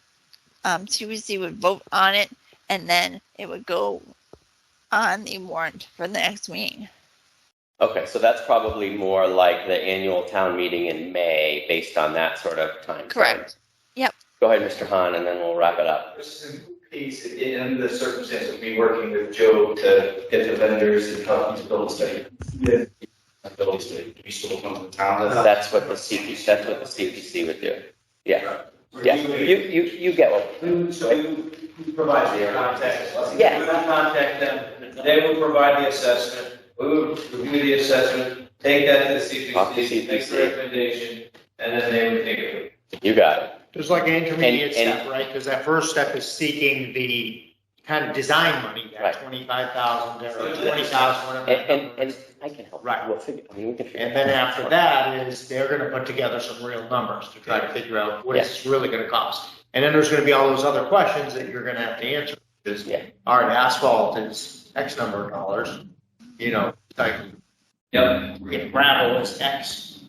CPC would vote on it, and then it would go on the warrant for the next meeting. Okay, so that's probably more like the annual town meeting in May, based on that sort of time. Correct. Yep. Go ahead, Mr. Hahn, and then we'll wrap it up. Piece in the circumstance of me working with Joe to get the vendors and help these build study. Abilities to be still come to the town. That's what the CPC would do. Yeah. Yeah. You get what. So we provide the contact. Yeah. We will contact them. They will provide the assessment. We will review the assessment, take that to the Talk to CPC, make a recommendation, and then they would take it. You got it. There's like an intermediate And- step, right? Because that first step is seeking the kind of design money, that Right. 25,000 or 20,000, whatever. that And number is. I can help. Right. We'll figure. I mean, we can figure. And then after that is they're gonna put together some real numbers to try to figure out what it's really gonna cost. And then there's gonna be all those other questions that you're gonna have to answer. Is, all right, asphalt is X number of dollars, you know, like, gravel is X,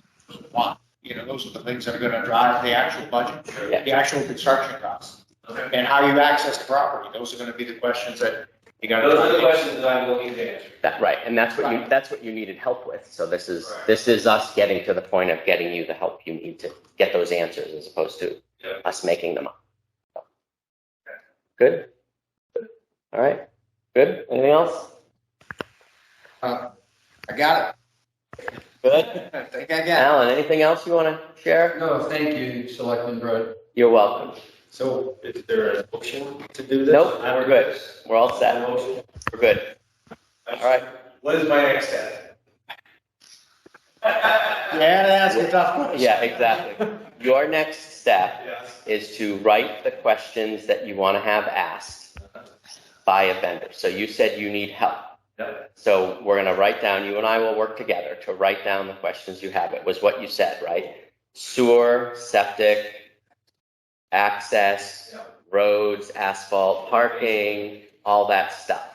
Y. You know, those are the things that are gonna drive the actual budget, the actual construction costs. And how you access the property, those are gonna be the questions that you gotta. Those are the questions that I'm looking to answer. Right, and that's what you needed help with. So this is us getting to the point of getting you the help you need to get those answers, as opposed to us making them up. Good. All right. Good. Anything else? I got it. Good. I think I got it. Alan, anything else you want to share? No, thank you, Selectman Broad. You're welcome. So is there a motion to do this? Nope, we're good. We're all set. We're good. All right. What is my next step? Yeah, that's a tough question. Yeah, exactly. Your next step is to write the questions that you want to have asked by a vendor. So you said you need help. So we're going to write down, you and I will work together to write down the questions you have. It was what you said, right? Sewer, septic, access, roads, asphalt, parking, all that stuff,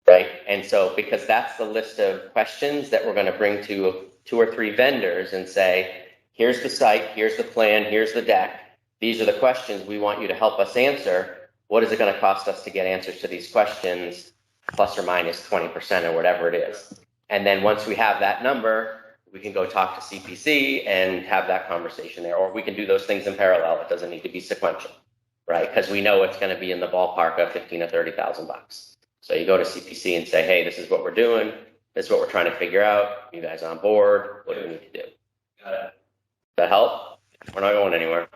right? And so, because that's the list of questions that we're going to bring to 2 or 3 vendors and say, here's the site, here's the plan, here's the deck. These are the questions we want you to help us answer. What is it going to cost us to get answers to these questions, plus or minus 20% or whatever it is? And then once we have that number, we can go talk to CPC and have that conversation there, or we can do those things in parallel. It doesn't need to be sequential, right? Because we know it's going to be in the ballpark of $15,000 or $30,000. So you go to CPC and say, hey, this is what we're doing. This is what we're trying to figure out. You guys on board? What do we need to do? Got it. Does that help? We're not going anywhere.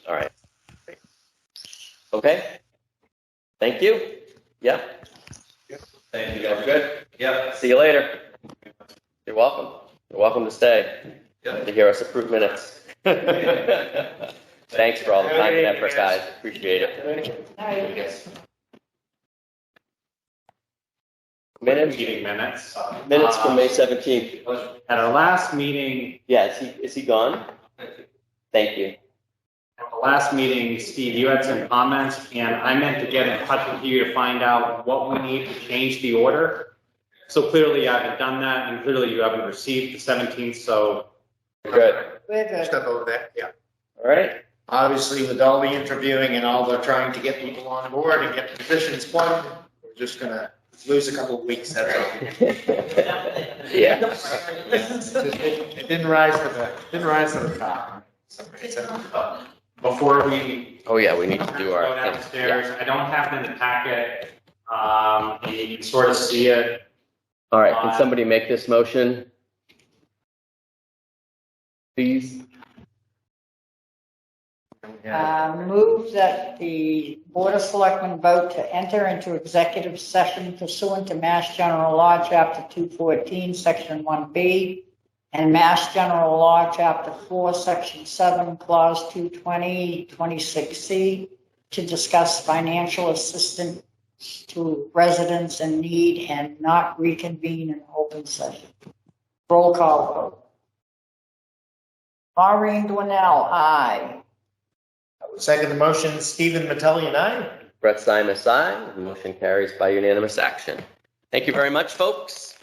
All right. Okay. Thank you. Yeah. Thank you, guys. Good. Yeah. See you later. You're welcome. You're welcome to stay. To hear us approve minutes. Thanks for all the time and effort, guys. Appreciate it. Meeting minutes. Minutes from May 17th. At our last meeting. Yeah, is he gone? Thank you. last meeting, Steve, you had some comments, and I meant to get in touch with you to find out what we need to change the order. So clearly you haven't done that, and clearly you haven't received the 17th, so. Good. We're good. Step over that, yeah. All right. Obviously, with all the interviewing and all the trying to get people on board and get positions plugged, we're just gonna lose a couple of weeks, that's all. Yeah. It didn't rise to the top. Before we Oh, yeah, we need to do our go thing. downstairs, I don't have it in the packet, and you can sort of see it. All right, can somebody make this motion? Please. Move that the Board of Selectmen vote to enter into executive session pursuant to Mass General Law, Chapter 214, Section 1B, and Mass General Law, Chapter 4, Section 7, Clause 220, 26C, to discuss financial assistance to residents in need and not reconvene in open session. Roll call vote. Maureen Dwinell, aye. Second the motion, Stephen Mattelli and I. Brett Simus, aye. The motion carries by unanimous action. Thank you very much, folks.